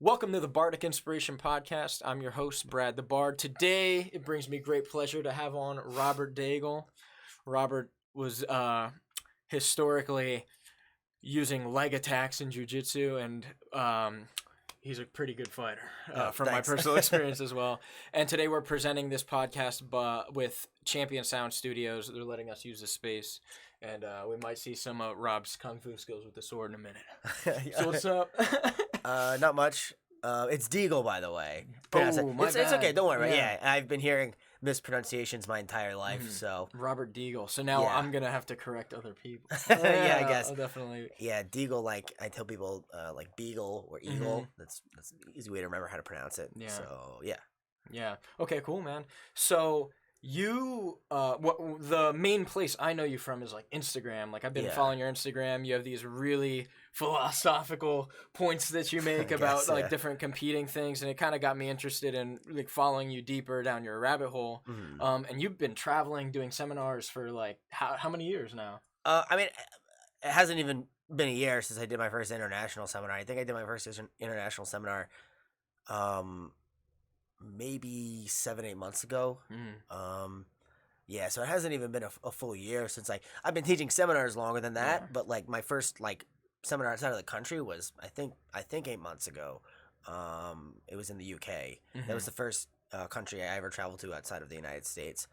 Welcome to the Bardic Inspiration Podcast. I'm your host, Brad the Bard. Today, it brings me great pleasure to have on Robert Degle. Robert was historically using leg attacks in Jiu-jitsu, and he's a pretty good fighter from my personal experience as well. And today we're presenting this podcast with Champion Sound Studios. They're letting us use this space, and we might see some of Rob's kung fu skills with the sword in a minute. So what's up? Not much. It's Degle, by the way. It's okay. Don't worry. Yeah, I've been hearing mispronunciations my entire life. So Robert Degle. So now I'm gonna have to correct other people. Yeah, I guess. I'll definitely. Yeah, Degle. Like I tell people, like beagle or eagle. That's an easy way to remember how to pronounce it. Yeah. So yeah. Yeah. Okay. Cool, man. So you, the main place I know you from is like Instagram. Like I've been following your Instagram. You have these really philosophical points that you make about like different competing things, and it kind of got me interested in like following you deeper down your rabbit hole. And you've been traveling, doing seminars for like how many years now? I mean, it hasn't even been a year since I did my first international seminar. I think I did my first international seminar, maybe 7-8 months ago. Yeah, so it hasn't even been a full year since I've been teaching seminars longer than that, but like my first like seminar outside of the country was I think 8 months ago. It was in the UK. That was the first country I ever traveled to outside of the United States.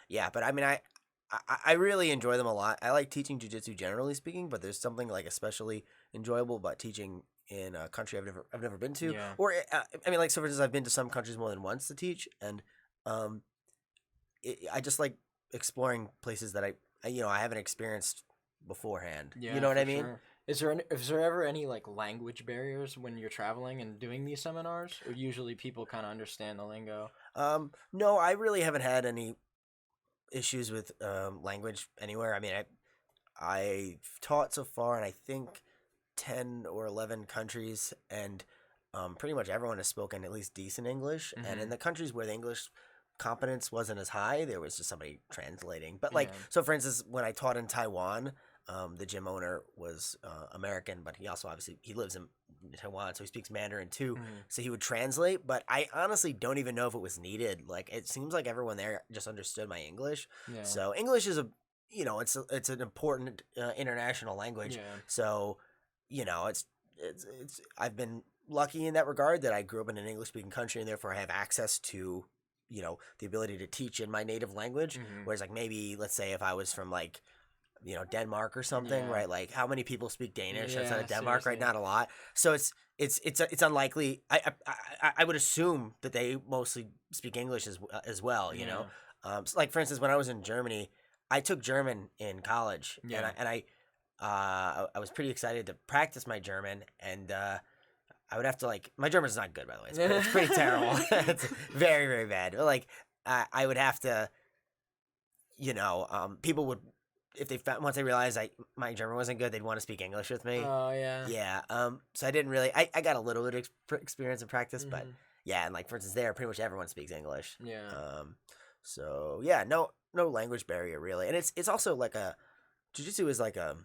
Yeah, but I mean I really enjoy them a lot. I like teaching jiu-jitsu generally speaking, but there's something like especially enjoyable about teaching in a country I've never been to, or I mean, like, so for instance, I've been to some countries more than once to teach, and I just like exploring places that I haven't experienced beforehand. Yeah, you know what I mean? Sure. Is there ever any like language barriers when you're traveling and doing these seminars, or usually people kind of understand the lingo? No, I really haven't had any issues with language anywhere. I mean, I've taught so far, and I think 10 or 11 countries, and pretty much everyone has spoken at least decent English. And in the countries where the English competence wasn't as high, there was just somebody translating. But like, so for instance, when I taught in Taiwan, the gym owner was American, but he also obviously he lives in Taiwan, so he speaks Mandarin too. So he would translate, but I honestly don't even know if it was needed. Like, it seems like everyone there just understood my English. So English is it's an important international language. So it's I've been lucky in that regard that I grew up in an English speaking country, and therefore I have access to the ability to teach in my native language. Whereas like maybe let's say if I was from like Denmark or something, right? Like how many people speak Danish outside of Denmark? Seriously. Right, not a lot. So it's unlikely. I would assume that they mostly speak English as well. So like for instance, when I was in Germany, I took German in college, and I was pretty excited to practice my German, and I would have to like my German's not good, by the way. It's pretty terrible. It's very, very bad. But like I would have to, people would, if they once they realized my German wasn't good, they'd want to speak English with me. Oh yeah. Yeah. So I didn't really. I got a little bit of experience and practice, but yeah, and like for instance, there pretty much everyone speaks English. Yeah. So yeah, no language barrier really, and it's also like jiu-jitsu is like a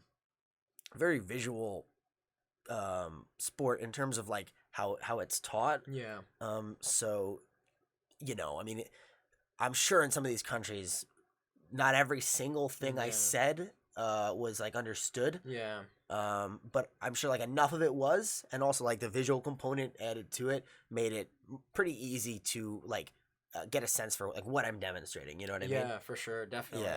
very visual sport in terms of like how it's taught. So I mean, I'm sure in some of these countries not every single thing I said was like understood, but I'm sure like enough of it was, and also like the visual component added to it made it pretty easy to like get a sense for like what I'm demonstrating, you know what I mean? Yeah, for sure, definitely.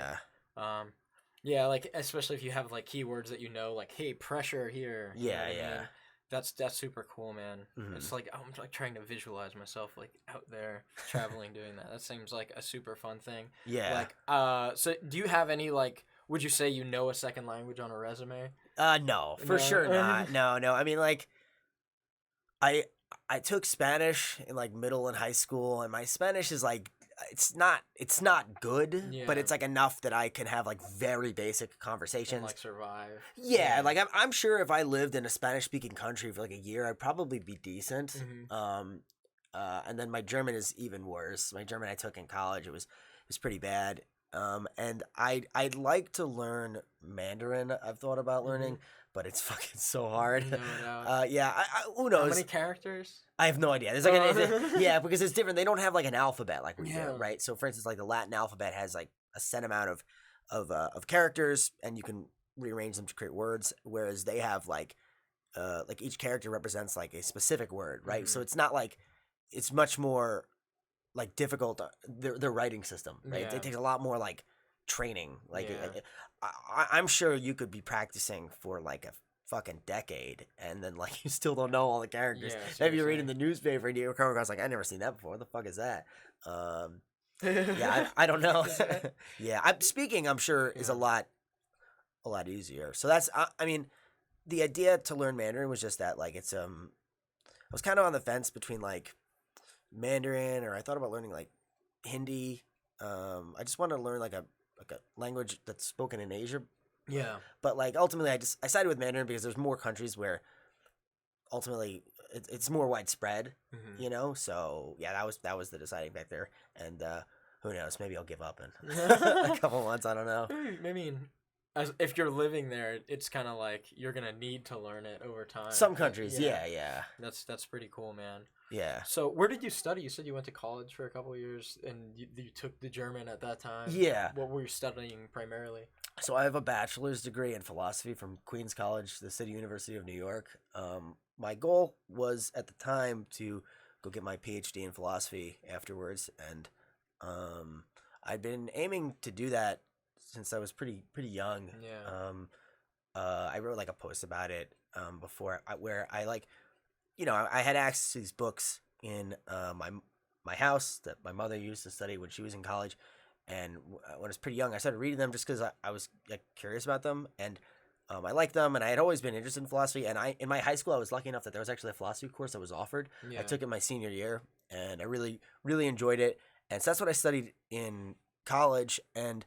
Yeah, like especially if you have like keywords that like, hey, pressure here. Yeah. That's super cool, man. It's like I'm like trying to visualize myself like out there traveling doing that. That seems like a super fun thing. Yeah. Like so do you have any like, would you say a second language on a resume? No, for sure not. No. I mean, like I took Spanish in like middle and high school, and my Spanish is like it's not good, but it's like enough that I can have like very basic conversations and like survive. Yeah, like I'm sure if I lived in a Spanish speaking country for like a year, I'd probably be decent. And then my German is even worse. My German I took in college, it was pretty bad. And I'd like to learn Mandarin. I've thought about learning, but it's fucking so hard. No doubt. Who knows? How many characters? I have no idea. There's like yeah, because it's different. They don't have like an alphabet like we do, Yeah. right? So, for instance, like the Latin alphabet has like a set amount of characters, and you can rearrange them to create words. Whereas they have like each character represents like a specific word, right? So it's not like it's much more like difficult. Their writing system, right? Yeah. It takes a lot more like training. Like Yeah. I'm sure you could be practicing for like a fucking decade, and then like you still don't know all the characters. Yeah, Maybe you're seriously. reading the newspaper and you come across like I never seen that before. What the fuck is that? Yeah, I don't know. Yeah, I'm sure is a lot easier. So that's I mean, the idea to learn Mandarin was just that like it's I was kind of on the fence between like Mandarin, or I thought about learning like Hindi. I just wanted to learn like a language that's spoken in Asia. Yeah. But like ultimately, I sided with Mandarin because there's more countries where ultimately it's more widespread, you know. So yeah, that was the deciding factor. And who knows? Maybe I'll give up in a couple months. I don't know. I mean, as if you're living there, it's kind of like you're gonna need to learn it over time. Some countries, yeah. That's pretty cool, man. Yeah. So where did you study? You said you went to college for a couple of years, and you took the German at that time. Yeah. What were you studying primarily? So I have a bachelor's degree in philosophy from Queens College, the City University of New York. My goal was at the time to go get my PhD in philosophy afterwards, and I'd been aiming to do that since I was pretty young. Yeah. I wrote like a post about it before, where I like, you know, I had access to these books in my house that my mother used to study when she was in college. And when I was pretty young, I started reading them just because I was like, curious about them, and I liked them, and I had always been interested in philosophy. And in my high school, I was lucky enough that there was actually a philosophy course that was offered. Yeah. I took it my senior year, and I really, really enjoyed it. And so that's what I studied in college. And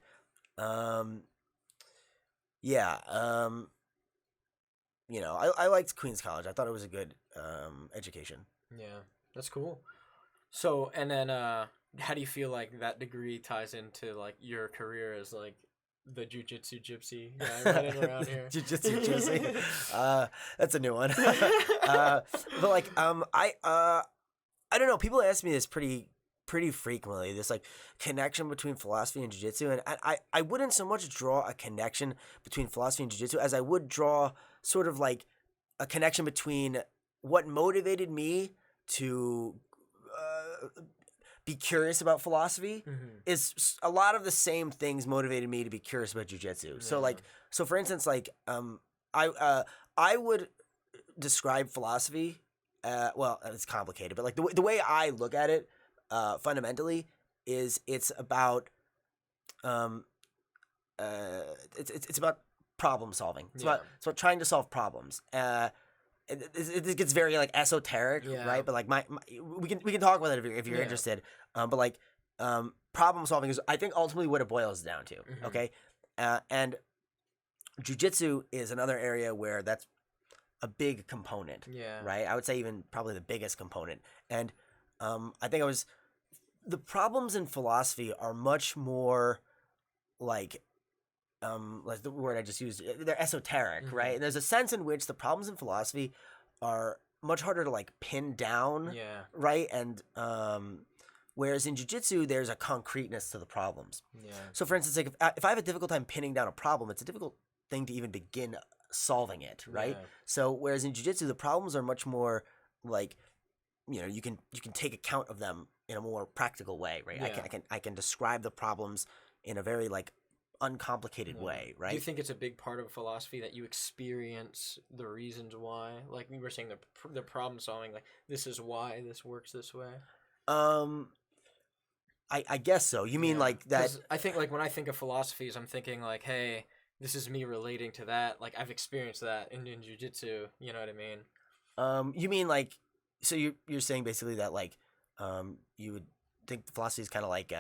you know, I liked Queens College. I thought it was a good education. Yeah, that's cool. So, and then how do you feel like that degree ties into like your career as like the jiu-jitsu gypsy guy running around here? Jiu-jitsu gypsy. That's a new one. But like I don't know, people ask me this pretty frequently, this like connection between philosophy and jiu-jitsu, and I wouldn't so much draw a connection between philosophy and jiu-jitsu as I would draw sort of like a connection between what motivated me to be curious about philosophy is a lot of the same things motivated me to be curious about jiu-jitsu. Yeah. So for instance, like I would describe philosophy. Well, it's complicated, but like the way I look at it fundamentally is it's about it's about problem solving. It's about trying to solve problems. It gets very like esoteric, right? But like we can talk about it if you're interested. But like problem solving is, I think, ultimately what it boils down to. Okay, and jiu-jitsu is another area where that's a big component. Yeah. Right. I would say even probably the biggest component. And I think the problems in philosophy are much more like the word I just used, they're esoteric, right? And there's a sense in which the problems in philosophy are much harder to like pin down, right? And whereas in jiu-jitsu, there's a concreteness to the problems. Yeah. So for instance, like if I have a difficult time pinning down a problem, it's a difficult thing to even begin solving it, right? Yeah. So whereas in jiu-jitsu, the problems are much more like, you know, you can take account of them in a more practical way, right? Yeah. I can describe the problems in a very like uncomplicated way, right? Do you think it's a big part of philosophy that you experience the reasons why? Like we were saying, the problem solving, like this is why this works this way. I guess so. You mean like that? I think like when I think of philosophies, I'm thinking like, hey, this is me relating to that. Like I've experienced that in jiu-jitsu. You know what I mean? You mean like, so you're saying basically that like, you would think philosophy is kind of like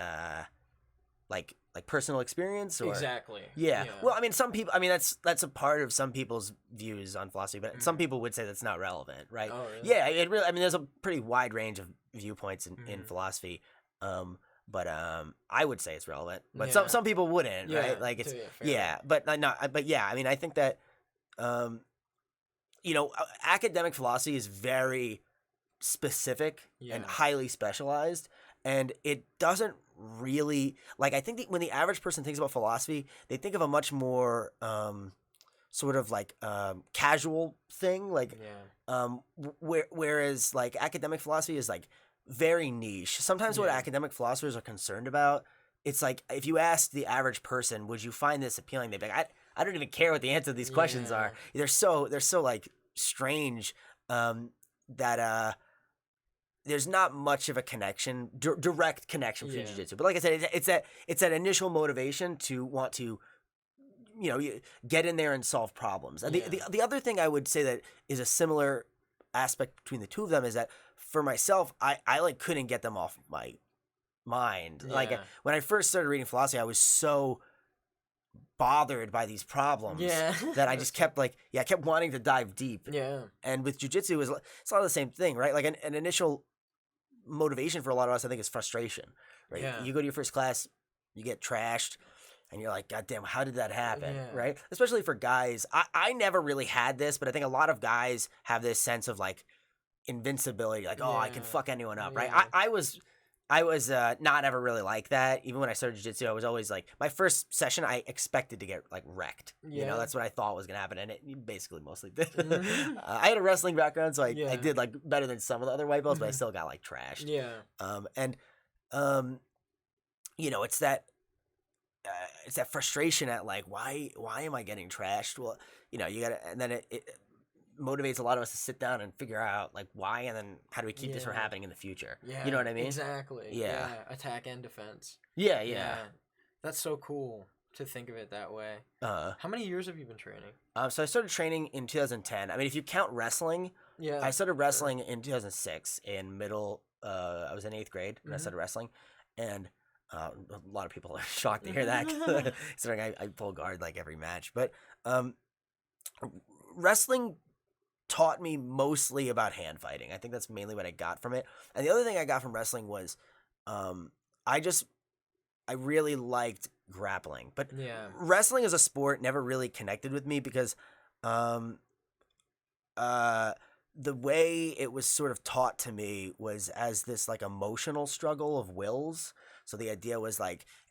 personal experience, or exactly. Yeah. Well, I mean, some people. I mean, that's a part of some people's views on philosophy, but some people would say that's not relevant, right? Oh, really? Yeah. It really. I mean, there's a pretty wide range of viewpoints in philosophy. But I would say it's relevant, but some people wouldn't, right? Like it's but not. But yeah, I mean, I think that academic philosophy is very specific and highly specialized, and it doesn't really I think when the average person thinks about philosophy, they think of a much more sort of casual thing, whereas academic philosophy is very niche. Sometimes what academic philosophers are concerned about, it's if you ask the average person, would you find this appealing? They'd be like, I don't even care what the answer to these questions are. They're so strange that there's not much of a connection, direct connection between jiu-jitsu. But like I said, it's that initial motivation to want to, get in there and solve problems. And the other thing I would say that is a similar aspect between the two of them is that for myself, I couldn't get them off my mind. When I first started reading philosophy, I was so bothered by these problems that I just kept I kept wanting to dive deep. And with jiu-jitsu, it's a lot of the same thing, right? An initial motivation for a lot of us, I think, is frustration, right? You go to your first class, you get trashed, and you're like, God damn, how did that happen, right? Especially for guys. I never really had this, but I think a lot of guys have this sense of invincibility, I can fuck anyone up, right? I was not ever really like that. Even when I started jiu-jitsu, I was always my first session, I expected to get wrecked. That's what I thought was going to happen. And it basically mostly did. I had a wrestling background, so I did better than some of the other white belts, but I still got trashed. It's that frustration at why am I getting trashed? Well, you gotta, and then it motivates a lot of us to sit down and figure out why, and then how do we keep this from happening in the future? You know what I mean? Exactly. Attack and defense. That's so cool to think of it that way. How many years have you been training? So I started training in 2010. I mean, if you count wrestling, I started wrestling in 2006 in middle. I was in 8th grade when I started wrestling, and a lot of people are shocked to hear that, considering I pull guard every match. But wrestling taught me mostly about hand fighting. I think that's mainly what I got from it. And the other thing I got from wrestling was I really liked grappling. But wrestling as a sport never really connected with me because the way it was sort of taught to me was as this emotional struggle of wills. So the idea was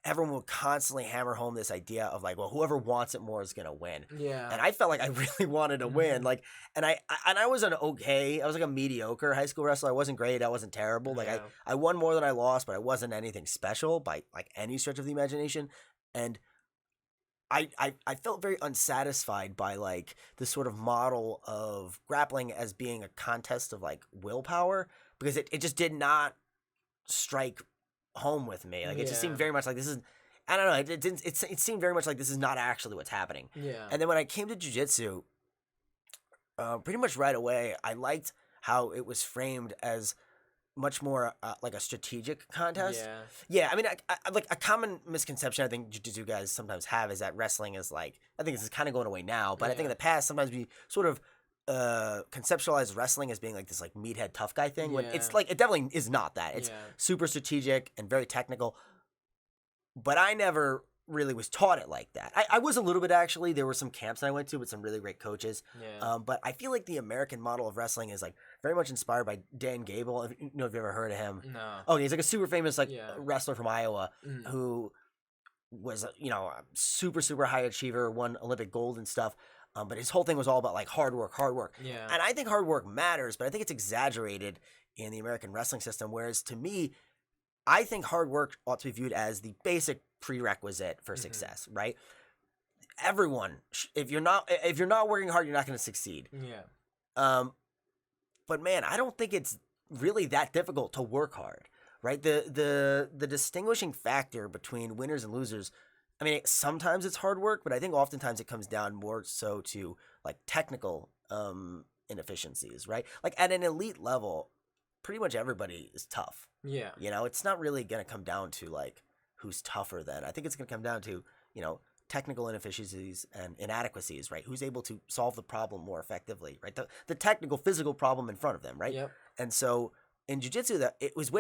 everyone would constantly hammer home this idea of well, whoever wants it more is gonna win. And I felt I really wanted to win. And I was I was a mediocre high school wrestler. I wasn't great. I wasn't terrible. I won more than I lost, but I wasn't anything special by any stretch of the imagination. And I felt very unsatisfied by this sort of model of grappling as being a contest of willpower, because it just did not strike home with me. It just seemed very much this is, I don't know, it seemed very much this is not actually what's happening. And then when I came to jiu-jitsu, pretty much right away, I liked how it was framed as much more a strategic contest. I mean, I a common misconception I think jiu-jitsu guys sometimes have is that wrestling is I think this is kind of going away now, but I think in the past sometimes we sort of conceptualize wrestling as being this meathead tough guy thing, when it's it definitely is not that. It's super strategic and very technical, but I never really was taught it like that. I was a little bit, actually. There were some camps that I went to with some really great coaches, but I feel the American model of wrestling is very much inspired by Dan Gable. If you've ever heard of him. No. Oh, he's a super famous wrestler from Iowa who was a super high achiever, won Olympic gold and stuff. But his whole thing was all about hard work. And I think hard work matters, but I think it's exaggerated in the American wrestling system. Whereas to me, I think hard work ought to be viewed as the basic prerequisite for success, right? Everyone, if you're not working hard, you're not going to succeed. But man, I don't think it's really that difficult to work hard, right? The distinguishing factor between winners and losers, I mean, sometimes it's hard work, but I think oftentimes it comes down more so to technical inefficiencies, right? At an elite level, pretty much everybody is tough. It's not really going to come down to who's tougher than. I think it's going to come down to, technical inefficiencies and inadequacies, right? Who's able to solve the problem more effectively, right? The technical, physical problem in front of them, right? And so in jiu-jitsu, that it was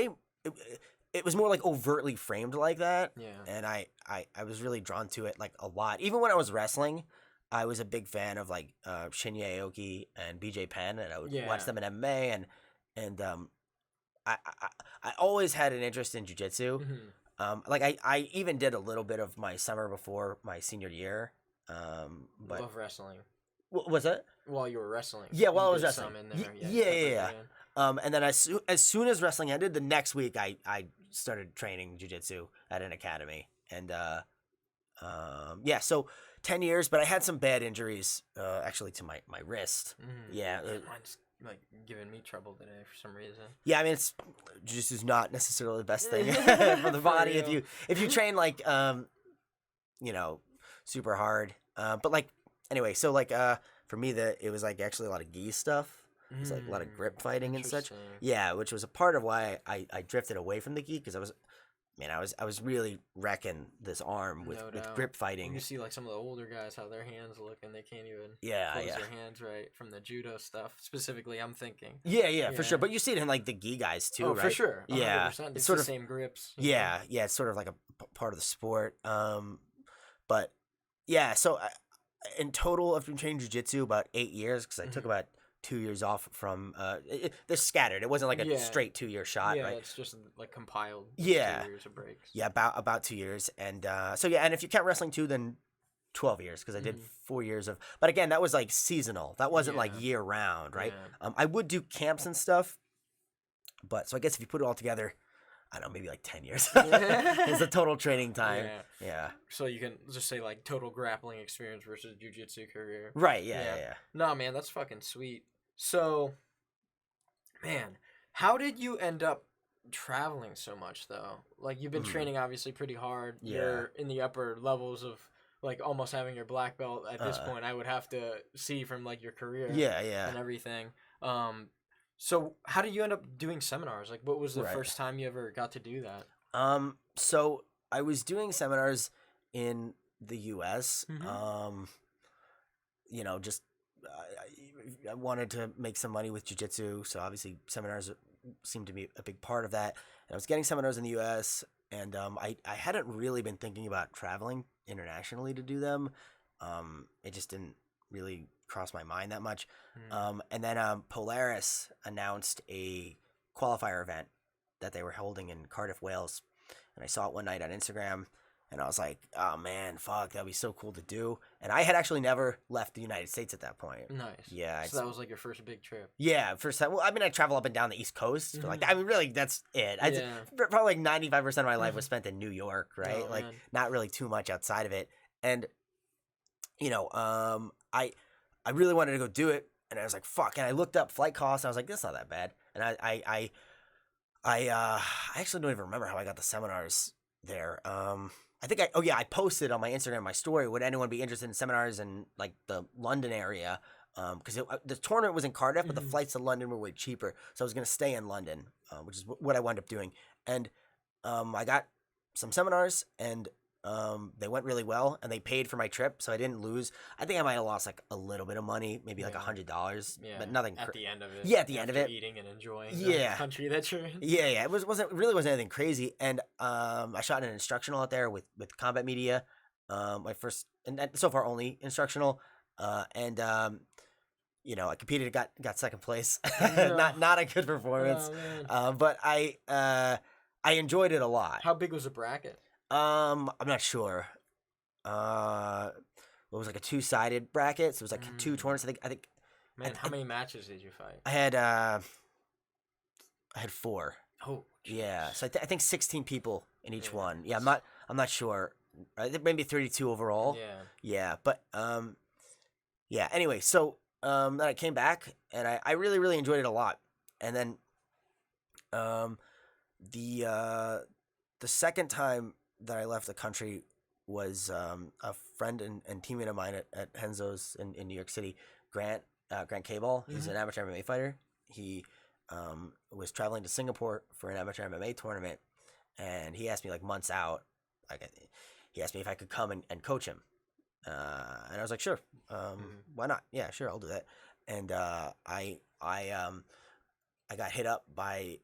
it was more overtly framed like that. And I was really drawn to it a lot. Even when I was wrestling, I was a big fan of like Shinya Aoki and BJ Penn, and I would Yeah. watch them in MMA, and I always had an interest in jiu-jitsu. Like I even did a little bit of my summer before my senior year. But Love wrestling. what was that? While you were wrestling. Yeah, while you I was did wrestling. Some in there. Yeah. And then as soon as wrestling ended, the next week I started training jiu-jitsu at an academy, and yeah, so 10 years, but I had some bad injuries, actually to my wrist. Yeah. Mine's like giving me trouble today for some reason. Yeah, I mean, it's jiu-jitsu's not necessarily the best thing for the body if you train like you know, super hard. But like anyway, so like for me it was like actually a lot of gi stuff. It was like a lot of grip fighting and such. Yeah, which was a part of why I drifted away from the gi, because I was really wrecking this arm with grip fighting. You see like some of the older guys how their hands look and they can't even close their hands right from the judo stuff. Specifically, I'm thinking. Yeah, for sure. But you see it in like the gi guys too, right? For sure. 100%. Yeah, it's sort of the same grips. Yeah, it's sort of like a part of the sport. But yeah, so in total, I've been training jiu-jitsu about 8 years, because I took about 2 years off from they're scattered. It wasn't like a straight 2-year shot, right? It's just like compiled. 2 years of breaks. Yeah, about 2 years, and so yeah, and if you count wrestling too, then 12 years, because I did 4 years of. But again, that was like seasonal. That wasn't like year round, right? Yeah. I would do camps and stuff, but so I guess if you put it all together, I don't know, maybe like 10 years. It's the total training time. Yeah. So you can just say like total grappling experience versus jiu-jitsu career. Right, yeah. No, man, that's fucking sweet. So, man, how did you end up traveling so much, though? Like, you've been training obviously pretty hard. Yeah. You're in the upper levels of like almost having your black belt at this point. I would have to see from like your career. Yeah. And everything. So how did you end up doing seminars? Like, what was the first time you ever got to do that? So I was doing seminars in the U.S. You know, just I wanted to make some money with jiu-jitsu, so obviously seminars seemed to be a big part of that. And I was getting seminars in the U.S., and I hadn't really been thinking about traveling internationally to do them. It just didn't really cross my mind that much. And then Polaris announced a qualifier event that they were holding in Cardiff, Wales, and I saw it one night on Instagram, and I was like, oh man, fuck, that'd be so cool to do. And I had actually never left the United States at that point. Nice. Yeah. So that was like your first big trip. Yeah, first time. Well, I mean, I travel up and down the East Coast. Like, I mean, really, that's it. Probably like 95% of my life was spent in New York, right? Oh, like, man. not really too much outside of it. And, you know, I really wanted to go do it, and I was like, fuck. And I looked up flight costs, and I was like, that's not that bad. And I actually don't even remember how I got the seminars there. I think I posted on my Instagram, my story, would anyone be interested in seminars in like the London area? Because the tournament was in Cardiff, but the flights to London were way cheaper, so I was going to stay in London, which is what I wound up doing. And I got some seminars, and they went really well, and they paid for my trip, so I didn't lose. I think I might have lost like a little bit of money, maybe like $100, but nothing. At the end of it. Yeah, at the end of it, eating and enjoying the country that you're in. Yeah. It wasn't anything crazy, and I shot an instructional out there with Combat Media, my first and so far only instructional, and you know, I competed, got second place, not a good performance, but I enjoyed it a lot. How big was the bracket? I'm not sure. It was like a 2-sided bracket, so it was like 2 tournaments. I think. Man, how many matches did you fight? I had 4. Oh, geez. Yeah. So I think 16 people in each one. Yeah, I'm not sure. I think maybe 32 overall. Yeah. But yeah. Anyway, so then I came back, and I really really enjoyed it a lot. And then the second time that I left the country was a friend and teammate of mine at Henzo's in New York City, Grant Cable. He's an amateur MMA fighter. He was traveling to Singapore for an amateur MMA tournament, and he asked me like months out, he asked me if I could come and coach him, and I was like, sure, why not? Yeah, sure, I'll do that. And I got hit up by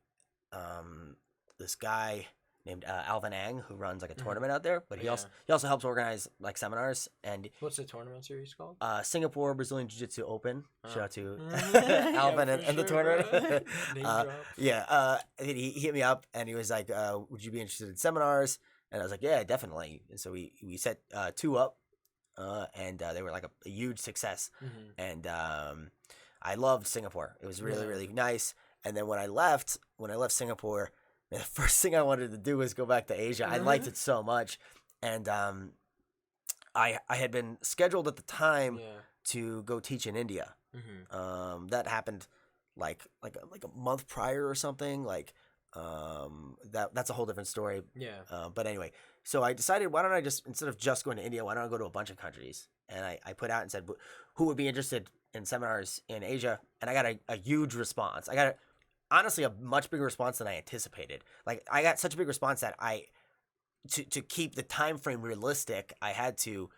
this guy named Alvin Ang, who runs like a tournament out there. But he also helps organize like seminars. And what's the tournament series called? Singapore Brazilian Jiu-Jitsu Open. Shout out to Yeah, Alvin and the tournament. Name drop. And he hit me up and he was like, "Would you be interested in seminars?" And I was like, "Yeah, definitely." And so we set 2 up, and they were like a huge success. And I loved Singapore. It was really really nice. And then when I left Singapore, the first thing I wanted to do was go back to Asia. I liked it so much, and I had been scheduled at the time to go teach in India. That happened like a month prior or something. Like that's a whole different story. But anyway, so I decided, why don't I just, instead of just going to India, why don't I go to a bunch of countries? And I put out and said, who would be interested in seminars in Asia? And I got a huge response. I got honestly a much bigger response than I anticipated. Like I got such a big response that to keep the time frame realistic, I had to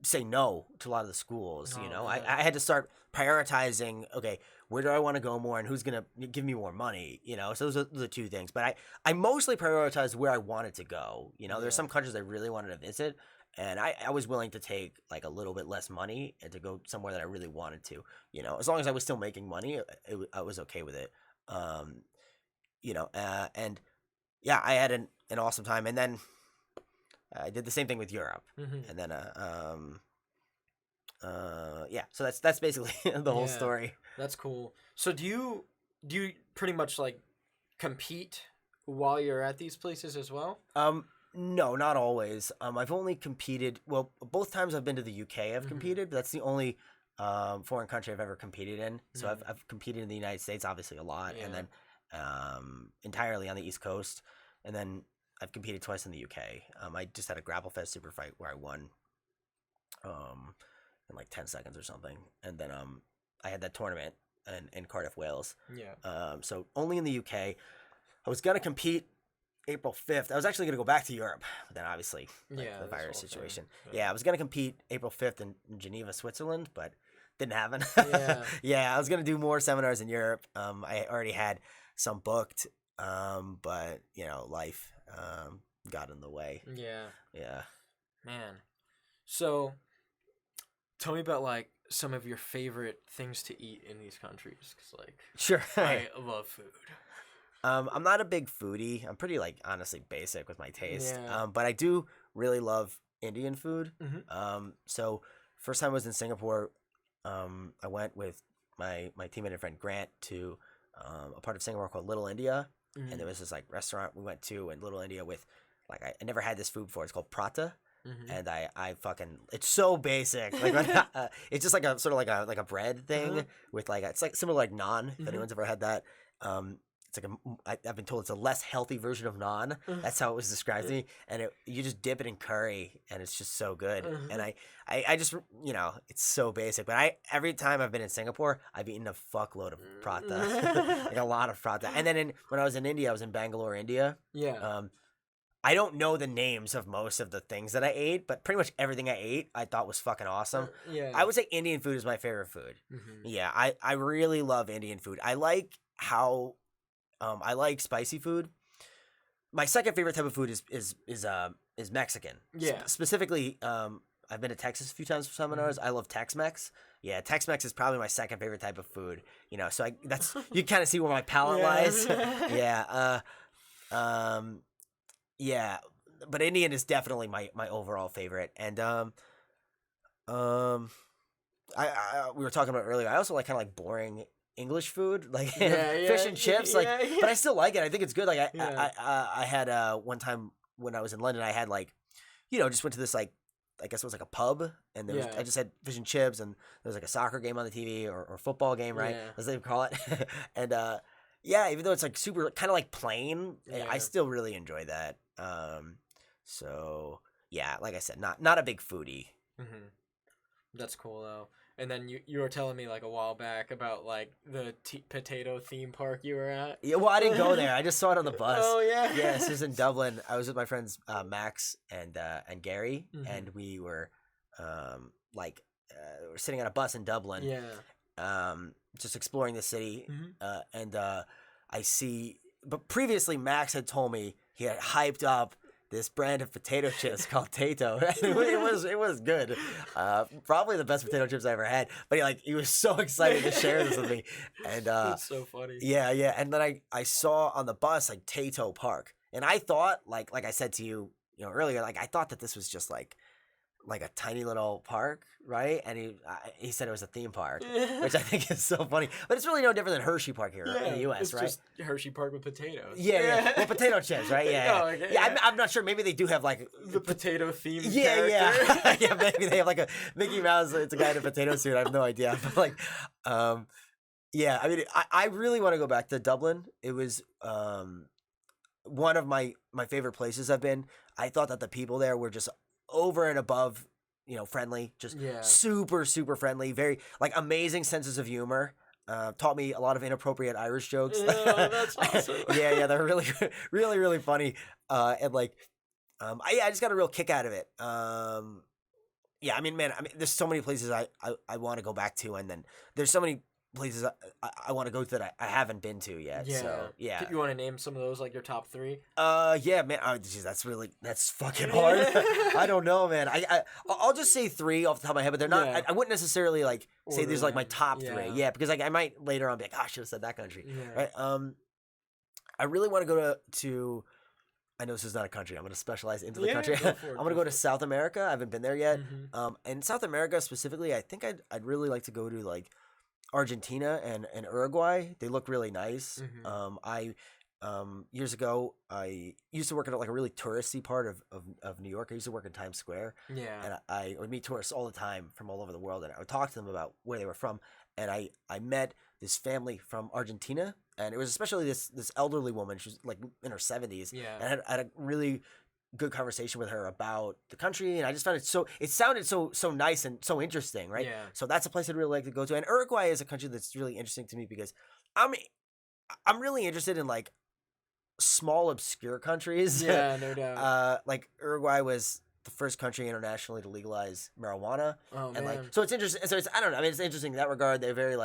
say no to a lot of the schools. I had to start prioritizing, okay, where do I want to go more and who's going to give me more money, so those are the 2 things. But I mostly prioritized where I wanted to go. There's some countries I really wanted to visit, and I was willing to take like a little bit less money and to go somewhere that I really wanted to, as long as I was still making money, I was okay with it. And yeah, I had an awesome time. And then I did the same thing with Europe. And then so that's basically the whole story. That's cool. So do you pretty much like compete while you're at these places as well? No, not always. I've only competed, well, both times I've been to the UK I've competed, but that's the only foreign country I've ever competed in. So I've competed in the United States obviously a lot, and then entirely on the East Coast, and then I've competed twice in the UK. I just had a Grapple Fest super fight where I won in like 10 seconds or something, and then I had that tournament in Cardiff, Wales. So only in the UK. I was gonna compete April 5th. I was actually gonna go back to Europe, but then obviously the virus situation. I was gonna compete April 5th in Geneva, Switzerland, but didn't happen. I was gonna do more seminars in Europe. I already had some booked, but life got in the way. Man. So tell me about like some of your favorite things to eat in these countries, because like sure, I love food. I'm not a big foodie. I'm pretty like honestly basic with my taste. But I do really love Indian food. So first time I was in Singapore, I went with my teammate and friend Grant to a part of Singapore called Little India, and there was this like restaurant we went to in Little India with like I never had this food before. It's called prata. And I fucking, it's so basic. Like it's just like a sort of like a bread thing with like it's like similar like naan. If anyone's ever had that, it's like I've been told it's a less healthy version of naan. That's how it was described to me. And you just dip it in curry, and it's just so good. And I just it's so basic. But every time I've been in Singapore, I've eaten a fuckload of prata, like a lot of prata. And then when I was in India, I was in Bangalore, India. I don't know the names of most of the things that I ate, but pretty much everything I ate I thought was fucking awesome. I would say Indian food is my favorite food. I really love Indian food. I like how I like spicy food. My second favorite type of food is Mexican. Specifically, I've been to Texas a few times for seminars. I love Tex-Mex. Tex-Mex is probably my second favorite type of food. So that's you kind of see where my palate lies. But Indian is definitely my overall favorite. And I we were talking about earlier, I also like kind of like boring English food, like fish and chips, but I still like it. I think it's good. Like I had one time when I was in London, I had like just went to this like I guess it was like a pub, and there was, I just had fish and chips, and there was like a soccer game on the TV or football game, right? As they call it. And even though it's like super kind of like plain, I still really enjoy that. So like I said, not a big foodie. That's cool though. And then you were telling me like a while back about like the potato theme park you were at. Yeah, well, I didn't go there. I just saw it on the bus. Oh yeah. Yeah, this is in Dublin. I was with my friends Max and Gary, and we were we're sitting on a bus in Dublin. Just exploring the city. And I see. But previously, Max had told me he had hyped up this brand of potato chips called Tato. it was good. Probably the best potato chips I ever had. But he was so excited to share this with me. And That's so funny. Yeah. And then I saw on the bus Tato Park. And I thought, like I said to you, earlier, I thought that this was just like a tiny little park, right? And he said it was a theme park, which I think is so funny. But it's really no different than Hershey Park here in the U.S., right? Just Hershey Park with potatoes. Yeah. Well, potato chips, right? Yeah. Oh, okay, yeah. I'm not sure. Maybe they do have the potato themed character. Yeah. Yeah, maybe they have a Mickey Mouse. It's a guy in a potato suit. I have no idea. But yeah. I mean, I really want to go back to Dublin. It was one of my favorite places I've been. I thought that the people there were just over and above, friendly, just super, super friendly, very amazing senses of humor. Taught me a lot of inappropriate Irish jokes. Yeah, that's awesome. yeah, they're really, really, really funny. And I just got a real kick out of it. Yeah, I mean, there's so many places I want to go back to, and then there's so many places I want to go to that I haven't been to yet. Yeah. So yeah. You want to name some of those, your top 3? Yeah, man. Oh, geez, that's fucking hard. I don't know, man. I'll just say 3 off the top of my head, but they're not. Yeah. I wouldn't necessarily say these are my top 3. Yeah. Yeah, because I might later on be I should have said that country. Yeah. Right. I really want to go to. I know this is not a country. I'm going to specialize into the country. I'm going to go to South America. I haven't been there yet. Mm-hmm. And South America specifically, I think I'd really like to go to Argentina and Uruguay. They look really nice. Mm-hmm. Years ago, I used to work at a really touristy part of New York. I used to work in Times Square. Yeah. And I would meet tourists all the time from all over the world, and I would talk to them about where they were from. And I met this family from Argentina, and it was especially this elderly woman. She was in her 70s. Yeah. And I had a really good conversation with her about the country, and I just found it sounded so nice and so interesting, right? Yeah. So that's a place I'd really like to go to. And Uruguay is a country that's really interesting to me because I'm really interested in small obscure countries. Yeah, no doubt. Uruguay was the first country internationally to legalize marijuana. Oh, and man. so it's interesting. So it's I don't know. I mean, it's interesting in that regard. They're very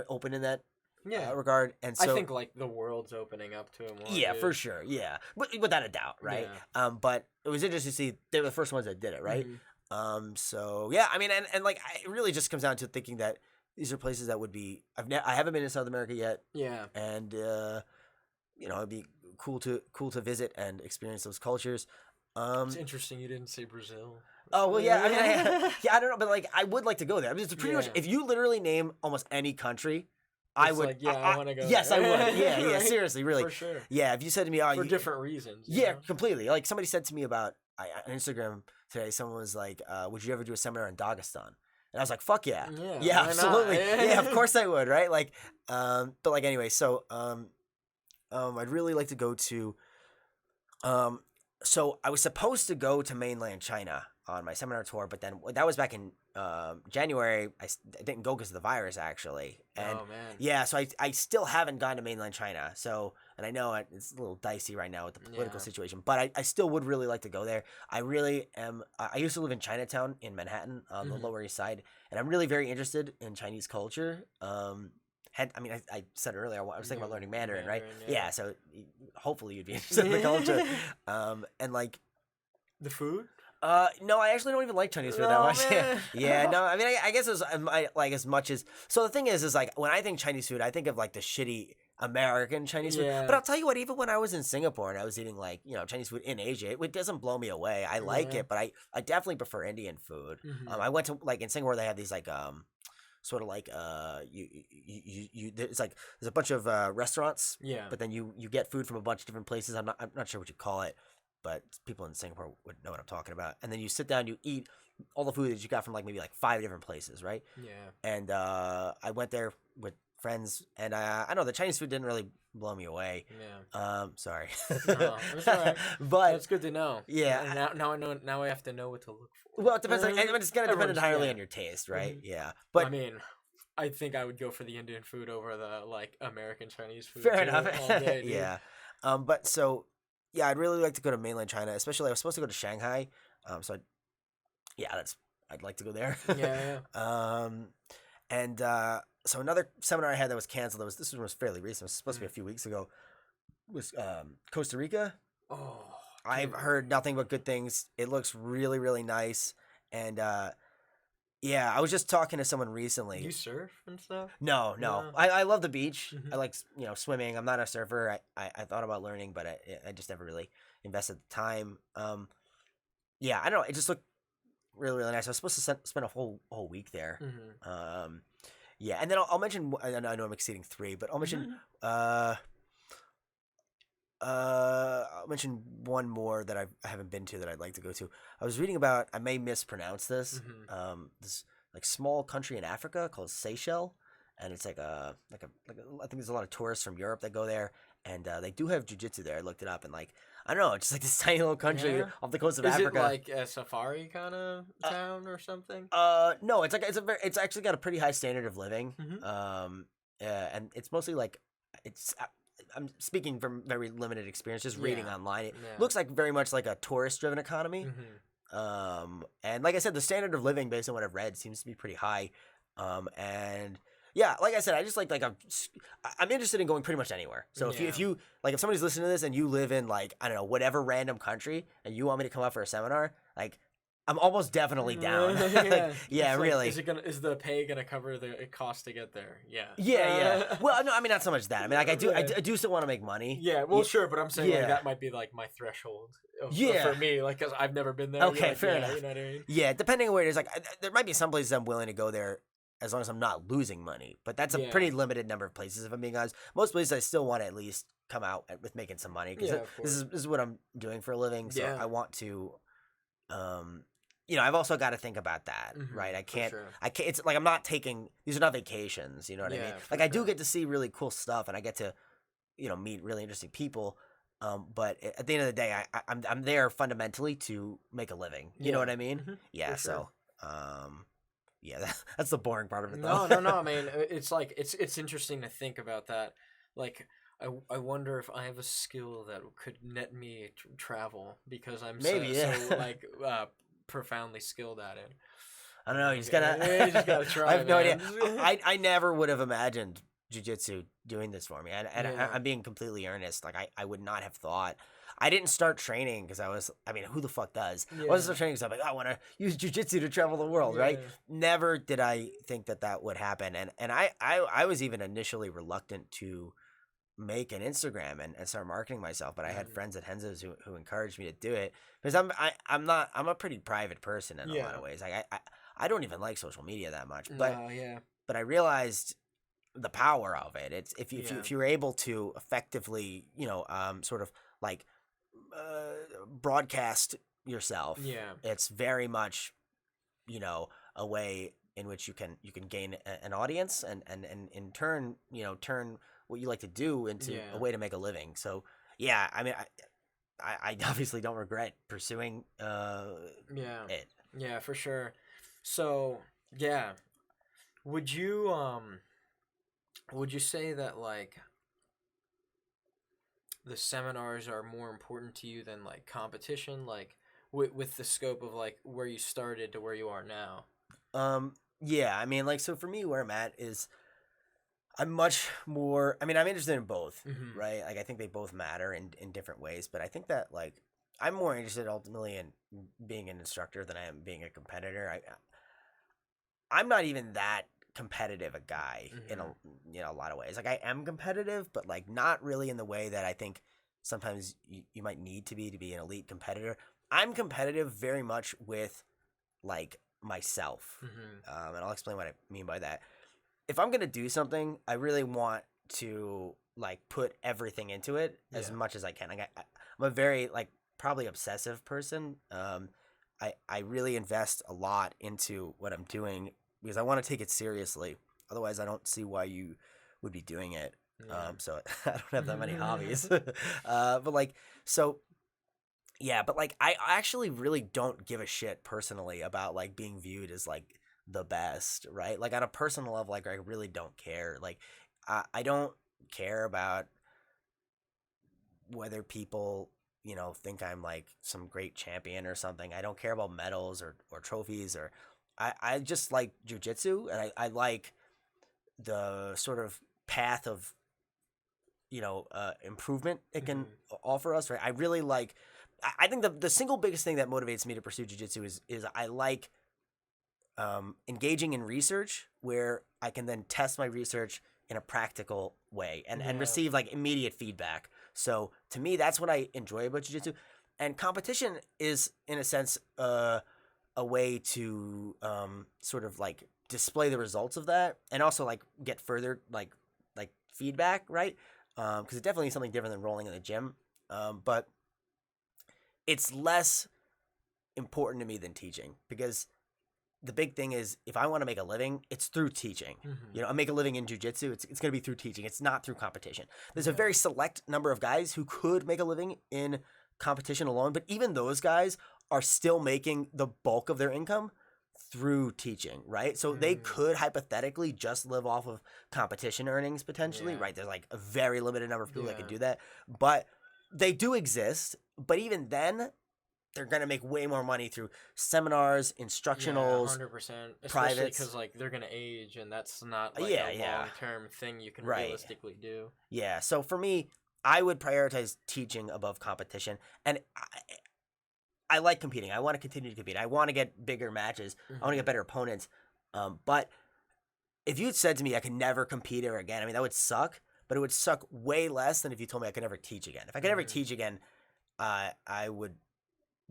open in that regard. And so I think the world's opening up to it more. yeah, dude. for sure. Yeah, without a doubt, right? Yeah. But it was interesting to see they were the first ones that did it, right? Mm-hmm. So yeah, I mean, and it really just comes down to thinking that these are places that would be. I haven't been in South America yet. Yeah. And it'd be cool to visit and experience those cultures. It's interesting you didn't say Brazil. Oh well, yeah. I mean, I don't know, but I would like to go there. I mean, it's pretty much if you literally name almost any country, I would. I want to go. Yes, there. I would. Yeah. Right? Seriously, really. For sure. Yeah, if you said to me, For different reasons. Yeah, completely. Somebody said to me about on Instagram today. Someone was like, "Would you ever do a seminar in Dagestan?" And I was like, "Fuck yeah, yeah, absolutely, yeah, of course I would." Right? But anyway, so I'd really like to go to. So I was supposed to go to mainland China on my seminar tour, but then that was back in January. I didn't go because of the virus, actually. And oh man. Yeah, so I still haven't gone to mainland China. So, and I know it's a little dicey right now with the political situation, but I still would really like to go there. I really am. I used to live in Chinatown in Manhattan on the Lower East Side, and I'm really very interested in Chinese culture. I said earlier I was thinking about learning Mandarin, right? Yeah, so hopefully you'd be interested in the culture. And the food. No, I actually don't even like Chinese food that much. Yeah, no, I mean, I guess it's as much as. So the thing is when I think Chinese food, I think of the shitty American Chinese food. But I'll tell you what, even when I was in Singapore and I was eating Chinese food in Asia, it doesn't blow me away. I like it, but I definitely prefer Indian food. I went to in Singapore they have these sort of it's there's a bunch of restaurants. Yeah. But then you get food from a bunch of different places. I'm not sure what you call it, but people in Singapore would know what I'm talking about. And then you sit down, you eat all the food that you got from maybe 5 different places, right? Yeah. And I went there with friends, and I know the Chinese food didn't really blow me away. Yeah. Sorry. No, it's all right. But that's good to know. Yeah. And now I know. Now I have to know what to look for. Well, it depends. It's gonna depend entirely on your taste, right? Mm-hmm. Yeah. But I mean, I think I would go for the Indian food over the American Chinese food. Fair enough. All day, yeah. But so yeah, I'd really like to go to mainland China, especially I was supposed to go to Shanghai. I'd like to go there. Yeah. And so another seminar I had that was canceled. This one was fairly recent. It was supposed to be a few weeks ago. was Costa Rica. Oh, I've heard nothing but good things. It looks really, really nice. And yeah, I was just talking to someone recently. you surf and stuff? No. No. I love the beach. Mhm. I like swimming. I'm not a surfer. I thought about learning, but I just never really invested the time. Yeah, I don't know. It just looked really, really nice. I was supposed to spend a whole week there. Mm-hmm. Yeah, and then I'll mention. I know I'm exceeding 3, but I'll mention. I'll mention one more that I haven't been to that I'd like to go to. I was reading about. I may mispronounce this. Mm-hmm. This like small country in Africa called Seychelles, and it's like a I think there's a lot of tourists from Europe that go there, and they do have jiu-jitsu there. I looked it up, and like I don't know, it's just like this tiny little country Yeah. off the coast of Is Africa. it like a safari kind of town or something? No, it's actually got a pretty high standard of living. Mhm. And it's mostly like it's. I'm speaking from very limited experience, just reading Yeah. online. It Yeah. looks like very much like a tourist-driven economy. Mm-hmm. And like I said, the standard of living, based on what I've read, seems to be pretty high. And yeah, like I said, I just I'm interested in going pretty much anywhere. So if you like, if somebody's listening to this and you live in like, I don't know, whatever random country, and you want me to come out for a seminar, like I'm almost definitely down. Yeah, really. Is the pay gonna cover the cost to get there? Yeah. Yeah. Well, no, I mean not so much that. I mean, like I do still want to make money. Yeah. Well, sure, but I'm saying Yeah. like, that might be like my threshold. Yeah. For me, like, cause I've never been there. Okay, like, fair yeah, enough. You know what I mean? Yeah, depending on where it is, like there might be some places I'm willing to go there as long as I'm not losing money. But that's a pretty limited number of places, if I'm being honest. Most places I still want to at least come out with making some money because this is what I'm doing for a living. So I want to, I've also got to think about that, right? I can't. It's like I'm not taking. These are not vacations. You know what I mean? Like I do get to see really cool stuff, and I get to, meet really interesting people. But at the end of the day, I'm there fundamentally to make a living. You know what I mean? Mm-hmm. Yeah. So, yeah, that's the boring part of it. No, Though. no. I mean, it's like it's interesting to think about that. Like, I wonder if I have a skill that could net me travel because I'm so like profoundly skilled at it. I don't know. You just gotta try. I have no idea. I never would have imagined jiu-jitsu doing this for me, and I'm being completely earnest. Like I would not have thought. I didn't start training because who the fuck does? I wasn't start training because I'm like, I want to use jiu-jitsu to travel the world, right? Never did I think that would happen, and I was even initially reluctant to make an Instagram and start marketing myself, but I had friends at Henzo's who encouraged me to do it because I'm a pretty private person in a lot of ways. Like I don't even like social media that much, but I realized the power of it. It's if you're able to effectively, sort of like broadcast yourself. It's very much, a way in which you can gain an audience and in turn, turn what you like to do into a way to make a living. So yeah, I mean, I obviously don't regret pursuing it. Yeah, for sure. So yeah, would you say that like the seminars are more important to you than like competition, like with the scope of like where you started to where you are now? Yeah, I mean, like, so for me, where I'm at is I'm much more, I mean, I'm interested in both, right? Like, I think they both matter in different ways, but I think that, like, I'm more interested ultimately in being an instructor than I am being a competitor. I'm not even that competitive a guy in a lot of ways. Like, I am competitive, but, like, not really in the way that I think sometimes you might need to be an elite competitor. I'm competitive very much with, like, myself. And I'll explain what I mean by that. If I'm going to do something, I really want to like put everything into it as much as I can. Like I'm a very like probably obsessive person. I really invest a lot into what I'm doing because I want to take it seriously. Otherwise, I don't see why you would be doing it. So I don't have that many hobbies. But like, so yeah, but like I actually really don't give a shit personally about like being viewed as like the best, right? Like on a personal level, like I really don't care. Like I don't care about whether people, think I'm like some great champion or something. I don't care about medals or trophies or I just like jiu-jitsu and I like the sort of path of improvement it can offer us, right? I really like. I think the single biggest thing that motivates me to pursue jiu-jitsu is I like engaging in research where I can then test my research in a practical way and receive like immediate feedback. So to me, that's what I enjoy about jiu-jitsu. And competition is, in a sense, a way to sort of like display the results of that, and also like get further like feedback, right? Because it's definitely something different than rolling in the gym, but it's less important to me than teaching, because the big thing is, if I want to make a living, it's through teaching. I make a living in jiu-jitsu. It's going to be through teaching. It's not through competition. There's a very select number of guys who could make a living in competition alone, but even those guys are still making the bulk of their income through teaching, right? So they could hypothetically just live off of competition earnings potentially, right? There's like a very limited number of people that can do that, but they do exist. But even then, they're gonna make way more money through seminars, instructionals, 100%. Especially privates, because like they're gonna age, and that's not like a long-term thing you can realistically do. Yeah. So for me, I would prioritize teaching above competition, and I like competing. I want to continue to compete. I want to get bigger matches. I want to get better opponents. But if you had said to me I could never compete ever again, I mean, that would suck. But it would suck way less than if you told me I could never teach again. If I could never teach again, I would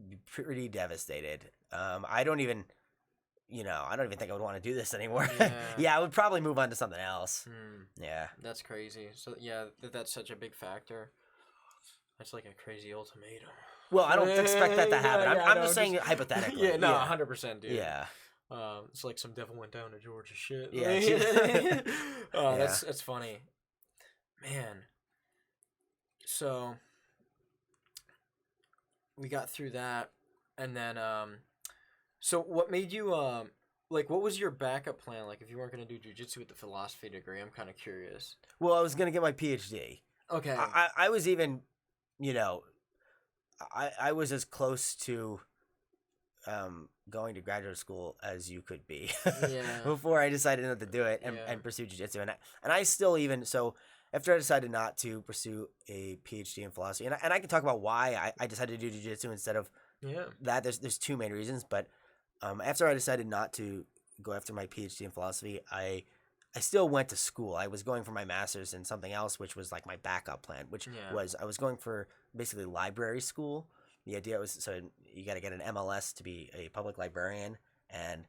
be pretty devastated. I don't even think I would want to do this anymore. I would probably move on to something else. Yeah. That's crazy. So yeah, that's such a big factor. That's like a crazy ultimatum. Well, I don't expect that to happen. I'm just saying hypothetically. 100%, dude. Yeah. It's like some devil went down to Georgia shit. Yeah. That's funny. Man. So we got through that, and then so what made you like, what was your backup plan? Like, if you weren't gonna do jiu-jitsu with the philosophy degree, I'm kind of curious. Well, I was gonna get my PhD. Okay. I was even, I was as close to going to graduate school as you could be before I decided not to do it and pursue jiu-jitsu. And I still even, so after I decided not to pursue a PhD in philosophy, and I can talk about why I decided to do jiu-jitsu instead of that. There's two main reasons, but after I decided not to go after my PhD in philosophy, I still went to school. I was going for my master's in something else, which was like my backup plan, which was I was going for basically library school. The idea was, so you got to get an MLS to be a public librarian, and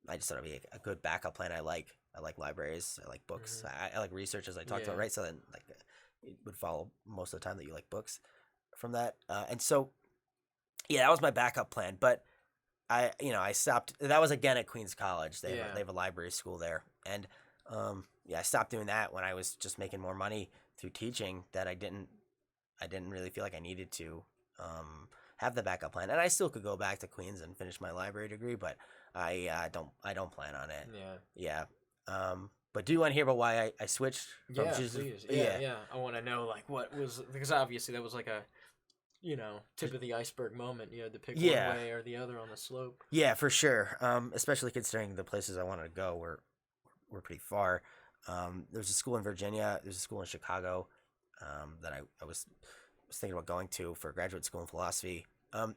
I just thought it'd be a good backup plan. I like libraries. I like books. I like research, as I talked about, right? So then like it would follow most of the time that you like books from that. And so, that was my backup plan. But I stopped. That was again at Queens College. They have a library school there, and I stopped doing that when I was just making more money through teaching. That I didn't really feel like I needed to have the backup plan, and I still could go back to Queens and finish my library degree, but I don't plan on it. But do you want to hear about why I switched? Please. Yeah. I want to know like what was, because obviously that was like a tip of the iceberg moment. You had to pick one way or the other on the slope. Yeah, for sure. Especially considering the places I wanted to go were pretty far. There was a school in Virginia. There's a school in Chicago that I was thinking about going to for graduate school in philosophy.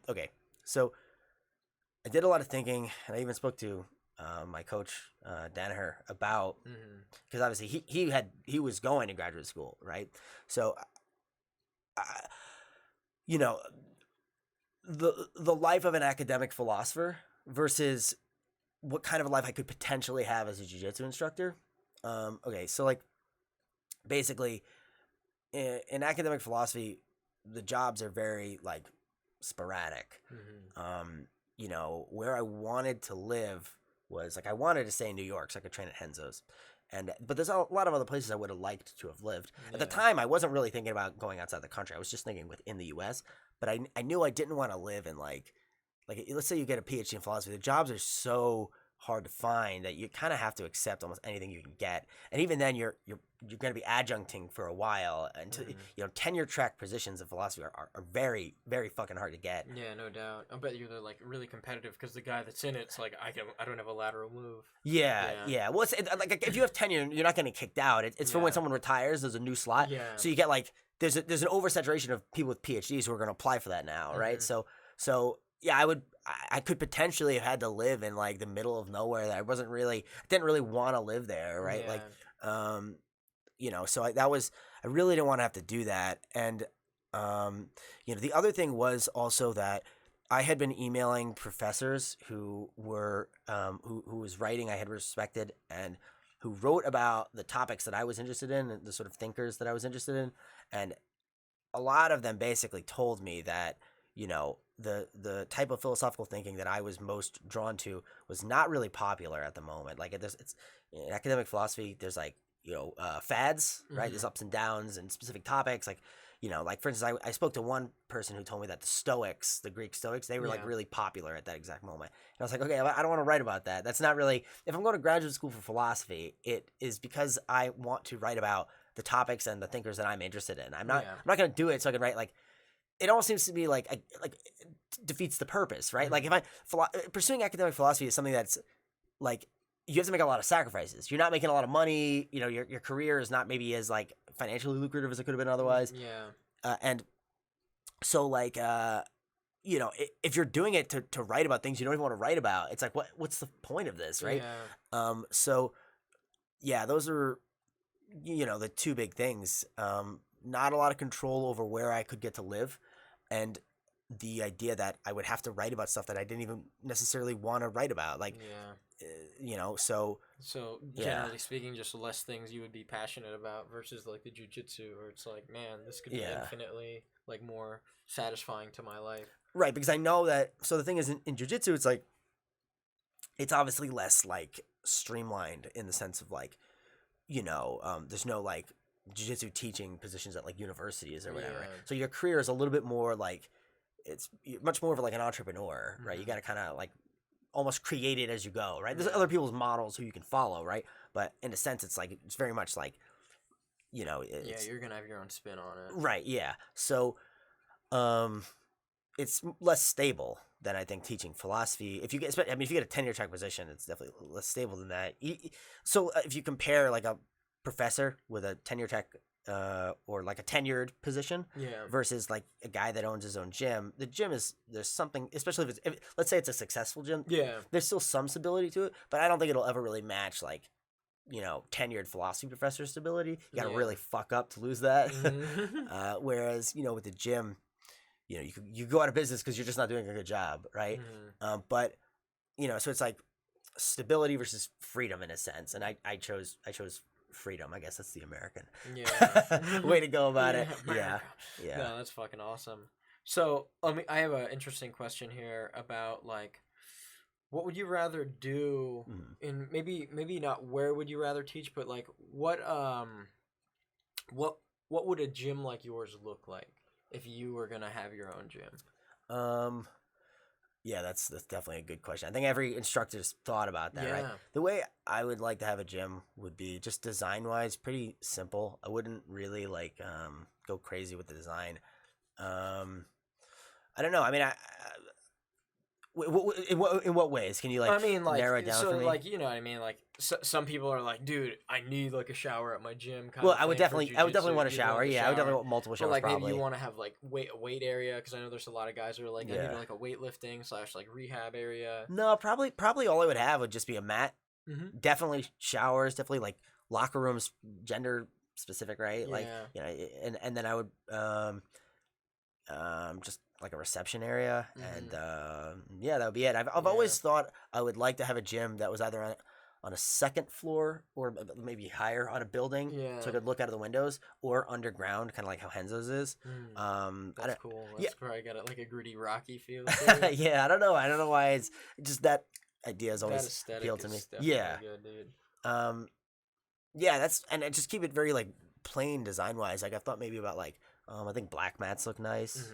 Okay, so I did a lot of thinking, and I even spoke to my coach Danaher about, because obviously he was going to graduate school, right? So the life of an academic philosopher versus what kind of a life I could potentially have as a jiu-jitsu instructor. Okay, so like basically in academic philosophy, the jobs are very like sporadic. Where I wanted to live was like, I wanted to stay in New York so I could train at Henzo's. But there's a lot of other places I would have liked to have lived. At the time, I wasn't really thinking about going outside the country. I was just thinking within the U.S. But I knew I didn't want to live in like let's say you get a PhD in philosophy. The jobs are so hard to find that you kind of have to accept almost anything you can get. And even then, you're going to be adjuncting for a while until tenure track positions in philosophy are very, very fucking hard to get. Yeah, no doubt. I bet you're like really competitive because the guy that's in it's like I don't have a lateral move. Yeah. Well, it's like if you have tenure, you're not getting kicked out. It's for when someone retires. There's a new slot. Yeah. So you get like there's an oversaturation of people with PhDs who are going to apply for that now, right? So yeah, I could potentially have had to live in like the middle of nowhere that I didn't really want to live there, right? Yeah. Like, so I really didn't want to have to do that. And, the other thing was also that I had been emailing professors who were, who was writing I had respected and who wrote about the topics that I was interested in and the sort of thinkers that I was interested in. And a lot of them basically told me that, the type of philosophical thinking that I was most drawn to was not really popular at the moment. Like it's in academic philosophy, there's like, fads, right? There's ups and downs and specific topics. Like, like for instance, I spoke to one person who told me that the Greek Stoics, they were like really popular at that exact moment. And I was like, okay, I don't want to write about that. That's not really, if I'm going to graduate school for philosophy, it is because I want to write about the topics and the thinkers that I'm interested in. I'm not going to do it so I can write like, it almost seems to be like it defeats the purpose, right? Like if pursuing academic philosophy is something that's like, you have to make a lot of sacrifices. You're not making a lot of money. Your career is not maybe as like financially lucrative as it could have been otherwise. Yeah. And so like, if you're doing it to write about things you don't even want to write about, it's like, what's the point of this, right? Yeah. So yeah, those are, the two big things. Not a lot of control over where I could get to live, and the idea that I would have to write about stuff that I didn't even necessarily want to write about. Like, so generally speaking, just less things you would be passionate about versus like the jiu-jitsu, where it's like, man, this could be infinitely like more satisfying to my life. Right, because I know that. So the thing is, in jiu-jitsu, it's like, it's obviously less like streamlined in the sense of like, there's no like jiu-jitsu teaching positions at like universities or whatever. So your career is a little bit more like, it's much more of like an entrepreneur, right? You got to kind of like almost create it as you go, right? There's other people's models who you can follow, right? But in a sense, it's like, it's very much like, you're gonna have your own spin on it, right? Yeah. So it's less stable than I think teaching philosophy. If you get a tenure track position, it's definitely less stable than that. So if you compare like a professor with a tenure track or like a tenured position versus like a guy that owns his own gym, the gym there's something, especially if let's say it's a successful gym, there's still some stability to it, but I don't think it'll ever really match like, tenured philosophy professor stability. You gotta really fuck up to lose that. Whereas, with the gym, you go out of business because you're just not doing a good job, right? But so it's like stability versus freedom in a sense, and I chose freedom. I guess that's the American way to go about it. Yeah. No, that's fucking awesome. So I have an interesting question here about like, what would you rather do in maybe not where would you rather teach, but like what would a gym like yours look like if you were gonna have your own gym? Yeah, that's definitely a good question. I think every instructor's thought about that, right? The way I would like to have a gym would be just design-wise, pretty simple. I wouldn't really like go crazy with the design. I don't know. I mean, in what ways can you like? I mean, like, narrow it down for me? like, you know what I mean? Like, some people are like, dude, I need like a shower at my gym. Well, I would definitely want a shower. Yeah, I would definitely want multiple showers. But like, probably. maybe you want to have like a weight area, because I know there's a lot of guys who are like, I need like a weightlifting / like rehab area. No, probably all I would have would just be a mat. Definitely showers. Definitely like locker rooms, gender specific, right? Like, and then I would just like a reception area, and that would be it. I've always thought I would like to have a gym that was either on a second floor or maybe higher on a building, so I could look out of the windows, or underground, kind of like how Henzo's is. That's cool. That's probably got like a gritty, rocky feel. Yeah, I don't know why it's just that idea has always appealed to me. Yeah, good, dude. That's, and I just keep it very like plain design wise. Like I've thought maybe about like I think black mats look nice.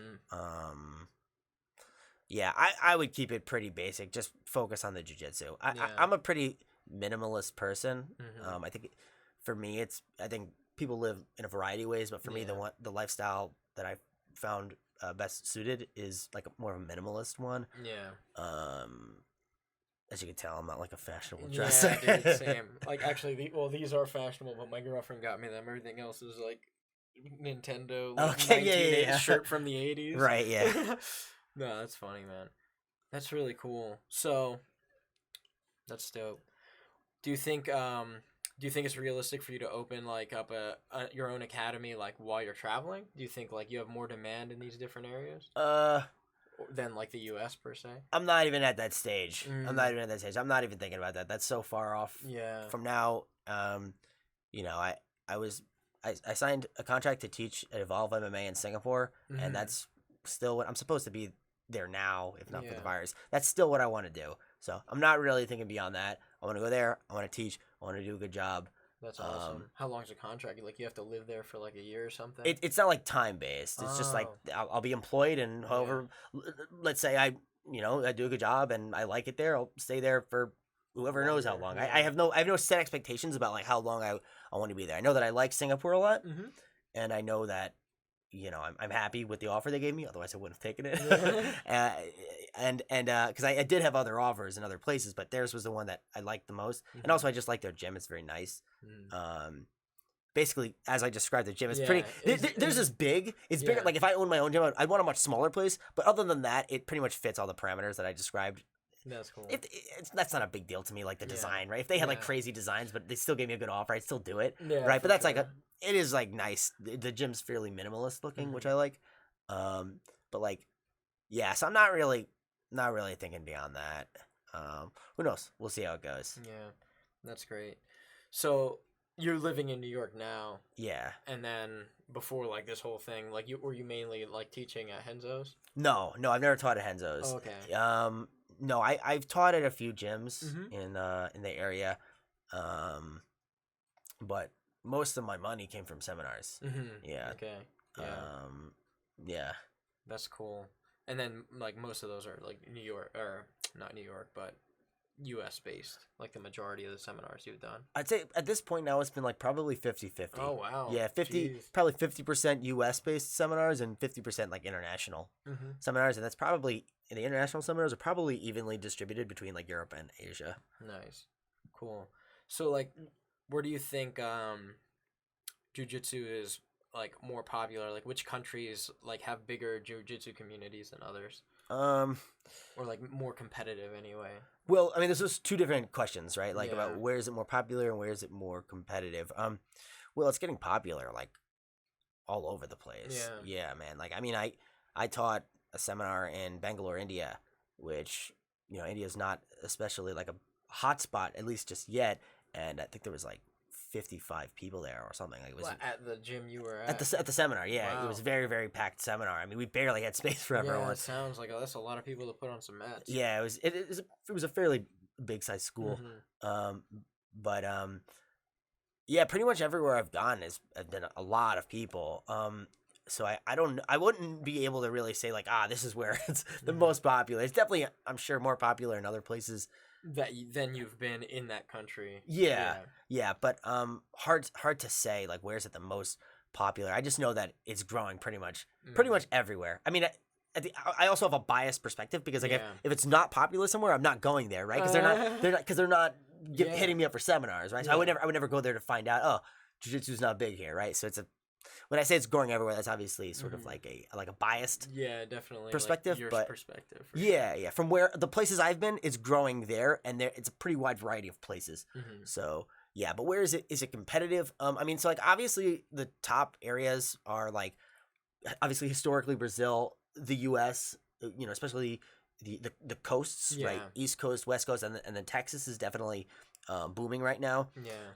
Yeah, I would keep it pretty basic. Just focus on the jiu-jitsu. Yeah. I'm a pretty minimalist person. Mhm. I think for me, I think people live in a variety of ways, but for me, Yeah. the lifestyle that I found best suited is like more of a minimalist one. Yeah. As you can tell, I'm not like a fashionable Yeah, dresser. dude, same. Like, actually, these are fashionable, but my girlfriend got me them. Everything else is like Nintendo, like Okay, yeah, 1980 yeah. shirt from the 80s. Right, yeah. No, that's funny, man. That's really cool. So, that's dope. Do you think it's realistic for you to open like up your own academy like while you're traveling? Do you think like you have more demand in these different areas than like the US per se? I'm not even at that stage. I'm not Mm. even at that stage. I'm not even thinking about that. That's so far off Yeah. from now. You know, I was I signed a contract to teach at Evolve MMA in Singapore, Mhm. and that's still what I'm supposed to be there now, if not for the Yeah. virus. That's still what I want to do. So I'm not really thinking beyond that. I want to go there. I want to teach. I want to do a good job. That's awesome. How long's the contract? Like you have to live there for like a year or something? It's not like time based. It's just like Oh. I'll be employed, and however, let's say I I do a good job and I like it there. I'll stay there for whoever knows how Longer, long. yeah. I have no set expectations about like how long I want to be there. I know that I like Singapore a lot, Mhm. and I know that I'm happy with the offer they gave me. Otherwise, I wouldn't have taken it. Yeah. And because I did have other offers in other places, but theirs was the one that I liked the most. Mhm. And also, I just like their gym. It's very nice. Mm. Basically, as I described the gym, it's Yeah, pretty. it's- There's this big. It's bigger. Yeah. Like if I owned my own gym, I'd want a much smaller place. But other than that, it pretty much fits all the parameters that I described. That's cool. That's not a big deal to me, like the Yeah. design, right? If they had like Yeah. crazy designs, but they still gave me a good offer, I'd still do it, Yeah, right? for But that's sure. it is like nice. The gym's fairly minimalist looking, which I like. But like, yeah. So I'm not really thinking beyond that. Who knows? We'll see how it goes. Yeah, that's great. So you're living in New York now, Yeah. and then before like this whole thing, like were you mainly like teaching at Henzo's? No, I've never taught at Henzo's. Oh, okay. No, I've taught at a few gyms Mhm. in the area, but most of my money came from seminars. Mhm. Yeah. Okay. Yeah, Yeah. that's cool. And then like most of those are like New York or not New York, but U.S. based. Like the majority of the seminars you've done. I'd say at this point now it's been like probably 50-50. Oh wow. Yeah, Jeez. probably 50% US based seminars and 50% like international Mhm. seminars, and that's probably the international seminars are probably evenly distributed between like Europe and Asia. Nice. Cool. So like, where do you think jujitsu is like more popular? Like, which countries like have bigger jujitsu communities than others, Um, or like more competitive anyway? well, I mean, there's just two different questions, right? Like Yeah. about where is it more popular and where is it more competitive. Well, it's getting popular like all over the place. Yeah. Yeah, man. Like, I mean, I taught a seminar in Bangalore, India, which India is not especially like a hot spot, at least just yet. And I think there was like 55 people there or something. Like it was Well, at the gym you were at the seminar. Yeah, it was Wow. very very packed seminar. I mean, we barely had space for Yeah, everyone. it sounds like that's a lot of people to put on some mats. Yeah, it was a fairly big size school. Mhm. But yeah, pretty much everywhere I've gone has been a lot of people. So I wouldn't be able to really say like this is where it's the Mhm. most popular. It's definitely I'm sure more popular in other places. Then you've been in that country. Yeah, but hard to say like where's it the most popular. I just know that it's growing pretty much Mhm. everywhere. I mean, I also have a biased perspective because like Yeah. if it's not popular somewhere, I'm not going there, right? Because they're not Yeah. hitting me up for seminars, right? So Yeah. I would never go there to find out. Oh, jiu-jitsu's not big here, right? So when I say it's growing everywhere, that's obviously sort of Mhm. like a biased. Yeah, definitely. Perspective, like your but- perspective. For Yeah. From where the places I've been, it's growing there, and it's a pretty wide variety of places. Sure. Mhm. So yeah, but where is it? Is it competitive? I mean, so like obviously the top areas are like obviously historically Brazil, the U.S. Especially the coasts, right? Yeah. East Coast, West Coast, and then Texas is definitely booming right now. Yeah.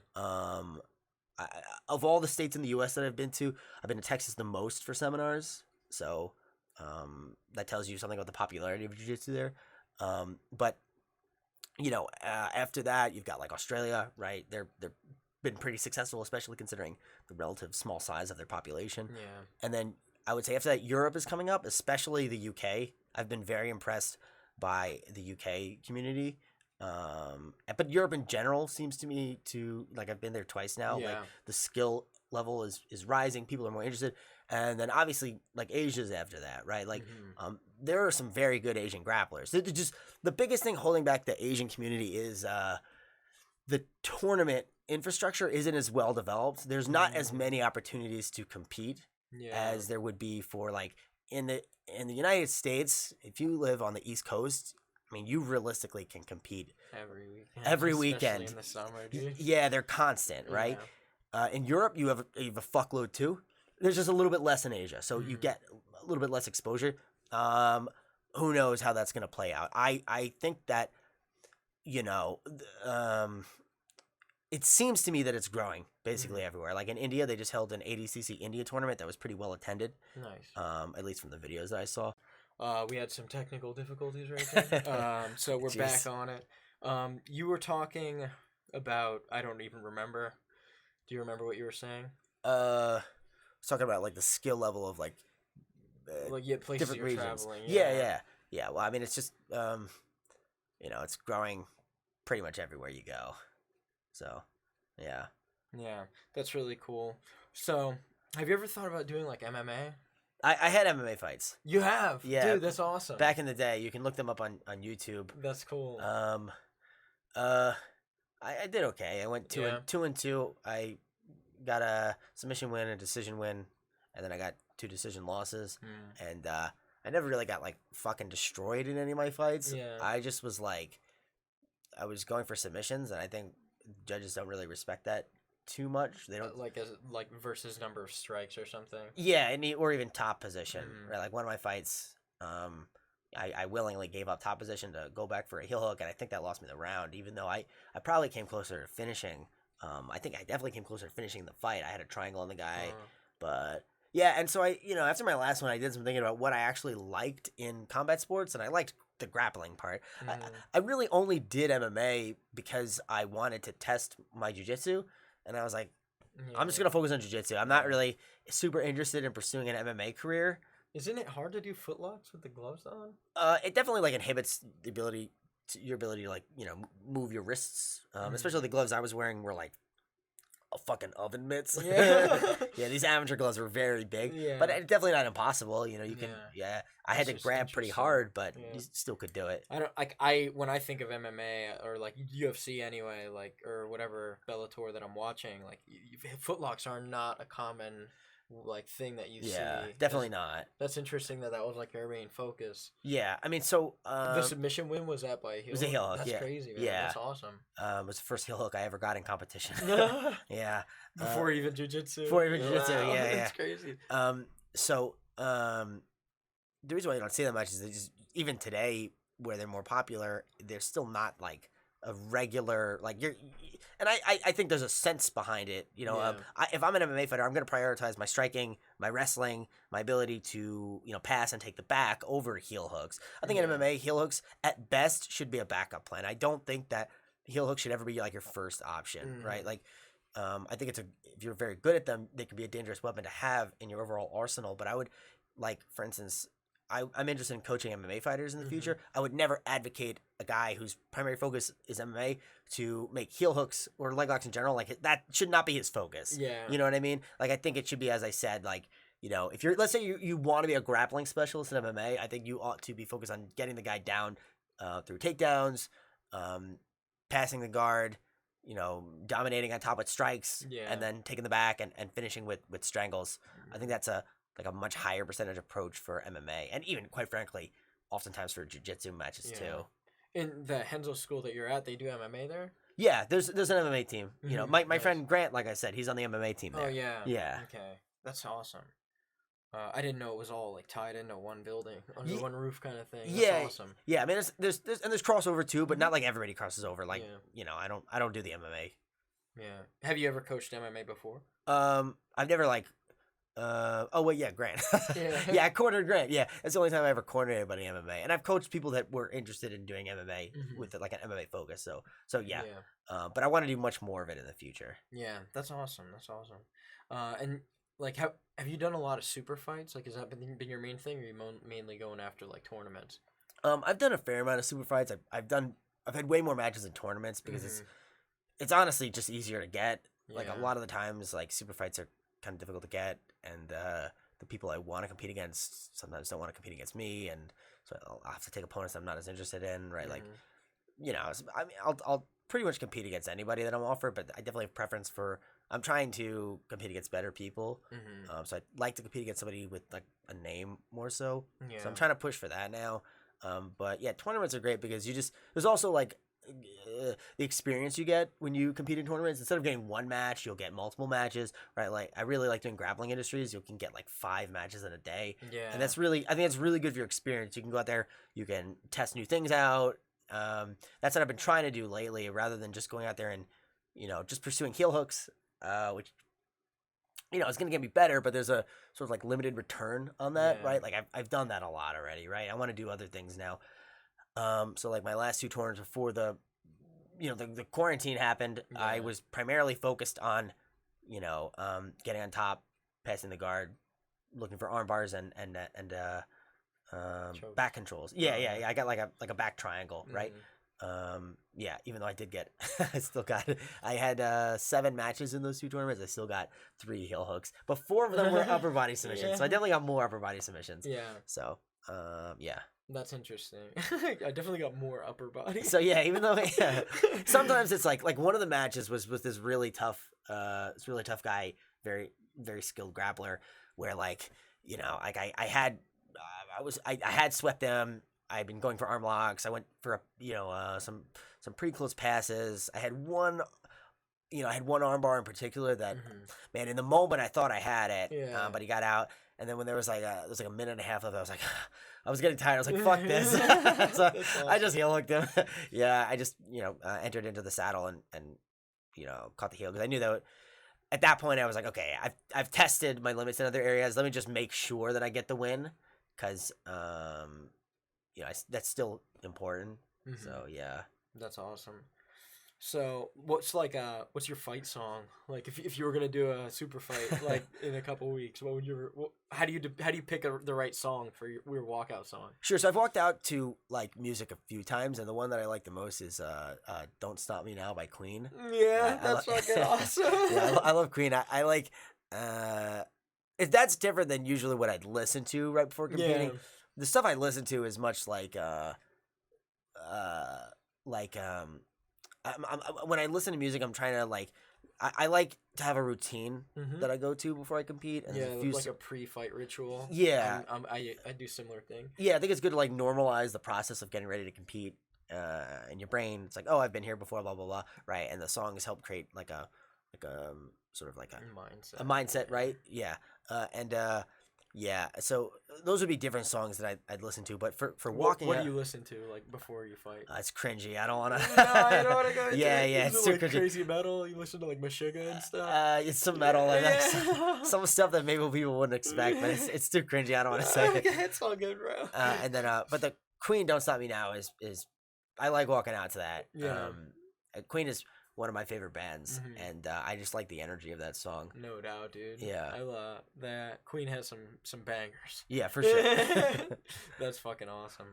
Of all the states in the U.S. that I've been to Texas the most for seminars. So that tells you something about the popularity of jiu-jitsu there. But after that, you've got like Australia, right? They're been pretty successful, especially considering the relative small size of their population. Yeah. And then I would say after that, Europe is coming up, especially the UK. I've been very impressed by the UK community. But Europe in general seems to me to, like, I've been there twice now. Yeah. Like, the skill level is rising. People are more interested. And then obviously, like, Asia's after that, right? Like, there are some very good Asian grapplers. Just the biggest thing holding back the Asian community is the tournament infrastructure isn't as well developed. There's not as many opportunities to compete as there would be for, like, in the United States. If you live on the East Coast, I mean, you realistically can compete every weekend. Especially in the summer, dude. Yeah, they're constant, right? In Europe, you have a fuckload too. There's just a little bit less in Asia, so you get a little bit less exposure. Who knows how that's going to play out? I think that, you know, it seems to me that it's growing basically everywhere. Like in India, they just held an ADCC India tournament that was pretty well attended. Nice. At least from the videos that I saw. We had some technical difficulties right there. So we're back on it. You were talking about, I don't even remember. Do you remember what you were saying? I was talking about, like, the skill level of, like places different you're regions. traveling. Yeah. Well, I mean, it's just you know, it's growing pretty much everywhere you go. So, yeah. Yeah, that's really cool. So, have you ever thought about doing, like, MMA? I had MMA fights. You have? Yeah. Dude, that's awesome. Back in the day. You can look them up on YouTube. That's cool. I did okay. I went 2-2. I got a submission win, a decision win, and then I got 2 decision losses. And I never really got, like, fucking destroyed in any of my fights. Yeah. I just was like, I was going for submissions, and I think judges don't really respect that too much. They don't like versus number of strikes or something. Yeah, or even top position. Right, like one of my fights, I willingly gave up top position to go back for a heel hook, and I think that lost me the round. Even though I probably came closer to finishing. I think I definitely came closer to finishing the fight. I had a triangle on the guy, but yeah. And so after my last one, I did some thinking about what I actually liked in combat sports, and I liked the grappling part. I really only did MMA because I wanted to test my jiu-jitsu, and I was like, I'm just gonna focus on jiu-jitsu. I'm not really super interested in pursuing an MMA career. Isn't it hard to do footlocks with the gloves on? It definitely, like, inhibits your ability to, like, you know, move your wrists. Especially the gloves I was wearing were like a fucking oven mitts. Yeah, these amateur gloves were very big, but it's definitely not impossible. You know, you can. Yeah, I had to grab pretty hard, but you still could do it. I don't like when I think of MMA or like UFC anyway, like, or whatever Bellator that I'm watching, like footlocks are not a common, like, thing that you see. Yeah, definitely not. That's interesting that was, like, your main focus. Yeah, I mean, so the submission win was that by a heel hook? It was a heel hook. That's crazy, man. Yeah, that's awesome. It was the first heel hook I ever got in competition. Yeah, before even jiu-jitsu. Yeah, that's crazy. So the reason why you don't see that much is that just, even today, where they're more popular, they're still not like a regular, like, and I think there's a sense behind it, you know. If I'm an MMA fighter, I'm going to prioritize my striking, my wrestling, my ability to, you know, pass and take the back over heel hooks. I think in MMA, heel hooks at best should be a backup plan. I don't think that heel hooks should ever be, like, your first option, right? Like, I think if you're very good at them, they can be a dangerous weapon to have in your overall arsenal. But I would, like, for instance, I'm interested in coaching MMA fighters in the future. I would never advocate a guy whose primary focus is MMA to make heel hooks or leg locks in general. Like, that should not be his focus. Yeah. You know what I mean? Like, I think it should be, as I said, like, you know, if you're, let's say you want to be a grappling specialist in MMA, I think you ought to be focused on getting the guy down through takedowns, passing the guard, you know, dominating on top with strikes, and then taking the back and finishing with strangles. I think that's a much higher percentage approach for MMA, and even, quite frankly, oftentimes for jiu-jitsu matches too. In the Hensel school that you're at, they do MMA there? Yeah, there's an MMA team. You know, my friend Grant, like I said, he's on the MMA team there. Oh, yeah. Yeah. Okay. That's awesome. I didn't know it was all, like, tied into one building, under one roof kind of thing. That's awesome. Yeah, I mean, there's crossover too, but not like everybody crosses over. Like, you know, I don't do the MMA. Yeah. Have you ever coached MMA before? I've never, like, Grant. I cornered Grant. Yeah, that's the only time I ever cornered anybody in MMA, and I've coached people that were interested in doing MMA with like an MMA focus. So yeah. But I want to do much more of it in the future. Yeah, that's awesome. And like have you done a lot of super fights? Like, has that been your main thing, or are you mainly going after like tournaments? I've done a fair amount of super fights. I've had way more matches in tournaments because it's honestly just easier to get. Like a lot of the times, like super fights are kind of difficult to get, and the people I want to compete against sometimes don't want to compete against me, and so I'll have to take opponents I'm not as interested in, right? Like, you know, I mean, I'll pretty much compete against anybody that I'm offered, but I definitely have preference for. I'm trying to compete against better people, so I'd like to compete against somebody with like a name more so. So I'm trying to push for that now. But yeah, tournaments are great because there's also like the experience you get when you compete in tournaments. Instead of getting one match, you'll get multiple matches, right? Like I really like doing grappling industries. You can get like 5 matches in a day, and I think it's really good for your experience. You can go out there, you can test new things out. That's what I've been trying to do lately, rather than just going out there and just pursuing heel hooks, which it's going to get me better, but there's a sort of like limited return on that, right? Like I've done that a lot already, right? I want to do other things now. So like my last 2 tournaments before the quarantine happened, I was primarily focused on, getting on top, passing the guard, looking for arm bars and back controls. Yeah. I got like a back triangle, right? Even though I did get, I had 7 matches in those 2 tournaments. I still got 3 heel hooks, but 4 of them were upper body submissions. So I definitely got more upper body submissions. Yeah. So, That's interesting. I definitely got more upper body. So yeah, even though sometimes it's like one of the matches was with this really tough guy, very very skilled grappler, where like I had swept them. I'd been going for arm locks. I went for some pretty close passes. I had one arm bar in particular that man, in the moment I thought I had it, but he got out. And then when there was like a minute and a half of it, I was like, I was getting tired. I was like, fuck this. So awesome. I just heel hooked him. I just entered into the saddle and caught the heel, because I knew that at that point I was like, okay, I've tested my limits in other areas. Let me just make sure that I get the win, because that's still important. So yeah, that's awesome. So what's your fight song? Like if you were gonna do a super fight like in a couple weeks, how do you pick the right song for your walkout song? Sure. So I've walked out to like music a few times, and the one that I like the most is "Don't Stop Me Now" by Queen. Yeah, that's fucking awesome. Yeah, I love Queen. I like that's different than usually what I'd listen to right before competing. Yeah. The stuff I listen to is much like when I listen to music, I'm trying to I like to have a routine that I go to before I compete. And like a pre-fight ritual. Yeah. I do similar thing. Yeah, I think it's good to like normalize the process of getting ready to compete in your brain. It's like, oh, I've been here before, blah, blah, blah, right? And the songs help create like a sort of like a mindset, right? Yeah. Yeah, so those would be different songs that I'd listen to, but for walking, what do you listen to like before you fight? It's cringy. I don't want to. No, you don't want to go. Yeah, it's too like cringy. Crazy metal. You listen to like Meshuggah and stuff. It's some metal and some stuff that maybe people wouldn't expect, but it's too cringy. I don't want to say it. It's all good, bro. And then but the Queen "Don't Stop Me Now" is I like walking out to that. Yeah. Queen is one of my favorite bands, and I just like the energy of that song. No doubt, dude. Yeah, I love that. Queen has some bangers. Yeah, for sure. That's fucking awesome.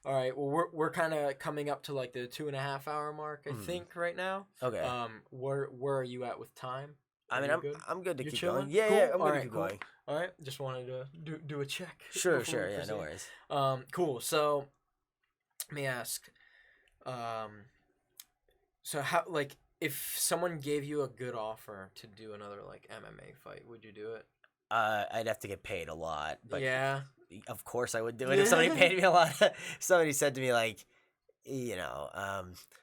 All right, well we're kind of coming up to like the 2.5 hour mark, I think, right now. Okay. Where are you at with time? I mean, I'm good to keep chilling? going. Yeah, cool. yeah, I'm good to keep going. All right, just wanted to do a check. Sure. Yeah, no worries. Cool. So, let me ask, so how, like, if someone gave you a good offer to do another like MMA fight, would you do it? I'd have to get paid a lot, but yeah, of course I would do it if somebody paid me a lot. Somebody said to me like,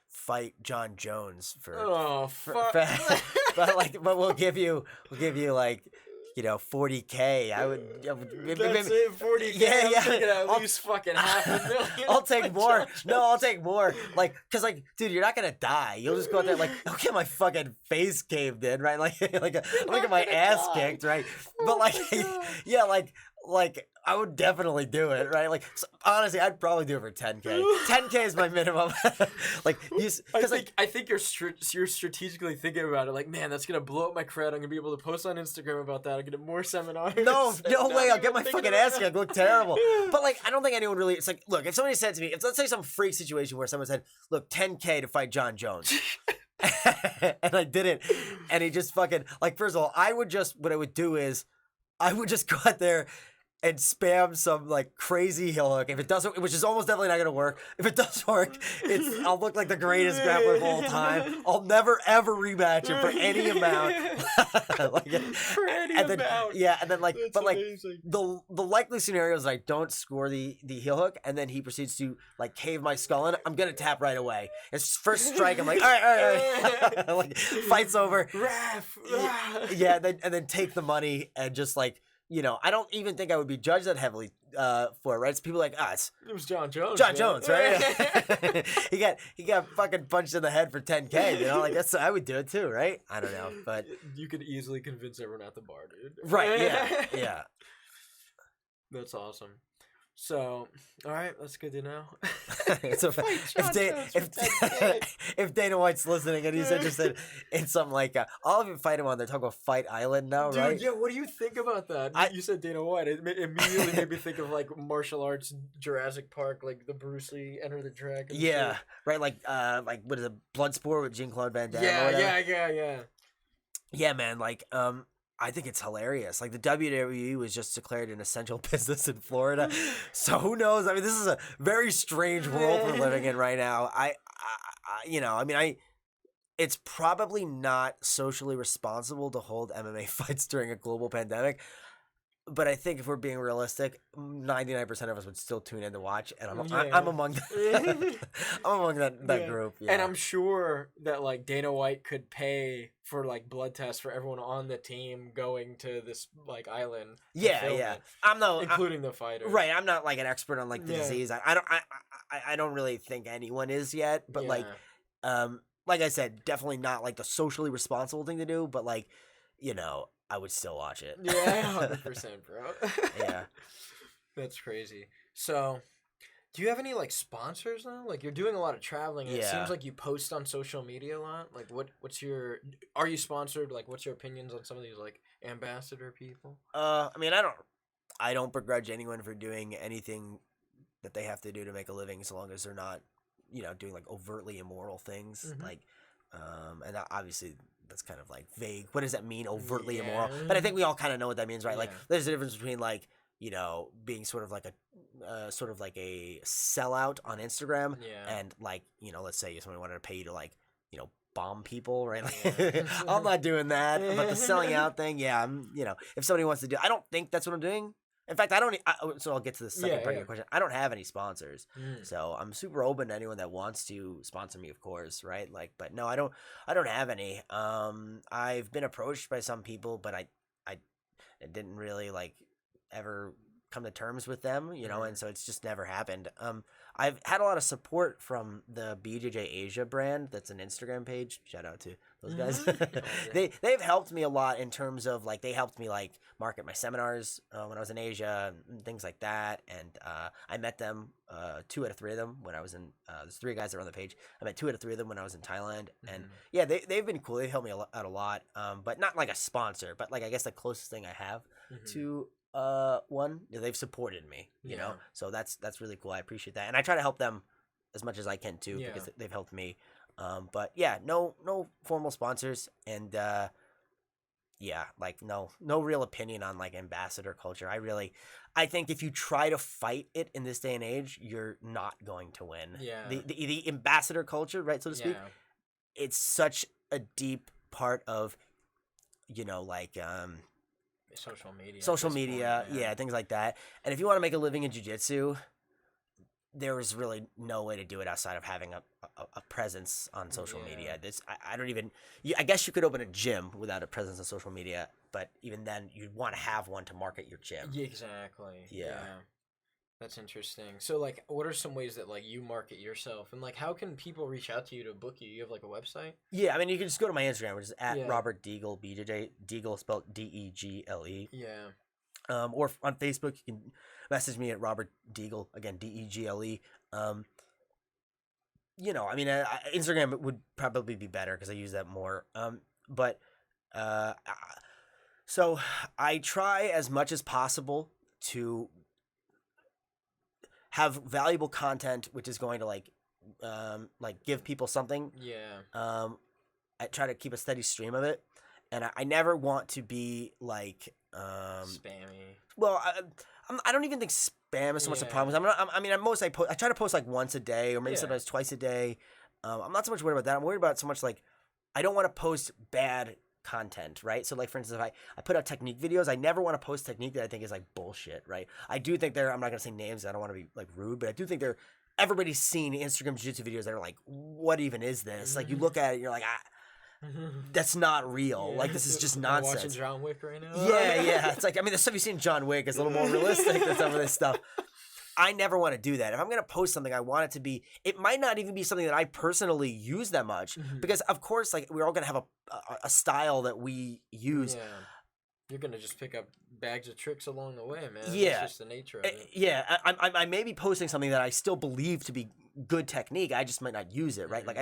fight John Jones for but we'll give you like, 40K. I would maybe 40K. Yeah. At least fucking $500,000. I'll take more. No, I'll take more. Like, cause like, dude, you're not gonna die. You'll just go out there like, I'll get my fucking face caved in, right? Like, I'll get my ass kicked, right? But like, yeah, like like I would definitely do it, right? Like honestly, I'd probably do it for 10K. 10K is my minimum. Like I think you're strategically thinking about it. Like, man, that's gonna blow up my cred. I'm gonna be able to post on Instagram about that. I'm gonna get more seminars. No way. I'll get my fucking ass kicked. Look terrible. But like, I don't think anyone really. It's like, look, if somebody said to me, if let's say some freak situation where someone said, "Look, 10K to fight John Jones," and I didn't, and he just fucking like. First of all, what I would do is, I would just go out there and spam some like crazy heel hook. If it doesn't, which is almost definitely not gonna work. If it does work, I'll look like the greatest grappler of all time. I'll never ever rematch him for any amount. For any amount. Yeah, and then like, That's but like amazing. the likely scenario is I don't score the heel hook, and then he proceeds to like cave my skull in. I'm gonna tap right away. It's first strike. I'm like, all right. Like fight's over. Ref. Yeah, and then take the money and just like. You know, I don't even think I would be judged that heavily for it, right? It's people like us. It was John Jones. John Jones, right? he got fucking punched in the head for 10K. You know, like I would do it too, right? I don't know, but you could easily convince everyone at the bar, dude. Right? Yeah. That's awesome. So, all right, that's good to know. So if Dana White's listening and he's interested in something like, I'll even fight him on there. Talk about Fight Island now, dude, right? Yeah, what do you think about that? You said Dana White. It immediately made me think of like martial arts, Jurassic Park, like the Bruce Lee Enter the Dragon. Yeah, shit. Right. Like what is it, Bloodsport with Jean-Claude Van Damme? Yeah. Yeah, man. Like I think it's hilarious. Like the WWE was just declared an essential business in Florida, so who knows? I mean, this is a very strange world we're living in right now. It's probably not socially responsible to hold MMA fights during a global pandemic. But I think if we're being realistic, 99% of us would still tune in to watch, and I'm among that group. Yeah. And I'm sure that like Dana White could pay for like blood tests for everyone on the team going to this like island. Yeah. Including the fighters. Right. I'm not like an expert on like the disease. I don't really think anyone is yet. But like I said, definitely not like the socially responsible thing to do. But like, you know. I would still watch it. Yeah, 100%, bro. Yeah. That's crazy. So, do you have any, like, sponsors now? Like, you're doing a lot of traveling, and it seems like you post on social media a lot. Like, are you sponsored? Like, what's your opinions on some of these, like, ambassador people? I mean, I don't begrudge anyone for doing anything that they have to do to make a living, so long as they're not, you know, doing, like, overtly immoral things. Mm-hmm. Like, and obviously... That's kind of like vague. What does that mean, overtly immoral? But I think we all kind of know what that means, right? Like, there's a difference between like, you know, being sort of like a sellout on Instagram, and like, you know, let's say somebody wanted to pay you to like, you know, bomb people, right? Like, I'm not doing that. But the selling out thing, you know, if somebody wants to do, I don't think that's what I'm doing. In fact, so I'll get to the second part of your question. I don't have any sponsors, so I'm super open to anyone that wants to sponsor me, of course, right? Like, but no, I don't have any. I've been approached by some people, but I didn't really like ever come to terms with them, you know, and so it's just never happened. I've had a lot of support from the BJJ Asia brand. That's an Instagram page. Shout out to those guys. They've helped me a lot in terms of like, they helped me like market my seminars when I was in Asia and things like that. And I met them, 2 out of 3 of them when I was in, there's 3 guys that are on the page. I met 2 out of 3 of them when I was in Thailand. And yeah, they've been cool. They've helped me out a lot, but not like a sponsor, but like, I guess the closest thing I have to one, they've supported me, you know, so that's really cool. I appreciate that, and I try to help them as much as I can too, because they've helped me. But yeah, no formal sponsors, and like no real opinion on like ambassador culture. I think if you try to fight it in this day and age, you're not going to win. The ambassador culture, right, so to speak, it's such a deep part of, you know, like social media, things like that. And if you want to make a living in jiu-jitsu, there is really no way to do it outside of having a presence on social media. I guess you could open a gym without a presence on social media, but even then you'd want to have one to market your gym. Exactly. Yeah. That's interesting. So, like, what are some ways that, like, you market yourself? And, like, how can people reach out to you to book you? You have, like, a website? Yeah, I mean, you can just go to my Instagram, which is at Robert Degle, BJJ. Degle spelled Degle. Yeah. Or on Facebook, you can message me at Robert Degle, again, Degle. I mean, Instagram would probably be better because I use that more. But so I try as much as possible to have valuable content, which is going to like give people something. Yeah. I try to keep a steady stream of it, and I never want to be like spammy. Well, I don't even think spam is so much the problem. I try to post like once a day or maybe sometimes twice a day. I'm not so much worried about that. I'm worried about so much like I don't want to post bad content, right? So like for instance, if I put out technique videos, I never want to post technique that I think is like bullshit, right? I do think I'm not gonna say names, I don't want to be like rude, but I do think everybody's seen Instagram jiu-jitsu videos that are like, what even is this? Like you look at it and you're like, that's not real. Like this is just nonsense. Watching John Wick right now. Yeah. It's like, I mean, the stuff you've seen in John Wick is a little more realistic than some of this stuff. I never want to do that. If I'm going to post something, I want it to be, it might not even be something that I personally use that much because of course, like we're all going to have a style that we use. Yeah. You're going to just pick up bags of tricks along the way, man. Yeah. That's just the nature of it. Yeah. I may be posting something that I still believe to be good technique. I just might not use it, right? Like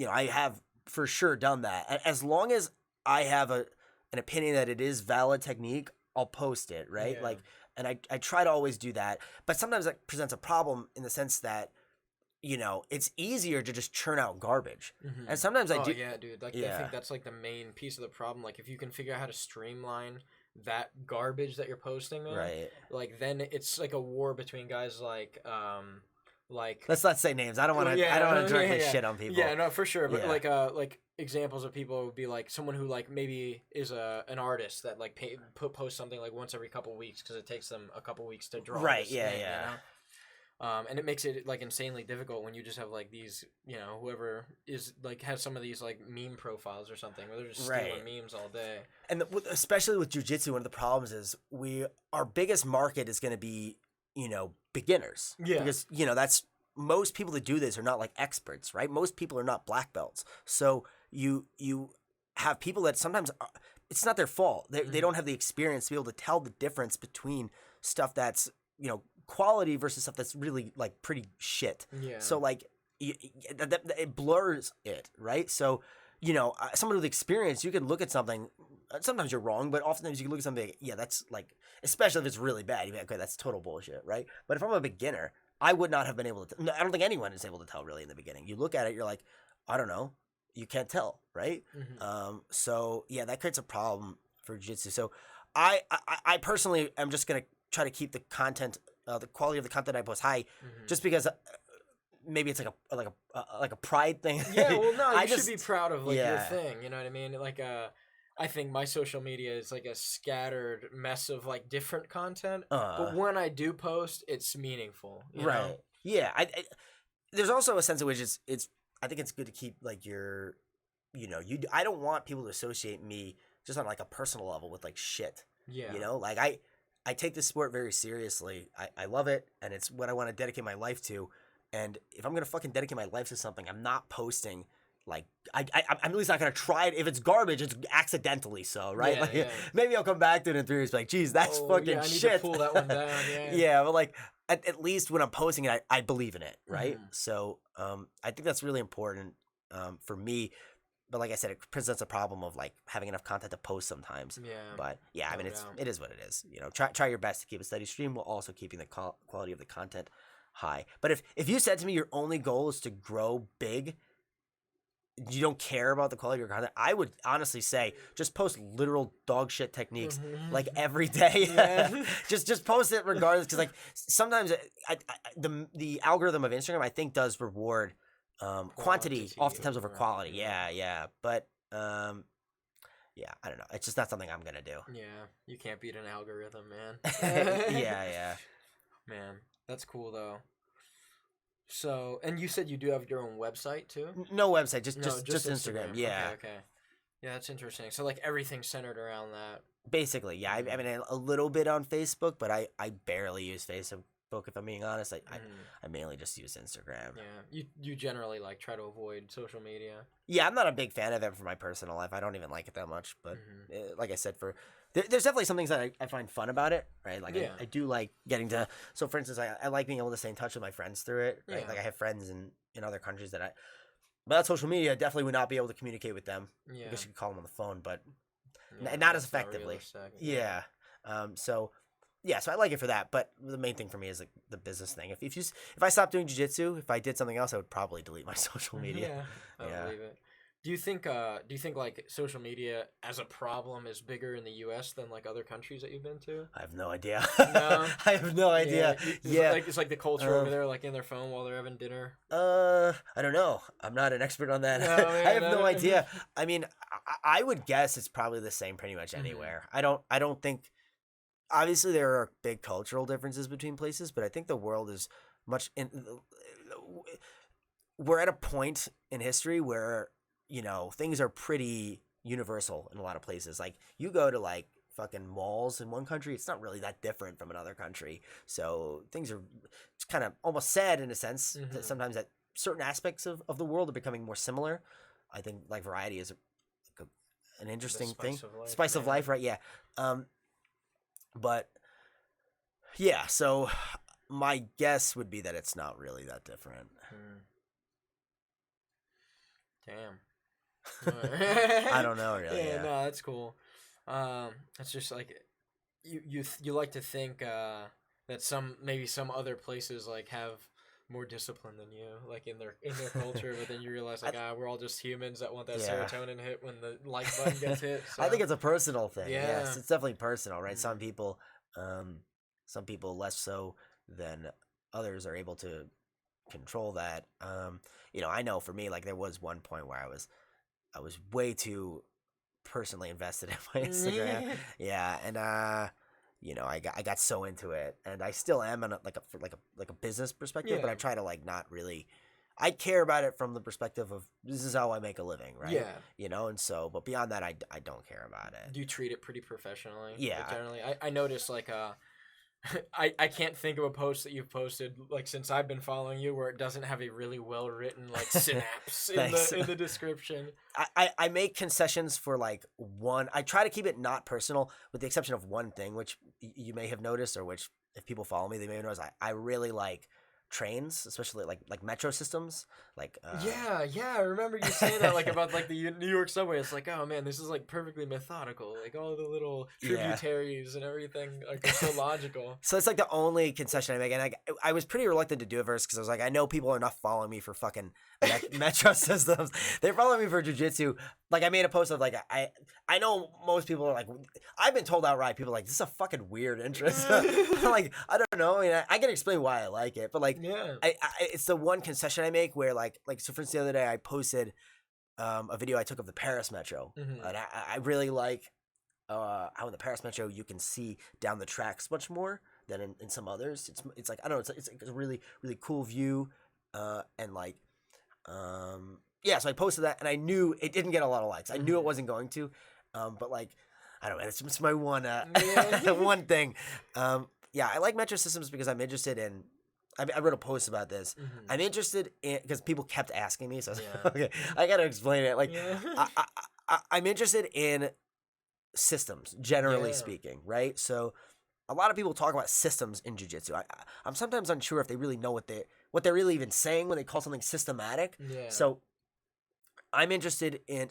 I have for sure done that. As long as I have an opinion that it is valid technique, I'll post it, right? Yeah. Like, and I try to always do that. But sometimes that presents a problem in the sense that, it's easier to just churn out garbage. And sometimes I do. Yeah, dude. Like, I think that's like the main piece of the problem. Like, if you can figure out how to streamline that garbage that you're posting, man, right? Like, then it's like a war between guys like let's not say names. I don't want to. I don't want to directly shit on people. Yeah, no, for sure. But like examples of people would be like someone who like maybe is an artist that like post something like once every couple weeks because it takes them a couple weeks to draw. Right. This thing, you know? And it makes it like insanely difficult when you just have like these, whoever is like has some of these like meme profiles or something where they're just stealing memes all day. And especially with jiu-jitsu, one of the problems is our biggest market is going to be beginners. Yeah. Because that's most people that do this are not like experts, right? Most people are not black belts. So you have people that sometimes it's not their fault. They don't have the experience to be able to tell the difference between stuff that's quality versus stuff that's really like pretty shit. Yeah. So like it blurs it, right? So someone with experience, you can look at something. Sometimes you're wrong, but oftentimes you can look at something. Yeah, that's like, especially if it's really bad. You're like, okay, that's total bullshit, right? But if I'm a beginner, I would not have been able to. I don't think anyone is able to tell really in the beginning. You look at it, you're like, I don't know. You can't tell, right? So yeah, that creates a problem for jiu-jitsu. So I personally am just gonna try to keep the content, the quality of the content I post high, just because. Maybe it's like a pride thing. Yeah, well, no, you should be proud of like your thing. You know what I mean? Like, I think my social media is like a scattered mess of like different content. But when I do post, it's meaningful. You know? Yeah. There's also a sense in which it's. I think it's good to keep like your, I don't want people to associate me just on like a personal level with like shit. Yeah. Like I take this sport very seriously. I love it, and it's what I want to dedicate my life to. And if I'm gonna fucking dedicate my life to something, I'm not posting like I'm at least not gonna try it. If it's garbage, it's accidentally so, right? Yeah, Maybe I'll come back to it in 3 years, like, geez, that's fucking I need shit. to pull that one down. Yeah. Yeah, but like at least when I'm posting it, I believe in it, right? So I think that's really important for me. But like I said, it presents a problem of like having enough content to post sometimes. Yeah. But yeah, I mean, it is what it is. Try your best to keep a steady stream while also keeping the quality of the content high. But if you said to me your only goal is to grow big, you don't care about the quality of your content, I would honestly say just post literal dog shit techniques like every day. Yeah. just post it regardless, because like sometimes the algorithm of Instagram I think does reward quantity oftentimes over quality. Yeah. But yeah, I don't know. It's just not something I'm gonna do. Yeah, you can't beat an algorithm, man. Yeah. Man, that's cool though. So, and you said you do have your own website too? No website, just Instagram. Yeah. Okay. Yeah, that's interesting. So like everything's centered around that. Basically, yeah. I mean, a little bit on Facebook, but I barely use Facebook. If I'm being honest, I mainly just use Instagram. Yeah, you generally like try to avoid social media. Yeah, I'm not a big fan of it for my personal life. I don't even like it that much. But like I said, for there's definitely some things that I find fun about it, right? Like Yeah. I do like getting to. So for instance, I like being able to stay in touch with my friends through it, right? Yeah. Like I have friends in other countries that without social media, I definitely would not be able to communicate with them. Yeah. I guess you could call them on the phone, but Yeah, not as that's not effectively. realistic. Yeah. So yeah, so I like it for that. But the main thing for me is like the business thing. If I stopped doing jiu-jitsu, if I did something else, I would probably delete my social media. Yeah, I Yeah. believe it. Do you think like social media as a problem is bigger in the U.S. than like other countries that you've been to? I have no idea. No? I have no idea. Yeah. It's like the culture over there, like in their phone while they're having dinner. I don't know. I'm not an expert on that. No, I have man, no idea. I mean, I would guess it's probably the same pretty much Mhm. anywhere. I don't think. Obviously, there are big cultural differences between places, but I think the world is much we're at a point in history where things are pretty universal in a lot of places. Like you go to like fucking malls in one country, it's not really that different from another country. So it's kind of almost sad in a sense that Mhm. sometimes that certain aspects of the world are becoming more similar. I think like variety is an interesting thing. Spice of life, right? Yeah. But yeah, so my guess would be that it's not really that different. Damn. I don't know really. Yeah, Yeah. no, that's cool. It's just like you like to think that maybe some other places like have more discipline than you, like in their culture, but then you realize like we're all just humans that want that Yeah. serotonin hit when the like button gets hit. So. I think it's a personal thing. Yeah. Yes, it's definitely personal, right? Mhm. Some people less so than others are able to control that. I know for me, like there was one point where I was way too personally invested in my Instagram. Yeah, and I got so into it, and I still am on like a business perspective, but I Yeah. try to like not really. I care about it from the perspective of this is how I make a living, right? Yeah. And so, but beyond that, I don't care about it. Do you treat it pretty professionally? Yeah. Like, generally, I noticed like I can't think of a post that you've posted like since I've been following you where it doesn't have a really well written like synapse in the description. I make concessions for like one. I try to keep it not personal, with the exception of one thing, which you may have noticed, or which if people follow me, they may notice. I really like trains, especially like metro systems. Like Yeah, I remember you saying that like about like the New York subway. It's like, oh man, this is like perfectly methodical. Like all the little tributaries and everything, like they're so logical. So it's like the only concession I make, and I was pretty reluctant to do it first because I was like, I know people are not following me for fucking metro systems. They're following me for jujitsu. Like I made a post of like I know most people are like, I've been told outright, people are like, this is a fucking weird interest. I'm like, I don't know. I mean, I can explain why I like it, but like Yeah. it's the one concession I make where like so for instance the other day I posted a video I took of the Paris metro, Mhm. and I really like how in the Paris metro you can see down the tracks much more than in some others. It's like I don't know, it's a really really cool view, and like yeah. So I posted that, and I knew it didn't get a lot of likes. I knew it wasn't going to, but like I don't know. It's my one one thing. Yeah, I like metro systems because I'm interested in. I wrote a post about this. Mhm. I'm interested in because people kept asking me, so I was Yeah. like, okay, I gotta explain it. Like, Yeah. I'm interested in systems, generally Yeah. speaking, right? So, a lot of people talk about systems in jiu-jitsu. I'm sometimes unsure if they really know what they're really even saying when they call something systematic. Yeah. So, I'm interested in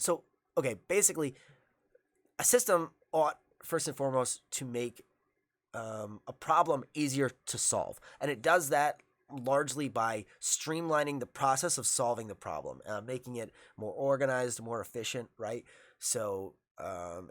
okay, basically, a system ought first and foremost to make a problem easier to solve. And it does that largely by streamlining the process of solving the problem, making it more organized, more efficient, right? So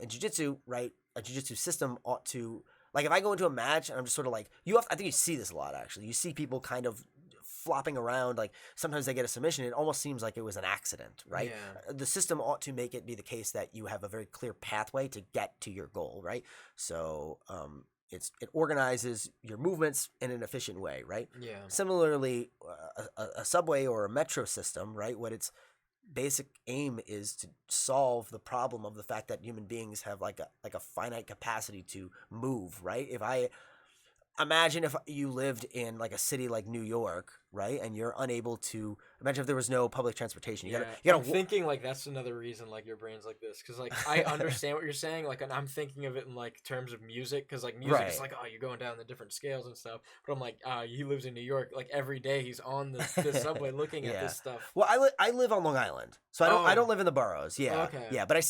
in jiu-jitsu, right, a jiu-jitsu system ought to, like if I go into a match and I'm just sort of like, I think you see this a lot actually. You see people kind of flopping around, like sometimes they get a submission, it almost seems like it was an accident, right? Yeah. The system ought to make it be the case that you have a very clear pathway to get to your goal, right? So it organizes your movements in an efficient way, right? Yeah. Similarly, a subway or a metro system, right? What its basic aim is to solve the problem of the fact that human beings have like a finite capacity to move, right? imagine if you lived in like a city like New York, right? And you're unable to imagine if there was no public transportation. You gotta I'm thinking like that's another reason like your brain's like this because like I understand what you're saying. Like and I'm thinking of it in like terms of music because like music is like you're going down the different scales and stuff. But I'm like he lives in New York. Like every day he's on the subway looking at this stuff. Well, I live on Long Island, so I don't live in the boroughs. Yeah, okay. Yeah, but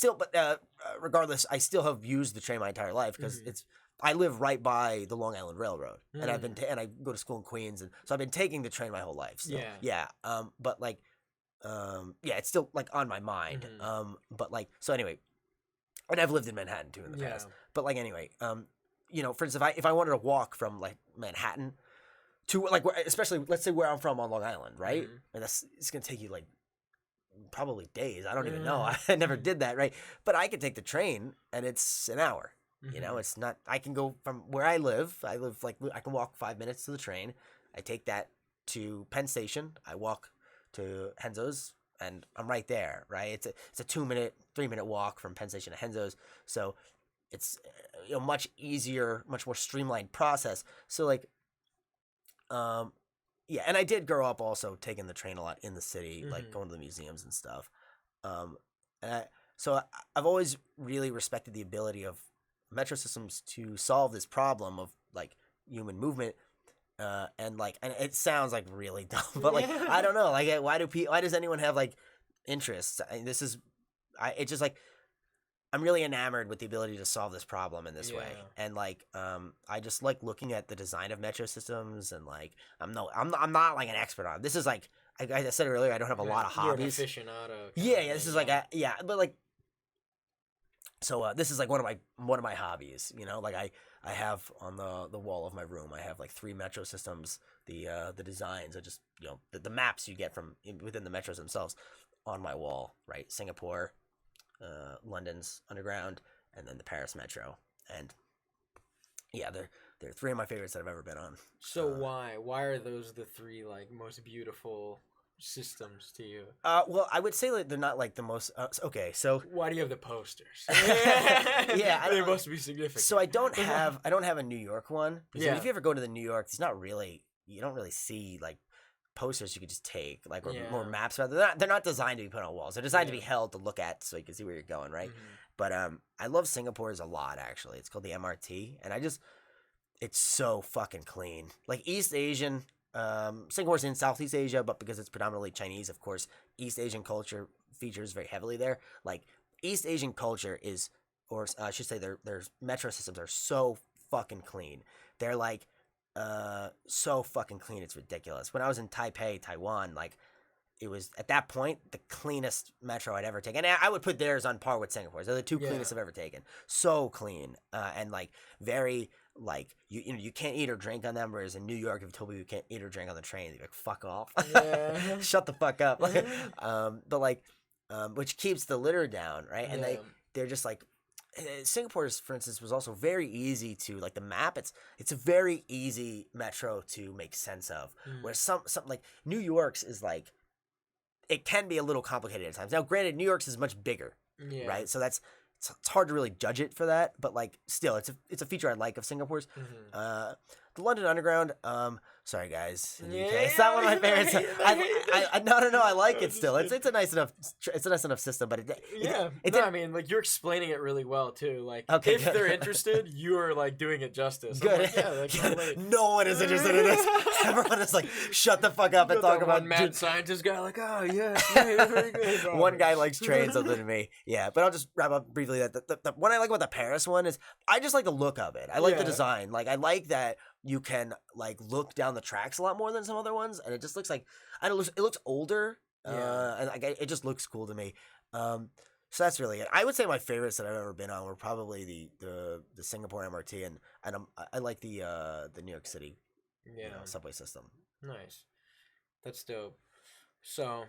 regardless, I still have used the train my entire life because I live right by the Long Island Railroad, and I go to school in Queens, and so I've been taking the train my whole life. Still. Yeah. But like, it's still like on my mind. But like, so anyway, and I've lived in Manhattan too in the past. But like, anyway, you know, for instance, if I wanted to walk from like Manhattan to like, especially let's say where I'm from on Long Island, right? And it's gonna take you like probably days. I don't even know. I never did that, right? But I could take the train, and it's an hour. You know, it's not. I can go from where I live like I can walk 5 minutes to the train. I take that to Penn Station. I walk to Henzo's, and I'm right there. Right, it's a 3-minute walk from Penn Station to Henzo's. So it's much easier, much more streamlined process. So like, yeah, and I did grow up also taking the train a lot in the city, like going to the museums and stuff. So I've always really respected the ability of metro systems to solve this problem of like human movement, and it sounds like really dumb, but like I don't know, like why does anyone have like interests? It's just like I'm really enamored with the ability to solve this problem in this way, and like I just like looking at the design of metro systems, and like I'm not like an expert on it. This is like I said earlier, I don't have a lot of hobbies. You're an aficionado. Yeah, this is like but like. So this is like one of my hobbies, you know. Like I have on the wall of my room, I have like 3 metro systems. The designs are just the maps you get from within the metros themselves on my wall, right? Singapore, London's Underground, and then the Paris Metro, and yeah, they're 3 of my favorites that I've ever been on. So why are those the 3 like most beautiful systems to you? Well, I would say that they're not like the most. Okay, so why do you have the posters? They must be significant. So I don't have a New York one. Because if you ever go to the New York, it's not really. You don't really see like posters you could just take like or more maps. They're not designed to be put on walls. They're designed to be held to look at so you can see where you're going, right? But I love Singapore's a lot actually. It's called the MRT, and it's so fucking clean. Like East Asian. Singapore's in Southeast Asia, but because it's predominantly Chinese, of course, East Asian culture features very heavily there. Like East Asian culture is, or I should say, their metro systems are so fucking clean. They're like, so fucking clean. It's ridiculous. When I was in Taipei, Taiwan, like it was at that point the cleanest metro I'd ever taken. And I would put theirs on par with Singapore's. They're the 2 cleanest I've ever taken. So clean, and like very. Like you can't eat or drink on them, whereas in New York, if you told me you can't eat or drink on the train, you're like, fuck off. Shut the fuck up. But like, which keeps the litter down, right? And they're just like, Singapore's, for instance, was also very easy to like the map. It's a very easy metro to make sense of. Where some like New York's is like, it can be a little complicated at times. Now, granted, New York's is much bigger, right? So it's hard to really judge it for that, but like still, it's a feature I like of Singapore's. The London Underground. Sorry guys, in the UK. It's not one of my favorites. No, I like it still. It's a nice enough system, but I mean, like you're explaining it really well too. Like if they're interested, you're like doing it justice. Good. Like, no one is interested in this. Everyone is like, shut the fuck up and talk about mad scientist guy. Like, oh yeah, very good. One guy likes trains other than me. Yeah, but I'll just wrap up briefly that the what I like about the Paris one is I just like the look of it. I like the design. Like I like that you can like look down the tracks a lot more than some other ones, and it just looks like it looks older, and like it just looks cool to me. So that's really it. I would say my favorites that I've ever been on were probably the Singapore MRT, and I like the New York City subway system. Nice, that's dope. So,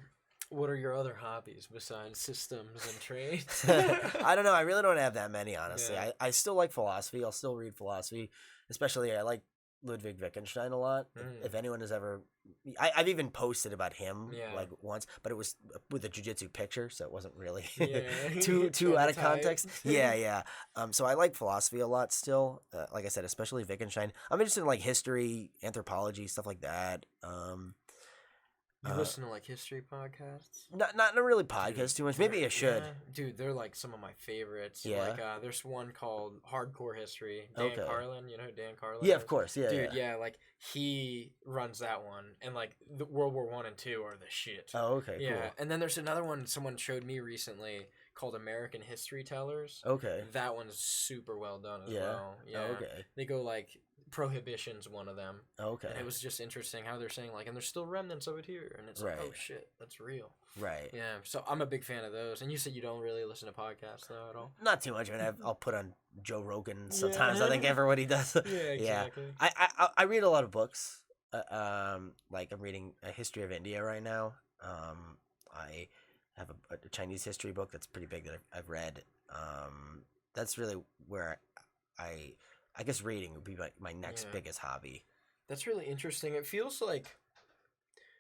what are your other hobbies besides systems and trains? I don't know. I really don't have that many, honestly. I still like philosophy. I'll still read philosophy, especially I like Ludwig Wittgenstein a lot. Mm. If anyone has ever, I've even posted about him Yeah. like once, but it was with a jiu-jitsu picture, so it wasn't really Yeah. too out of Kinda context. tight. Yeah. So I like philosophy a lot still. Like I said, especially Wittgenstein. I'm interested in like history, anthropology, stuff like that. You listen to like history podcasts? Not really podcast too much. Maybe I should. Yeah. Dude, they're like some of my favorites. Yeah. Like there's one called Hardcore History. Dan Okay. Carlin, you know who Dan Carlin Yeah, is? of course. Yeah, Dude, yeah, like he runs that one, and like the World War I and II are the shit. Oh, okay. Yeah, Cool. and then there's another one someone showed me recently called American History Tellers. Okay. That one's super well done as Yeah. well. Yeah. Oh, okay. They go like Prohibition's one of them. Okay. And it was just interesting how they're saying like, and there's still remnants of it here, and it's like, oh Right. shit, that's real. Right. Yeah, so I'm a big fan of those. And you said you don't really listen to podcasts though at all. Not too much. I mean, I'll put on Joe Rogan sometimes. Yeah. I think everybody does. Yeah, exactly. I read a lot of books. Like I'm reading a history of India right now. I have a Chinese history book that's pretty big that I've read. That's really where I guess reading would be my next Yeah. biggest hobby. That's really interesting. It feels like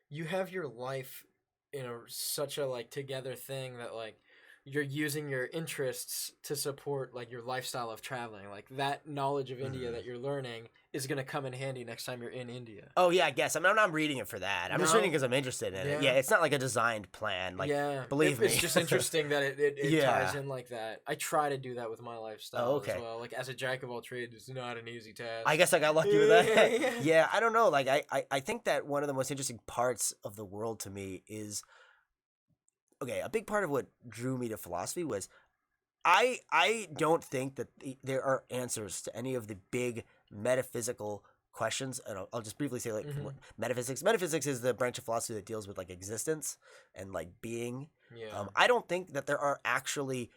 you have your life in such a like together thing that like you're using your interests to support like your lifestyle of traveling. Like that knowledge of India Mhm. that you're learning is gonna come in handy next time you're in India. Oh yeah, I guess. I mean, I'm not reading it for that. I'm just No. reading because I'm interested in it. Yeah. Yeah, it's not like a designed plan. Like, yeah, believe me. it's just interesting that it Yeah. ties in like that. I try to do that with my lifestyle Oh, okay. as well. Like as a jack of all trades, it's not an easy task. I guess I got lucky with that. Yeah. Yeah, I don't know. Like, I think that one of the most interesting parts of the world to me is, okay, a big part of what drew me to philosophy was I don't think that there are answers to any of the big metaphysical questions. And I'll just briefly say, like, Mhm. metaphysics. Metaphysics is the branch of philosophy that deals with, like, existence and, like, being. Yeah. I don't think that there are actually,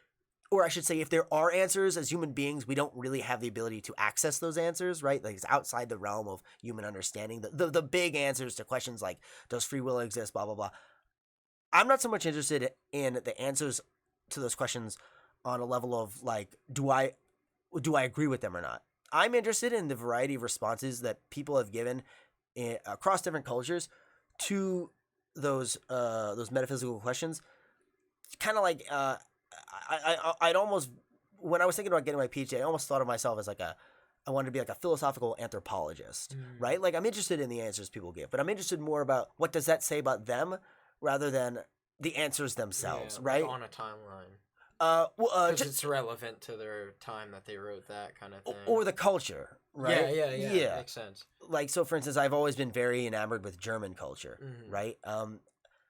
or I should say, if there are answers as human beings, we don't really have the ability to access those answers, right? Like it's outside the realm of human understanding. The big answers to questions like, does free will exist, blah, blah, blah. I'm not so much interested in the answers to those questions on a level of like, do I agree with them or not? I'm interested in the variety of responses that people have given across different cultures to those metaphysical questions. Kind of like I'd almost, when I was thinking about getting my PhD, I almost thought of myself as like I wanted to be like a philosophical anthropologist, right? Like I'm interested in the answers people give, but I'm interested more about what does that say about them rather than the answers themselves, Yeah, right? like on a timeline. Because Because it's relevant to their time that they wrote that kind of thing. or the culture, right? Yeah. Makes sense. Like, so for instance, I've always been very enamored with German culture, Mhm. right?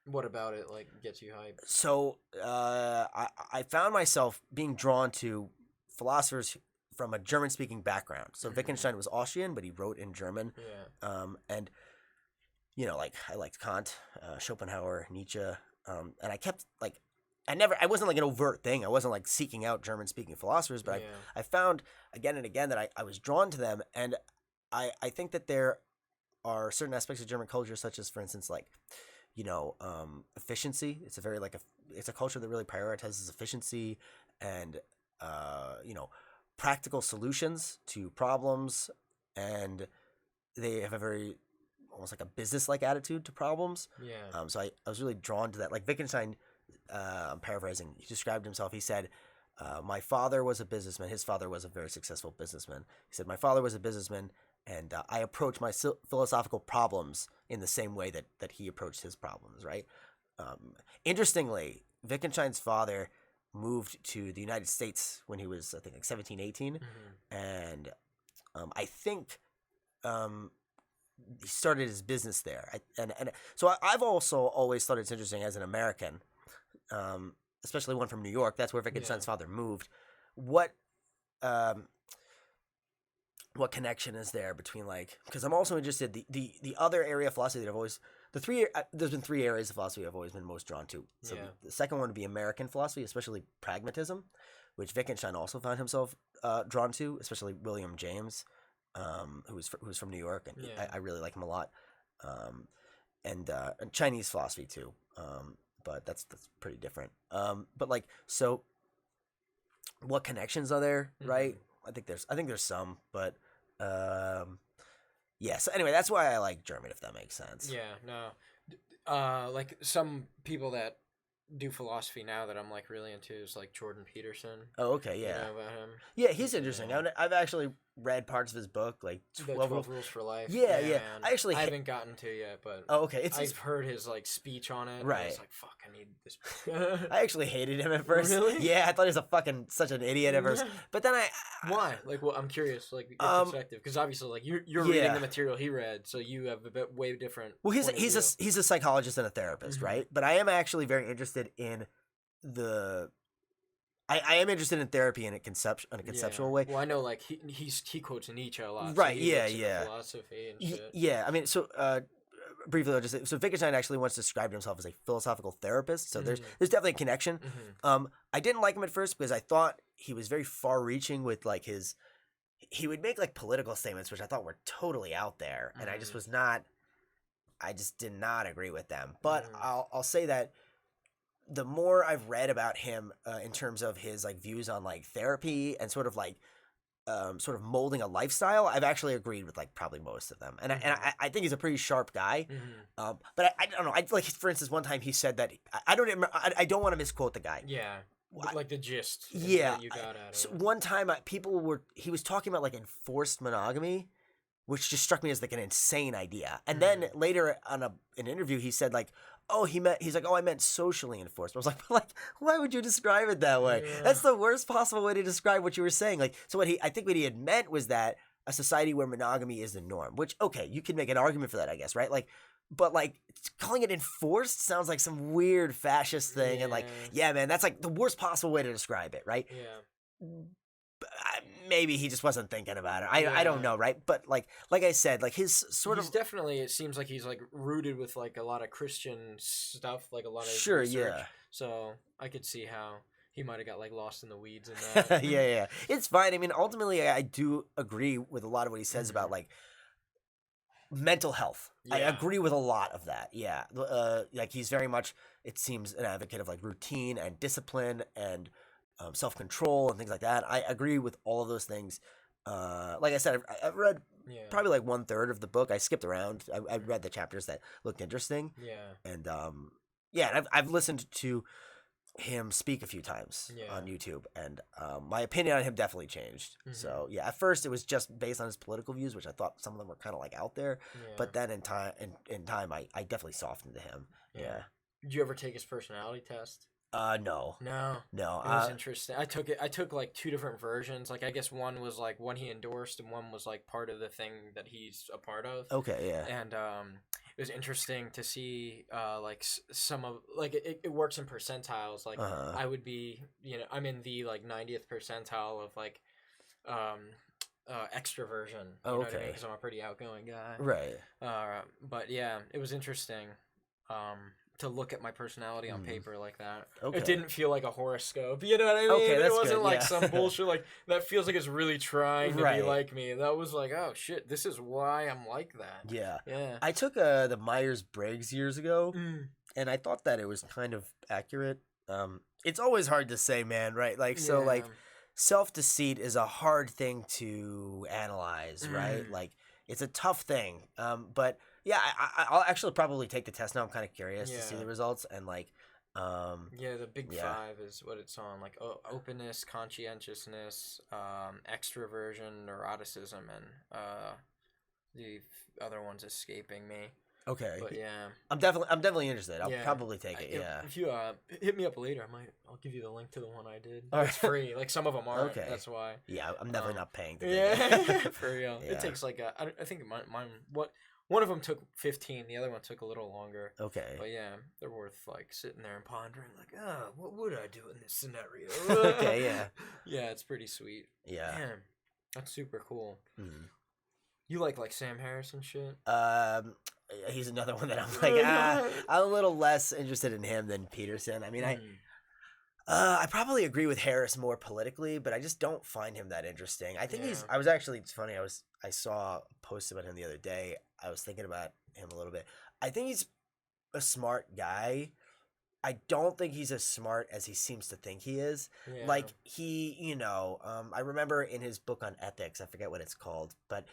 What about it like gets you hyped? So I found myself being drawn to philosophers from a German-speaking background. So Wittgenstein was Austrian, but he wrote in German. Yeah. And you know, like I liked Kant, Schopenhauer, Nietzsche, and I kept like I wasn't like an overt thing. I wasn't like seeking out German-speaking philosophers, but Yeah. I found again and again that I was drawn to them, and I think that there are certain aspects of German culture, such as, for instance, like, you know, efficiency. It's a very like it's a culture that really prioritizes efficiency and you know, practical solutions to problems, and they have a very almost like a business-like attitude to problems. Yeah. So I was really drawn to that. Like Wittgenstein, I'm paraphrasing, he described himself. He said, my father was a businessman. His father was a very successful businessman. He said, my father was a businessman, and I approach my philosophical problems in the same way that he approached his problems, right? Interestingly, Wittgenstein's father moved to the United States when he was, I think, like 17, 18. Mhm. And I think he started his business there. And so I've also always thought it's interesting as an American, especially one from New York. That's where Wittgenstein's father moved. What connection is there between, like, because I'm also interested, the other area of philosophy that I've always, there's been three areas of philosophy I've always been most drawn to. So Yeah. the second one would be American philosophy, especially pragmatism, which Wittgenstein also found himself drawn to, especially William James, who's from New York, and Yeah. I really like him a lot. And Chinese philosophy too, but that's pretty different. But like, so what connections are there, right? I think there's some, but Yeah. So anyway, that's why I like German, if that makes sense. Yeah, no. Like some people that do philosophy now that I'm like really into is like Jordan Peterson. Oh, okay, You yeah. know about him? Yeah, he's interesting. I've actually read parts of his book, like The 12 Rules for Life. Yeah, yeah. Man. I haven't gotten to yet, but Oh, okay. I've heard his like speech on it. Right. And I was like, fuck, I need this book. I actually hated him at first. Really? Yeah, I thought he was such an idiot at first. But then Why? Like, well, I'm curious, like your perspective, because obviously, like you're reading the material he read, so you have a bit way different. Well, he's a psychologist and a therapist, right? But I am actually very interested in I am interested in therapy in a conceptual way. Well, I know like he quotes Nietzsche a lot. Right? So he yeah, looks into yeah. philosophy and shit. Yeah, I mean, so briefly, I'll just say, so Wittgenstein actually once described himself as a philosophical therapist. So there's definitely a connection. I didn't like him at first because I thought he was very far-reaching with like he would make like political statements which I thought were totally out there, and I just did not agree with them. But I'll say that the more I've read about him in terms of his like views on like therapy and sort of molding a lifestyle, I've actually agreed with like probably most of them, and I think he's a pretty sharp guy. But I don't know. I like, for instance, one time he said that I don't want to misquote the guy. Yeah, like the gist. Yeah, that you got out of so it. one time he was talking about like enforced monogamy, which just struck me as like an insane idea. And then later on an interview, he said like, I meant socially enforced. I was like, why would you describe it that way? Yeah. That's the worst possible way to describe what you were saying. Like, so I think what he had meant was that a society where monogamy is the norm, which, okay, you can make an argument for that, I guess, right? Like, but like calling it enforced sounds like some weird fascist thing. And like, yeah, man, that's like the worst possible way to describe it, right? Yeah. Maybe he just wasn't thinking about it. I don't know, right? But like I said, like his he's definitely, it seems like he's like rooted with like a lot of Christian stuff, like a lot of sure, research. yeah. So I could see how he might have got like lost in the weeds in that. yeah. It's fine. I mean, ultimately, I do agree with a lot of what he says about like mental health. Yeah. I agree with a lot of that. Yeah, like he's very much, it seems, an advocate of like routine and discipline and self-control and things like that. I agree with all of those things. Like I said, I've read probably like 1/3 of the book. I skipped around. I read the chapters that looked interesting. Yeah. And and I've listened to him speak a few times on YouTube, and my opinion on him definitely changed. So yeah, at first it was just based on his political views, which I thought some of them were kind of like out there. But then in time, I definitely softened to him. Yeah. Did you ever take his personality test? No. It was interesting. I took like 2 different versions. Like I guess one was like one he endorsed, and one was like part of the thing that he's a part of. Okay, yeah. And it was interesting to see like some of like it works in percentiles. Like I would be, I'm in the like 90th percentile of like extroversion. You know what I mean? Because I'm a pretty outgoing guy. Right. But yeah, it was interesting. To look at my personality on paper like that. Okay. It didn't feel like a horoscope. You know what I mean? Okay, that's it wasn't good, like yeah. some bullshit like that feels like it's really trying to Right. be like me. That was like, oh shit, this is why I'm like that. Yeah. Yeah. I took the Myers-Briggs years ago, and I thought that it was kind of accurate. It's always hard to say, man, right? Like, so like self-deceit is a hard thing to analyze, right? Like, it's a tough thing. But yeah, I'll actually probably take the test now. I'm kind of curious to see the results, and like, the big 5 is what it's on, like openness, conscientiousness, extroversion, neuroticism, and the other one's escaping me. Okay. But yeah, I'm definitely interested. I'll probably take it. Yeah. If you hit me up later, I'll give you the link to the one I did. All right. It's free. Like some of them aren't. Okay. That's why. Yeah, I'm definitely not paying. For real. Yeah. It takes like I think mine. One of them took 15. The other one took a little longer. Okay. But yeah, they're worth like sitting there and pondering. Like, what would I do in this scenario? Okay. Yeah. Yeah, it's pretty sweet. Yeah. Man, that's super cool. Mm-hmm. You like Sam Harris and shit? He's another one that I'm like, I'm a little less interested in him than Peterson. I mean, I probably agree with Harris more politically, but I just don't find him that interesting. I think it's funny. I saw a post about him the other day. I was thinking about him a little bit. I think he's a smart guy. I don't think he's as smart as he seems to think he is. Yeah. Like I remember in his book on ethics, I forget what it's called, but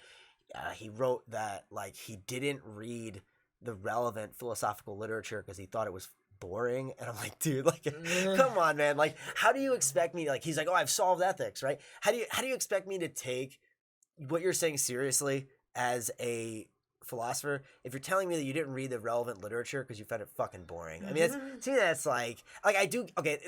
he wrote that like he didn't read the relevant philosophical literature because he thought it was boring. And I'm like, dude, like, come on, man. Like, how do you expect me? Like, he's like, oh, I've solved ethics, right? How do you expect me to take what you're saying seriously as a philosopher if you're telling me that you didn't read the relevant literature because you found it fucking boring? I mean, to me, that's like I do. Okay,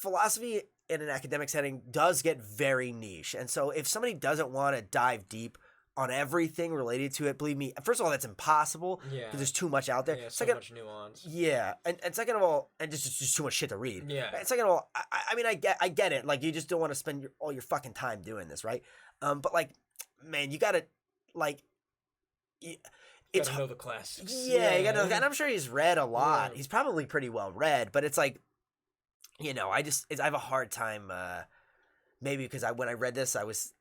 philosophy in an academic setting does get very niche, and so if somebody doesn't want to dive deep on everything related to it, believe me, first of all, that's impossible because there's too much out there. Yeah, so much nuance. Yeah, and second of all, and just too much shit to read. Yeah. And second of all, I mean, I get it. Like, you just don't want to spend all your fucking time doing this, right? But like, man, you gotta like. It's know the classics. Yeah, you gotta know, and I'm sure he's read a lot. Yeah. He's probably pretty well read, but it's like, you know, I have a hard time. Maybe because when I read this, I was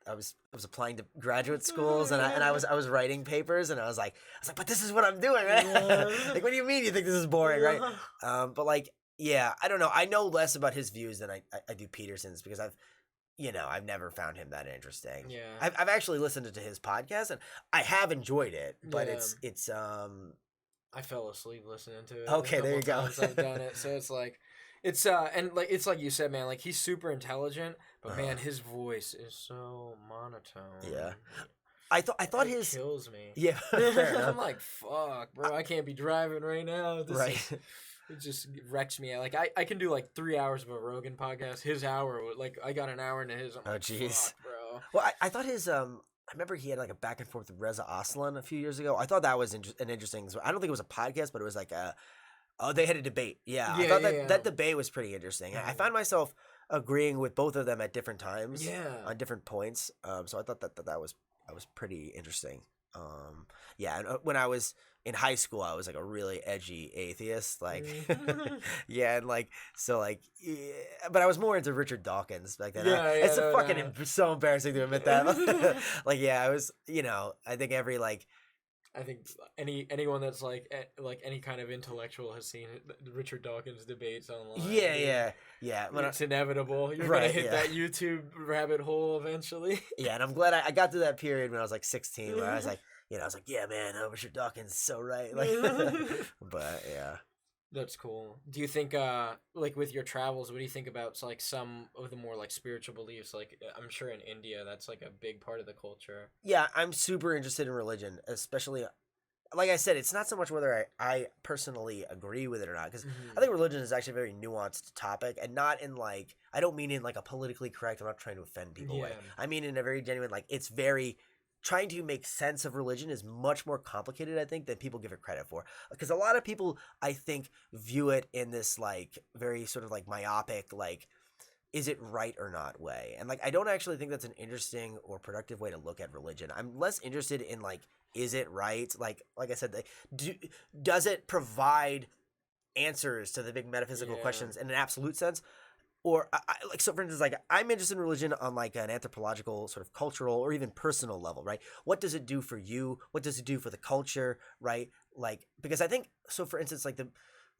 applying to graduate schools and I was writing papers and I was like, but this is what I'm doing, right? Yeah. Like, what do you mean you think this is boring, right? But like, yeah, I don't know. I know less about his views than I do Peterson's because I've never found him that interesting. Yeah. I've actually listened to his podcast and I have enjoyed it, but Yeah. it's I fell asleep listening to it. Okay, there you go. I've done it, so it's like. It's and like it's like you said, man. Like, he's super intelligent, but man, his voice is so monotone. Yeah, I thought his kills me. Yeah, I'm like, fuck, bro. I can't be driving right now. It just wrecks me. Like, I can do like 3 hours of a Rogan podcast. His hour, like, I got an hour into his. I'm like, jeez, bro. Well, I thought his I remember he had like a back and forth with Reza Aslan a few years ago. I thought that was an interesting. I don't think it was a podcast, but it was like a. Oh, they had a debate. Yeah, I thought that debate was pretty interesting. I found myself agreeing with both of them at different times. Yeah. On different points. So I thought that was pretty interesting. Yeah, and when I was in high school, I was like a really edgy atheist. Like, yeah, and like so like, yeah, but I was more into Richard Dawkins back then. It's so embarrassing to admit that. Like, yeah, I was. You know, I think I think anyone that's like any kind of intellectual has seen Richard Dawkins debates online. Yeah. It's inevitable. You're gonna hit that YouTube rabbit hole eventually. Yeah, and I'm glad I got through that period when I was like 16, where I was like, yeah, man, Richard Dawkins is so right. Like, but yeah. That's cool. Do you think, like, with your travels, what do you think about like some of the more like spiritual beliefs? Like, I'm sure in India, that's like a big part of the culture. Yeah, I'm super interested in religion, especially, like I said, it's not so much whether I personally agree with it or not, because I think religion is actually a very nuanced topic, and not in like, I don't mean in like a politically correct, I'm not trying to offend people way. I mean in a very genuine, like, it's very. Trying to make sense of religion is much more complicated, I think, than people give it credit for. Because a lot of people, I think, view it in this, like, very sort of, like, myopic, like, is it right or not way. And, like, I don't actually think that's an interesting or productive way to look at religion. I'm less interested in, like, is it right? Like I said, does it provide answers to the big metaphysical questions in an absolute sense? Or, like, so for instance, like, I'm interested in religion on, like, an anthropological, sort of cultural, or even personal level, right? What does it do for you? What does it do for the culture, right? Like, because I think, so for instance, like,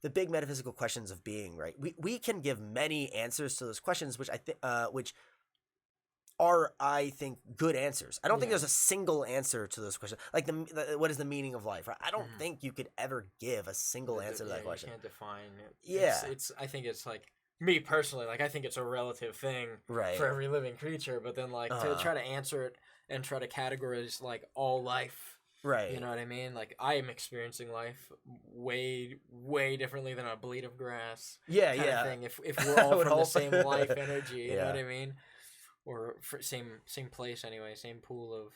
the big metaphysical questions of being, right? We can give many answers to those questions, which I think, which are, I think, good answers. I don't think there's a single answer to those questions. Like, what is the meaning of life, right? I don't think you could ever give a single answer to that question. You can't define it. Yeah. I think it's like, me personally, like, I think it's a relative thing for every living creature, but then, like, to try to answer it and try to categorize, like, all life, right? You know what I mean? Like, I am experiencing life way, way differently than a blade of grass. Yeah, kind of thing. If we're all from the same life energy, you know what I mean? Or same place anyway, same pool of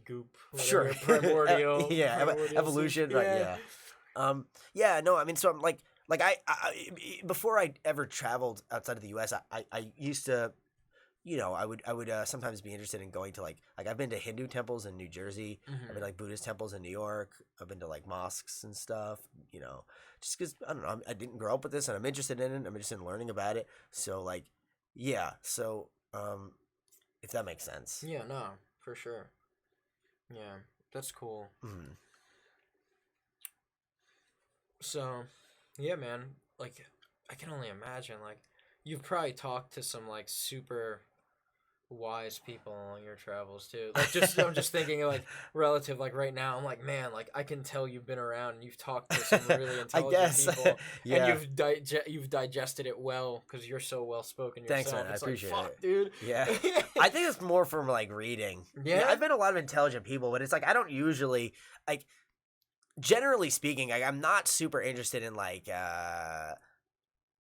goop. Whatever, primordial. Evolution. Right? Yeah. No, I mean, so I'm like I before I ever traveled outside of the U.S., I used to, you know, I would sometimes be interested in going to like I've been to Hindu temples in New Jersey. I've been to, like, Buddhist temples in New York. I've been to, like, mosques and stuff, you know, just because, I don't know, I didn't grow up with this and I'm interested in it. I'm interested in learning about it. So, like, yeah. So, if that makes sense. Yeah, no, for sure. Yeah, that's cool. So, yeah, man, like, I can only imagine, like, you've probably talked to some, like, super wise people on your travels too. Like, just I'm just thinking like relative. Like right now, I'm like, man, like I can tell you've been around and you've talked to some really intelligent people, Yeah. and you've digested it well because you're so well spoken yourself. Thanks, man. I It's appreciate like, fuck, it. dude. Yeah. I think it's more from like reading. Yeah? I've met a lot of intelligent people, but it's like I don't usually like. Generally speaking, like, I'm not super interested in like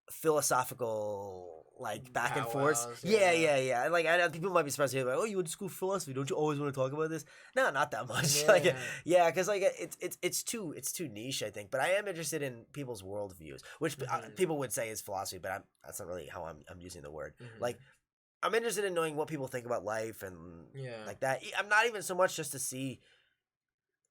philosophical like back and forth. Powwows, Yeah. And like I know people might be surprised to hear like, oh, you went to school for philosophy? Don't you always want to talk about this? No, not that much. Like, yeah, because like it's too niche, I think. But I am interested in people's worldviews, which people would say is philosophy, but that's not really how I'm using the word. Like, I'm interested in knowing what people think about life and like that. I'm not even so much just to see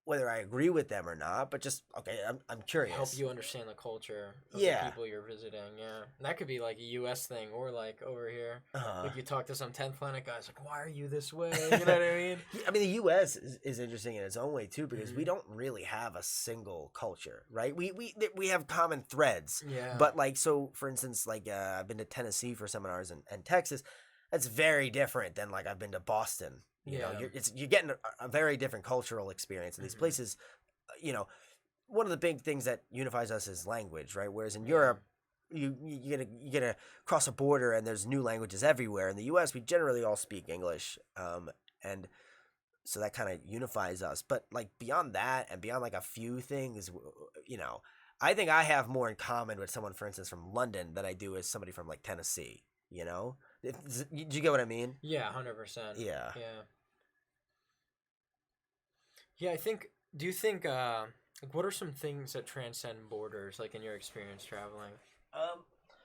whether I agree with them or not, but just, okay, I'm curious. Help you understand the culture of the people you're visiting, And that could be like a U.S. thing or like over here. Like you talk to some 10th planet guys, like, why are you this way? You know what I mean? I mean, the U.S. is interesting in its own way, too, because we don't really have a single culture, right? We have common threads. Yeah. But, like, so, for instance, like, I've been to Tennessee for seminars and Texas. That's very different than, like, I've been to Boston. You know, you're getting a very different cultural experience in these places. You know, one of the big things that unifies us is language, right? Whereas in Europe, you get to cross a border and there's new languages everywhere. In the U.S., we generally all speak English, and so that kind of unifies us. But like beyond that, and beyond like a few things, you know, I think I have more in common with someone, for instance, from London than I do with somebody from like Tennessee. You know, do you get what I mean? Yeah, 100%. Yeah. I think. Do you think? Like, what are some things that transcend borders? Like in your experience traveling,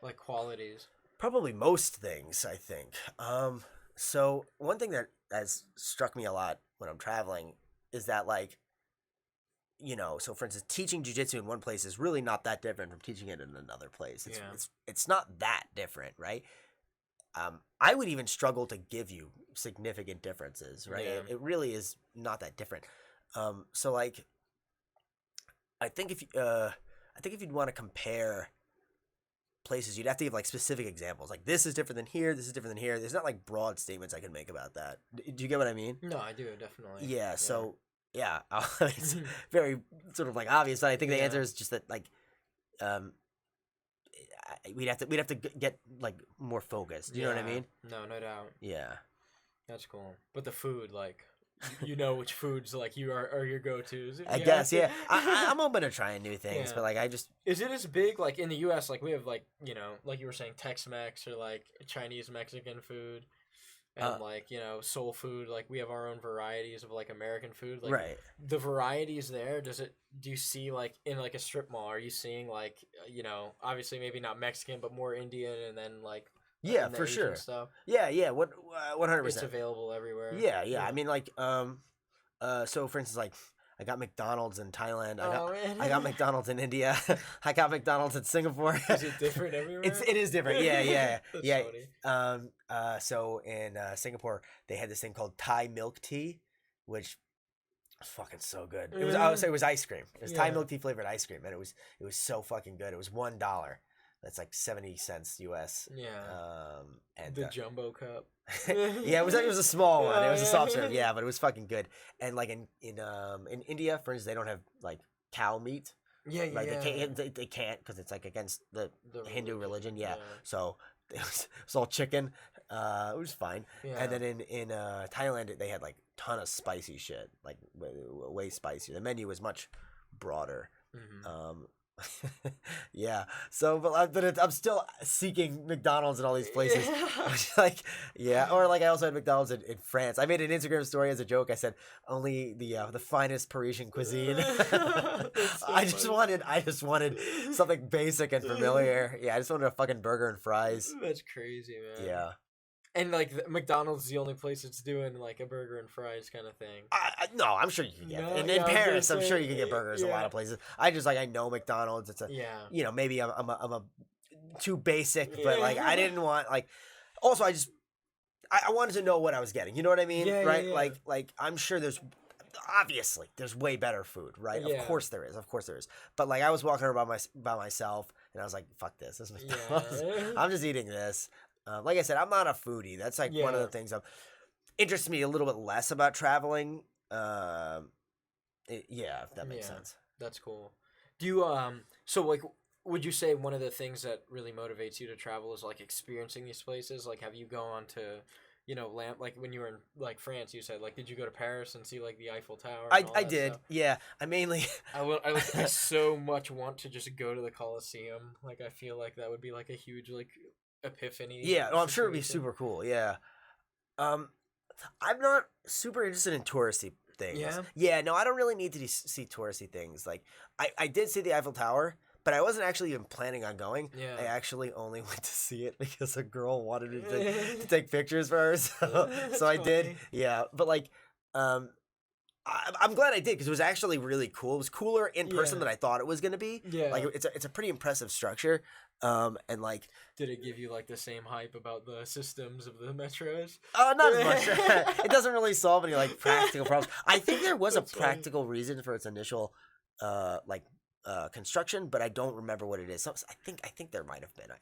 like qualities. Probably most things, I think. So one thing that has struck me a lot when I'm traveling is that, like, you know, so for instance, teaching jiu-jitsu in one place is really not that different from teaching it in another place. It's not that different, right? I would even struggle to give you significant differences, right? Yeah. It really is not that different. So like, I think if you'd want to compare places, you'd have to give like specific examples. Like, this is different than here. This is different than here. There's not like broad statements I can make about that. Do you get what I mean? No, I do definitely. Yeah. So yeah, it's very sort of like obvious. But I think the answer is just that, like, we'd have to get like more focused. Do you know what I mean? No doubt. Yeah. That's cool. But the food, like, you know which foods like you are your go-tos. I guess, yeah. I'm open to trying new things, but like is it as big like in the U.S. like we have like, you know, like you were saying, Tex-Mex or like Chinese Mexican food and like, you know, soul food, like we have our own varieties of like American food, like right. The varieties there, do you see like in like a strip mall, are you seeing like, you know, obviously maybe not Mexican but more Indian and then like for Asian sure stuff? Yeah, what 100%. It's available everywhere. Yeah. I mean, like, so for instance, like, I got McDonald's in Thailand. I got McDonald's in India. I got McDonald's in Singapore. Is it different everywhere? It is different. Yeah. That's funny. So in Singapore, they had this thing called Thai milk tea, which was fucking so good. It was, I would say, it was ice cream. It was Thai milk tea flavored ice cream, and it was so fucking good. It was $1. That's like 70 cents US. Yeah. And the jumbo cup. yeah, it was a small one. It was a soft serve. Yeah, but it was fucking good. And like in India, for instance, they don't have like cow meat. Yeah. They can't because it's like against the Hindu religion. Yeah. So it was all chicken. It was fine. Yeah. And then in Thailand, they had like ton of spicy shit, like way spicier. The menu was much broader. Mm-hmm. Yeah. So, but I'm still seeking McDonald's in all these places. Like, yeah. Or like I also had McDonald's in France. I made an Instagram story as a joke. I said only the finest Parisian cuisine. I just wanted something basic and familiar. Yeah. I just wanted a fucking burger and fries. That's crazy, man. Yeah. And like McDonald's is the only place that's doing like a burger and fries kind of thing. No, I'm sure you can get in Paris. I'm sure you can get burgers a lot of places. I know McDonald's. It's you know, maybe I'm a too basic, but like I didn't want like. Also, I wanted to know what I was getting. You know what I mean? Right? Yeah. Like I'm sure there's way better food, right? Yeah. Of course there is. But like I was walking around by myself, and I was like, "Fuck this! This is McDonald's. I'm just eating this." Like I said, I'm not a foodie. That's like one of the things that interests me a little bit less about traveling. If that makes sense. That's cool. Do you so like would you say one of the things that really motivates you to travel is like experiencing these places? Like have you gone to like when you were in like France, you said like did you go to Paris and see like the Eiffel Tower and all I that did. stuff? Yeah. I mainly I so much want to just go to the Colosseum. Like I feel like that would be like a huge like epiphany. Yeah, well, I'm sure it'd be situation. super cool. Yeah. I'm not super interested in touristy things. Yeah? Yeah, no, I don't really need to see touristy things. Like, I did see the Eiffel Tower, but I wasn't actually even planning on going. Yeah. I actually only went to see it because a girl wanted to take pictures for her. So I did. funny. Yeah, but like, I'm glad I did because it was actually really cool. It was cooler in person than I thought it was gonna be. Yeah. Like it's a pretty impressive structure. And like, Did it give you like the same hype about the systems of the metros? not as much. It doesn't really solve any like practical problems. I think there was That's a funny. practical reason for its initial, construction, but I don't remember what it is. So I think there might have been. I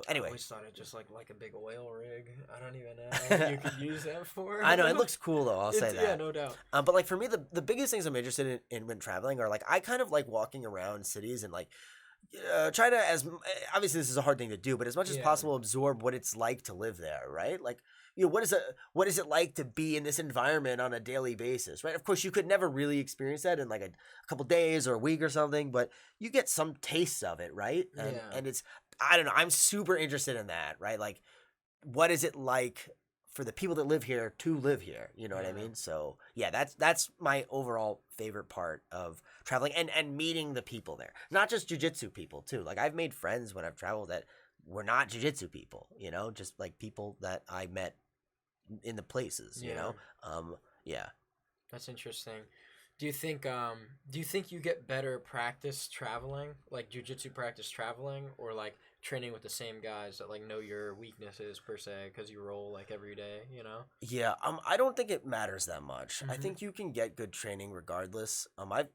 Anyway, always thought it just like a big oil rig. I don't even know what you could use that for. I know it looks cool though. I'll say that. Yeah, no doubt. But like for me, the biggest things I'm interested in when traveling are like I kind of like walking around cities and like try to obviously this is a hard thing to do, but as much as possible absorb what it's like to live there, right? Like what is it like to be in this environment on a daily basis, right? Of course, you could never really experience that in like a couple days or a week or something, but you get some tastes of it, right? And it's I don't know. I'm super interested in that, right? Like, what is it like for the people that live here to live here? You know what I mean? So yeah, that's my overall favorite part of traveling and meeting the people there. Not just jiu-jitsu people too. Like I've made friends when I've traveled that were not jiu-jitsu people, just like people that I met in the places, yeah. That's interesting. Do you think you get better practice traveling, like jujitsu practice traveling, or like training with the same guys that like know your weaknesses per se because you roll like every day, Yeah, I don't think it matters that much. I Mhm. think you can get good training regardless. My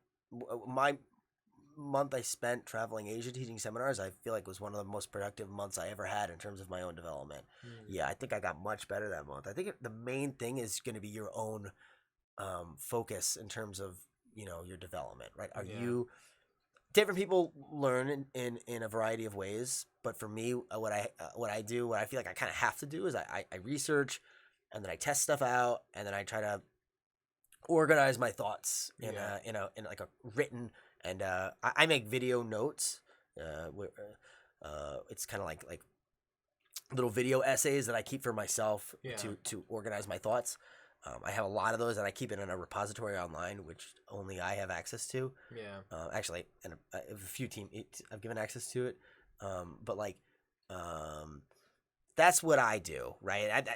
month I spent traveling Asia teaching seminars, I feel like was one of the most productive months I ever had in terms of my own development. Yeah, I think I got much better that month. I think the main thing is going to be your own focus in terms of your development, right? Are you different people learn in a variety of ways, but for me, what I do, what I feel like I kind of have to do is I research and then I test stuff out and then I try to organize my thoughts in like a written and I make video notes. It's kind of like little video essays that I keep for myself to organize my thoughts. I have a lot of those, and I keep it in a repository online, which only I have access to. Yeah. Actually, and a few I've given access to it. But like, that's what I do, right?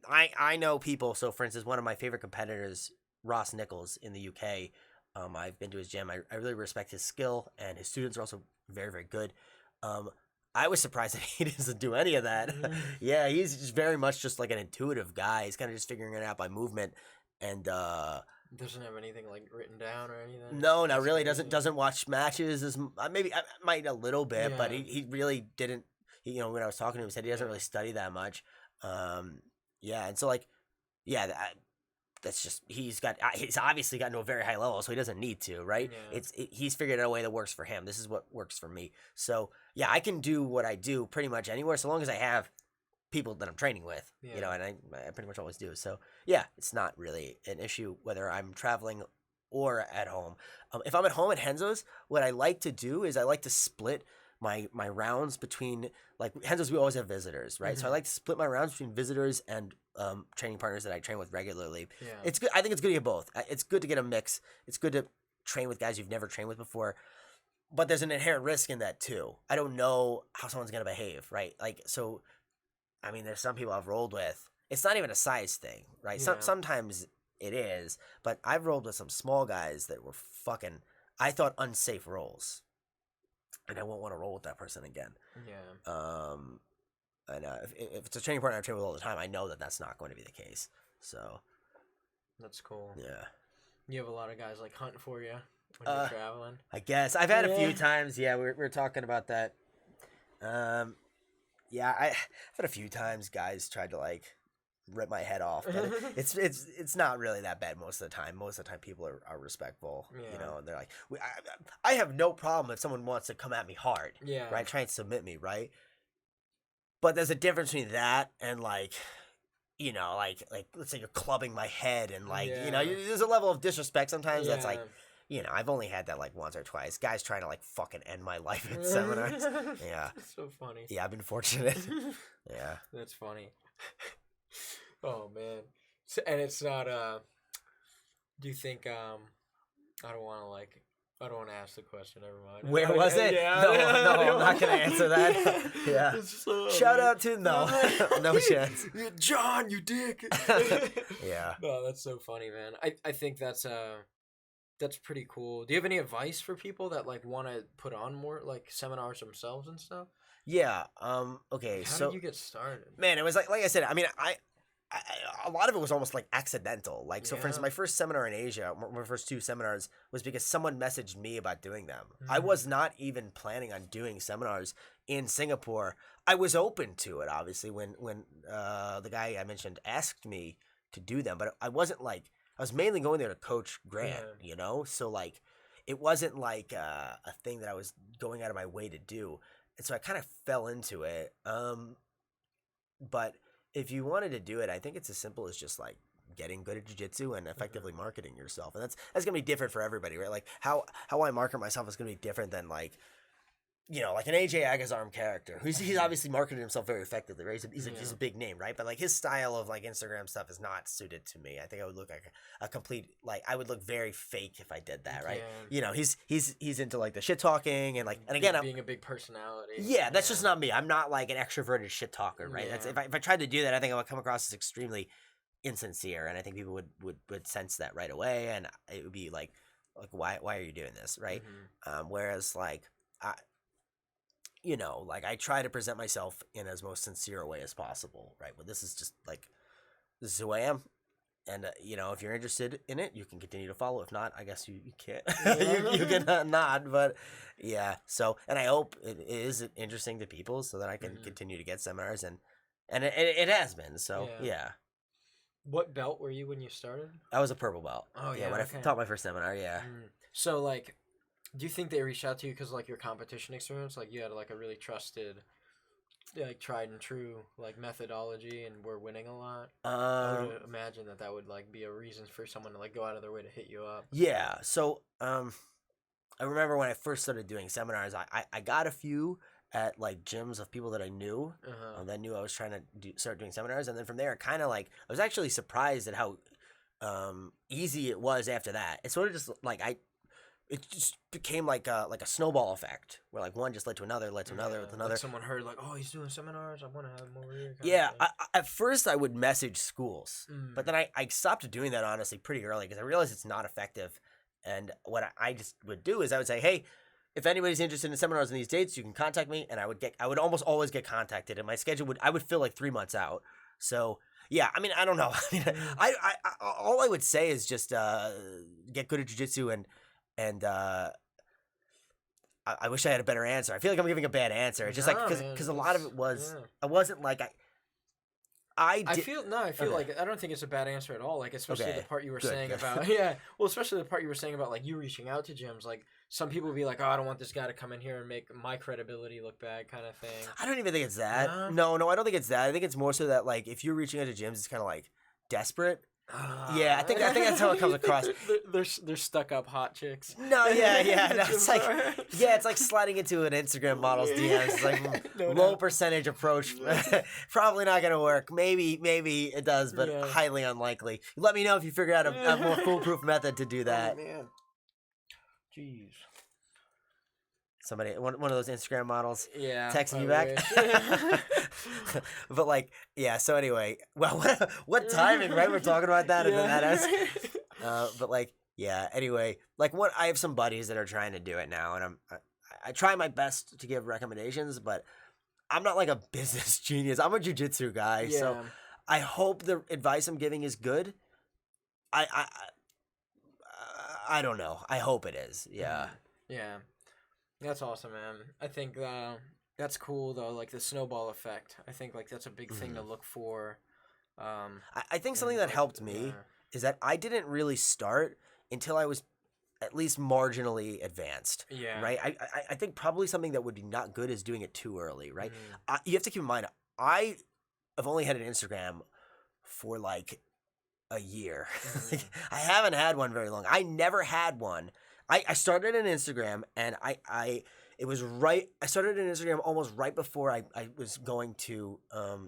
I know people. So, for instance, one of my favorite competitors, Ross Nichols in the UK. I've been to his gym. I really respect his skill, and his students are also very, very good. I was surprised that he doesn't do any of that. Yeah, he's just very much just like an intuitive guy. He's kind of just figuring it out by movement, and doesn't have anything like written down or anything. No, not really. Doesn't watch matches as maybe I might a little bit, but Yeah. he really didn't. When I was talking to him, he said he doesn't really study that much. Yeah, and so like, yeah. That's just he's obviously gotten to a very high level, so he doesn't need to, right? Yeah. He's figured out a way that works for him. This is what works for me. So yeah, I can do what I do pretty much anywhere, so long as I have people that I'm training with, and I pretty much always do. So yeah, it's not really an issue whether I'm traveling or at home. If I'm at home at Henzo's, what I like to do is I like to split my rounds between like Henzo's. We always have visitors, right? So I like to split my rounds between visitors and training partners that I train with regularly. Yeah. It's good. I think it's good to get both. It's good to get a mix. It's good to train with guys you've never trained with before, but there's an inherent risk in that too. I don't know how someone's gonna behave, right? Like so. I mean, there's some people I've rolled with. It's not even a size thing, right? Yeah. Sometimes it is, but I've rolled with some small guys that were fucking, I thought, unsafe rolls. And I won't want to roll with that person again. Yeah. And if it's a training partner I train with all the time, I know that that's not going to be the case. So. That's cool. Yeah. You have a lot of guys like hunting for you when you're traveling. I guess I've had a few times. Yeah, we're talking about that. Yeah, I've had a few times guys tried to like rip my head off, but it's not really that bad most of the time. Most of the time, people are respectful, you know, and they're like, I have no problem if someone wants to come at me hard, right? Try and submit me, right? But there's a difference between that and like, you know, like let's say you're clubbing my head and like, you know, there's a level of disrespect sometimes that's like, you know, I've only had that like once or twice. Guys trying to like fucking end my life at seminars. Yeah. That's so funny. Yeah, I've been fortunate. Yeah. That's funny. Oh man. So, and it's not do you think I don't want to ask the question, never mind. Where was it? Yeah. No, I'm not gonna answer that. Yeah. Shout out to no chance. John, you dick. Yeah. No, that's so funny, man. I think that's pretty cool. Do you have any advice for people that like want to put on more like seminars themselves and stuff? Yeah. Okay. How did you get started? Man, it was like I said. I mean, I a lot of it was almost like accidental. Like, so for instance, my first seminar in Asia, my first 2 seminars was because someone messaged me about doing them. I was not even planning on doing seminars in Singapore. I was open to it, obviously, when the guy I mentioned asked me to do them, but I wasn't like, I was mainly going there to coach Grant, you know? So like, it wasn't like a thing that I was going out of my way to do. And so I kind of fell into it. But if you wanted to do it, I think it's as simple as just like getting good at jiu-jitsu and effectively marketing yourself. And that's gonna be different for everybody, right? Like how I market myself is gonna be different than like, you know, like an AJ Agazarm character. He's obviously marketed himself very effectively, right? He's a big name, right? But like his style of like Instagram stuff is not suited to me. I think I would look like a complete, like I would look very fake if I did that, right? You know, he's into like the shit talking and like, and again, being a big personality. Yeah, that's just not me. I'm not like an extroverted shit talker, right? That's if I tried to do that, I think I would come across as extremely insincere, and I think people would sense that right away, and it would be like why are you doing this, right? Whereas like you know, like I try to present myself in as most sincere a way as possible, right? But this is just like, this is who I am. And, you know, if you're interested in it, you can continue to follow. If not, I guess you can't. you can not. But, yeah. So, and I hope it is interesting to people so that I can continue to get seminars. And it has been. So, yeah. What belt were you when you started? I was a purple belt. Oh, yeah. When I taught my first seminar, yeah. So, like, do you think they reached out to you because, like, your competition experience? Like, you had, like, a really trusted, like, tried and true, like, methodology and were winning a lot? I would imagine that would, like, be a reason for someone to, like, go out of their way to hit you up. Yeah. So, I remember when I first started doing seminars, I got a few at, like, gyms of people that I knew that knew I was trying to start doing seminars. And then from there, kind of, like, I was actually surprised at how easy it was after that. It's sort of just, like, it just became like a snowball effect where like one just led to another, with another. Like someone heard like, oh, he's doing seminars, I want to have him over here. Yeah, at first I would message schools, but then I stopped doing that honestly pretty early because I realized it's not effective. And what I just would do is I would say, hey, if anybody's interested in seminars on these dates, you can contact me, and I would almost always get contacted, and my schedule I would fill like 3 months out. So yeah, I mean, I don't know. I mean, I all I would say is just get good at jiu-jitsu and I wish I had a better answer. I feel like I'm giving a bad answer. It's just like because a lot of it was I wasn't like I feel like I don't think it's a bad answer at all. Like especially the part you were saying about especially the part you were saying about like you reaching out to gyms. Like some people would be like, oh, I don't want this guy to come in here and make my credibility look bad, kind of thing. I don't even think it's that. No, I don't think it's that. I think it's more so that like if you're reaching out to gyms, it's kind of like desperate. Yeah, I think that's how it comes across. They're stuck up hot chicks. No, yeah. No, it's like it's like sliding into an Instagram model's DMs. It's like low percentage approach. Probably not gonna work. Maybe it does, but highly unlikely. Let me know if you figure out a more foolproof method to do that. Oh, man. Jeez. Somebody, one of those Instagram models, texting you back. But like, yeah. So anyway, well, what timing, right? We're talking about that, and then that has. But like, yeah. Anyway, like, I have some buddies that are trying to do it now, and I try my best to give recommendations, but I'm not like a business genius. I'm a jiu-jitsu guy, so I hope the advice I'm giving is good. I don't know. I hope it is. Yeah. Yeah. That's awesome, man. I think That's cool though, like the snowball effect. I think like that's a big thing to look for. I think something that helped me is that I didn't really start until I was at least marginally advanced. Yeah. Right. I think probably something that would be not good is doing it too early. Right. You have to keep in mind, I have only had an Instagram for like a year. I haven't had one very long. I never had one. I started an Instagram and I started an Instagram almost right before I was going to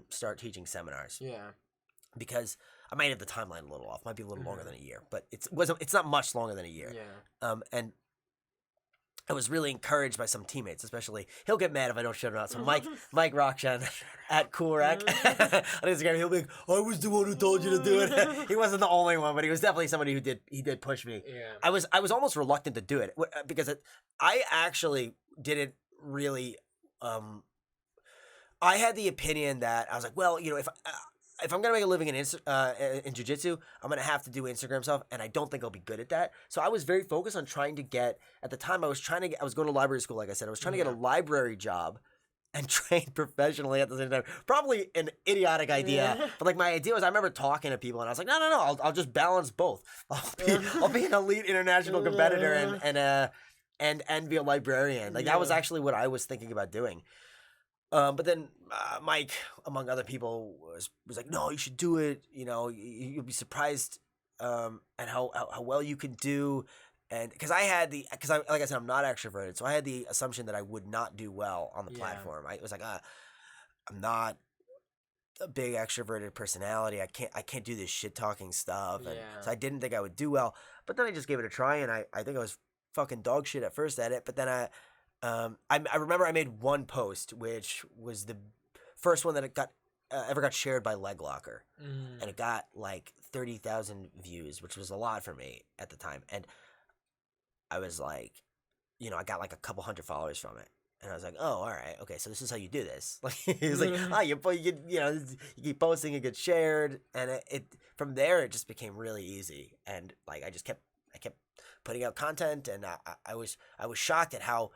start teaching seminars. Yeah. Because I might have the timeline a little off. Might be a little longer than a year, but it's not much longer than a year. Yeah. And I was really encouraged by some teammates, especially. He'll get mad if I don't shout him out. So Mike Rockshan at Coolrack on Instagram, he'll be like, I was the one who told you to do it. He wasn't the only one, but he was definitely somebody who did push me. Yeah. I was almost reluctant to do it because I actually didn't really. I had the opinion that I was like, well, you know, if I'm gonna make a living in jiu-jitsu, I'm gonna have to do Instagram stuff, and I don't think I'll be good at that. So I was very focused on trying to get. At the time, I was going to library school, like I said. I was trying to get a library job, and train professionally at the same time. Probably an idiotic idea, but like my idea was, I remember talking to people, and I was like, no, I'll just balance both. I'll be an elite international competitor and be a librarian. Like that was actually what I was thinking about doing. But then Mike, among other people, was like, no, you should do it. You know, you'll be surprised at how well you can do. And because like I said, I'm not extroverted, so I had the assumption that I would not do well on the platform. I was like, I'm not a big extroverted personality. I can't do this shit talking stuff, and so I didn't think I would do well. But then I just gave it a try, and I think I was fucking dog shit at first at it. But then I remember I made one post, which was the first one that it ever got shared by Leg Locker, and it got like 30,000 views, which was a lot for me at the time. And I was like, you know, I got like a couple hundred followers from it, and I was like, oh, all right, okay, so this is how you do this. Like he was like, you keep posting, it gets shared, and it from there it just became really easy, and like I kept putting out content, and I was shocked at how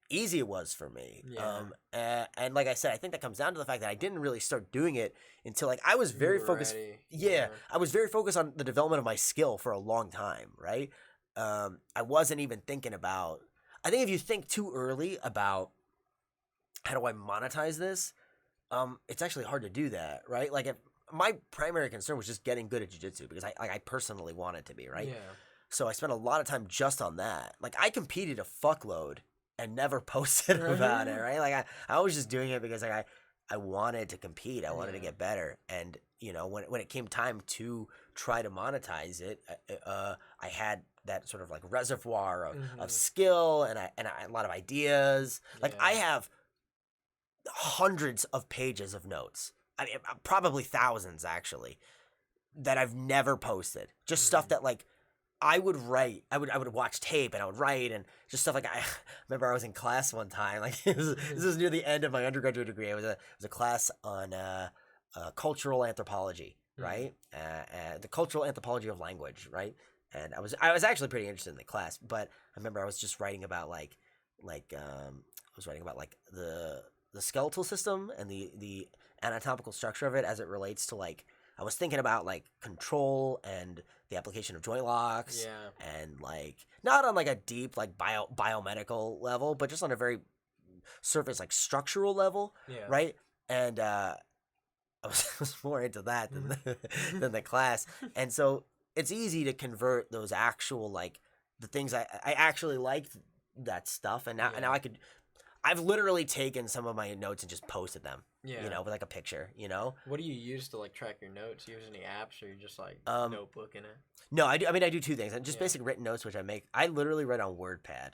easy it was for me. And like I said, I think that comes down to the fact that I didn't really start doing it until like I was very focused. I was very focused on the development of my skill for a long time, right? I wasn't even thinking about. I think if you think too early about how do I monetize this, it's actually hard to do that, right? Like my primary concern was just getting good at jiu-jitsu because I personally wanted to be, right? Yeah. So I spent a lot of time just on that. Like I competed a fuckload and never posted about it, right? Like I was just doing it because like I wanted to compete. I wanted to get better. And you know, when it came time to try to monetize it, I had that sort of like reservoir of skill and a lot of ideas. Like I have hundreds of pages of notes. I mean, probably thousands actually that I've never posted. Just stuff that like I would write. I would watch tape and I would write and just stuff like I remember I was in class one time. Like this was near the end of my undergraduate degree. It was a class on cultural anthropology, right? The cultural anthropology of language, right? And I was actually pretty interested in the class, but I remember I was just writing about like the skeletal system and the anatomical structure of it as it relates to like I was thinking about like control and the application of joint locks and like not on like a deep like biomedical level, but just on a very surface like structural level, right? And I was more into that than the class, and so it's easy to convert those actual like the things I actually liked that stuff, and now I've literally taken some of my notes and just posted them, you know, with like a picture, you know. What do you use to like track your notes? Do you use any apps or you just like notebook in it? No, I do. I mean, I do two things. Just basic written notes, which I make. I literally write on WordPad.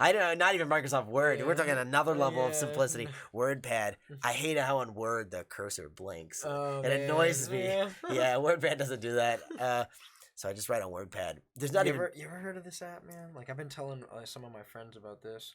I don't. Not even Microsoft Word. We're talking another level of simplicity. WordPad. I hate how on Word the cursor blinks. It annoys me. Yeah, WordPad doesn't do that. So I just write on WordPad. There's not even. You ever heard of this app, man? Like I've been telling some of my friends about this.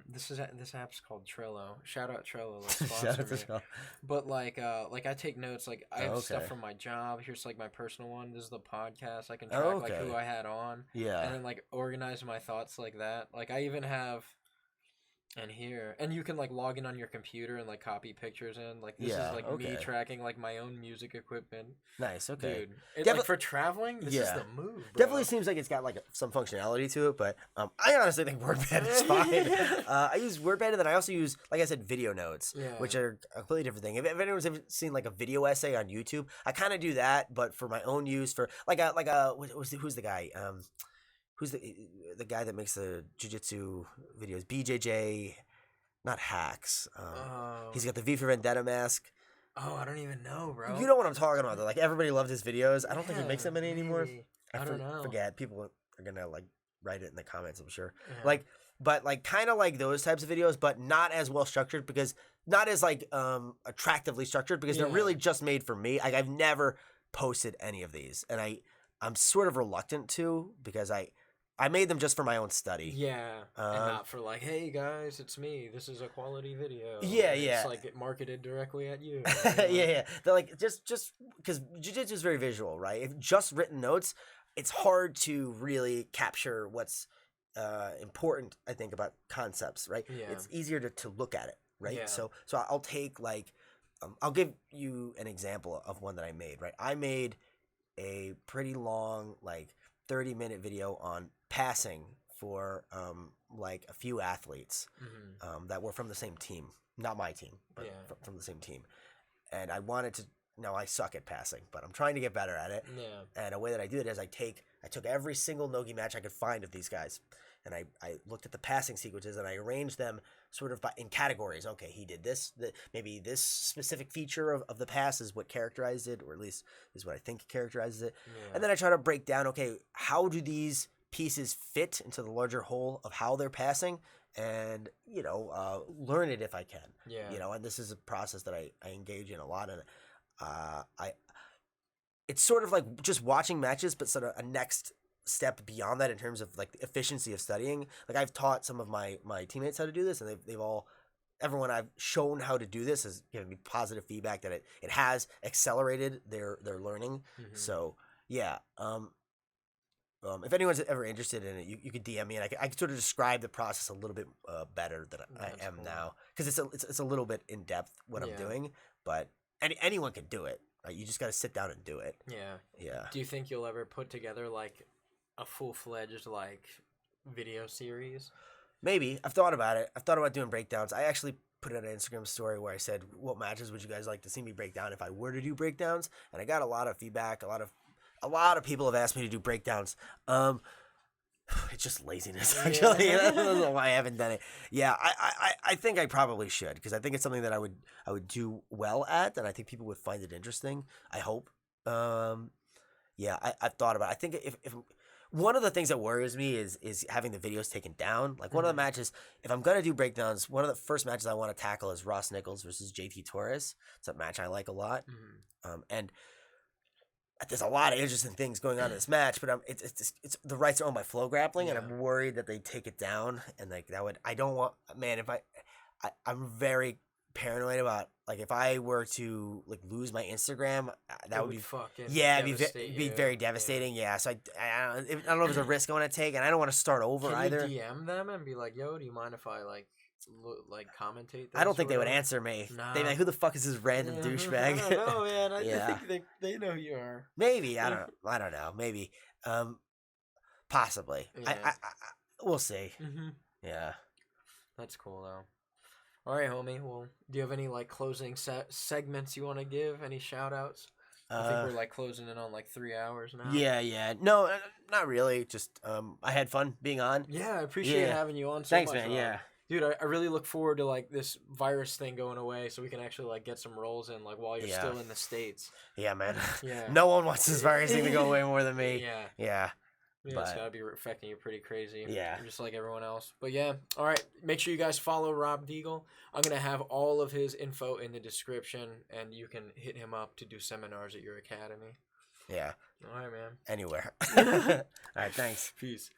This app's called Trello. Shout out Trello. Shout out to Trello. But like I take notes. Like I have stuff from my job. Here's like my personal one. This is the podcast. I can track like who I had on. Yeah. And then like organize my thoughts like that. Like I even have And here, and you can like log in on your computer and like copy pictures in. Like this is like me okay. tracking like my own music equipment. Nice, okay. Dude, like for traveling, this is the move, bro. Definitely seems like it's got like some functionality to it, but I honestly think WordPad is fine. I use WordPad, and then I also use, like I said, video notes, which are a completely different thing. If anyone's ever seen like a video essay on YouTube, I kind of do that, but for my own use, for who's the guy? Who's the guy that makes the jiu-jitsu videos? BJJ, not Hacks. He's got the V for Vendetta mask. Oh, I don't even know, bro. You know what I'm talking about, though. Like, everybody loved his videos. I don't think he makes that many anymore. I don't know. Forget. People are going to, like, write it in the comments, I'm sure. Yeah. But kind of like those types of videos, but not as well structured, because not as, like, attractively structured, because they're really just made for me. Like, I've never posted any of these, and I'm sort of reluctant to, because I made them just for my own study. Yeah, and not for like, hey guys, it's me. This is a quality video. Yeah, It's like marketed directly at you. Yeah. They're like just because jiu-jitsu is very visual, right? If just written notes, it's hard to really capture what's important. I think about concepts, right? Yeah. It's easier to look at it, right? Yeah. So I'll take like I'll give you an example of one that I made. Right, I made a pretty long, like 30-minute video on passing for like a few athletes that were from the same team, not my team, but from the same team. And I wanted to. No, I suck at passing, but I'm trying to get better at it. Yeah. And a way that I do it is I took every single nogi match I could find of these guys, and I looked at the passing sequences, and I arranged them sort of in categories. Okay, he did this. Maybe this specific feature of the pass is what characterized it, or at least is what I think characterizes it. Yeah. And then I try to break down, okay, how do these pieces fit into the larger whole of how they're passing, and learn it if I can. Yeah. And this is a process that I engage in a lot, and it's sort of like just watching matches, but sort of a next step beyond that in terms of like the efficiency of studying. Like, I've taught some of my teammates how to do this, and everyone I've shown how to do this has given me positive feedback that it has accelerated their learning. So yeah, if anyone's ever interested in it, you could DM me, and I could sort of describe the process a little bit better than I am now, because it's a little bit in depth what I'm doing, but anyone can do it. Right? You just got to sit down and do it. Yeah. Do you think you'll ever put together like a full-fledged like video series? Maybe. I've thought about it. I've thought about doing breakdowns. I actually put out an Instagram story where I said, what matches would you guys like to see me break down if I were to do breakdowns? And I got a lot of feedback. A lot of people have asked me to do breakdowns. It's just laziness, actually. I don't know why I haven't done it. Yeah, I think I probably should, because I think it's something that I would do well at, and I think people would find it interesting. I hope. Yeah, I've thought about it. I think if one of the things that worries me is having the videos taken down. Like, one of the matches, if I'm gonna do breakdowns, one of the first matches I want to tackle is Ross Nichols versus JT Torres. It's a match I like a lot, and there's a lot of interesting things going on in this match, but it's the rights are owned by Flow Grappling, and I'm worried that they take it down, and like that would, I don't want, man, if I'm very paranoid about, like, if I were to like lose my Instagram, that would be fucking it'd be very devastating. Yeah, so I don't know if it's a risk I want to take, and I don't want to start over either. Can you DM them and be like, yo, do you mind if I like commentate this? I don't think they would answer me. Nah. They'd be like, who the fuck is this random douchebag? I don't know, man. I think they know who you are. Maybe. I don't know. Maybe. Possibly. Yeah. I we'll see. Yeah. That's cool though. All right, homie. Well, do you have any like closing segments you want to give? Any shout outs? I think we're like closing in on like 3 hours now. Yeah. No, not really. Just I had fun being on. Yeah, I appreciate having you on so Thanks, much. man. Yeah. Dude, I really look forward to like this virus thing going away, so we can actually like get some rolls in like while you're still in the States. Yeah, man. Yeah. No one wants this virus thing to go away more than me. Yeah. But It's gotta be affecting you pretty crazy. Yeah. Just like everyone else. But yeah. All right. Make sure you guys follow Rob Degle. I'm gonna have all of his info in the description, and you can hit him up to do seminars at your academy. Yeah. All right, man. Anywhere. All right. Thanks. Peace.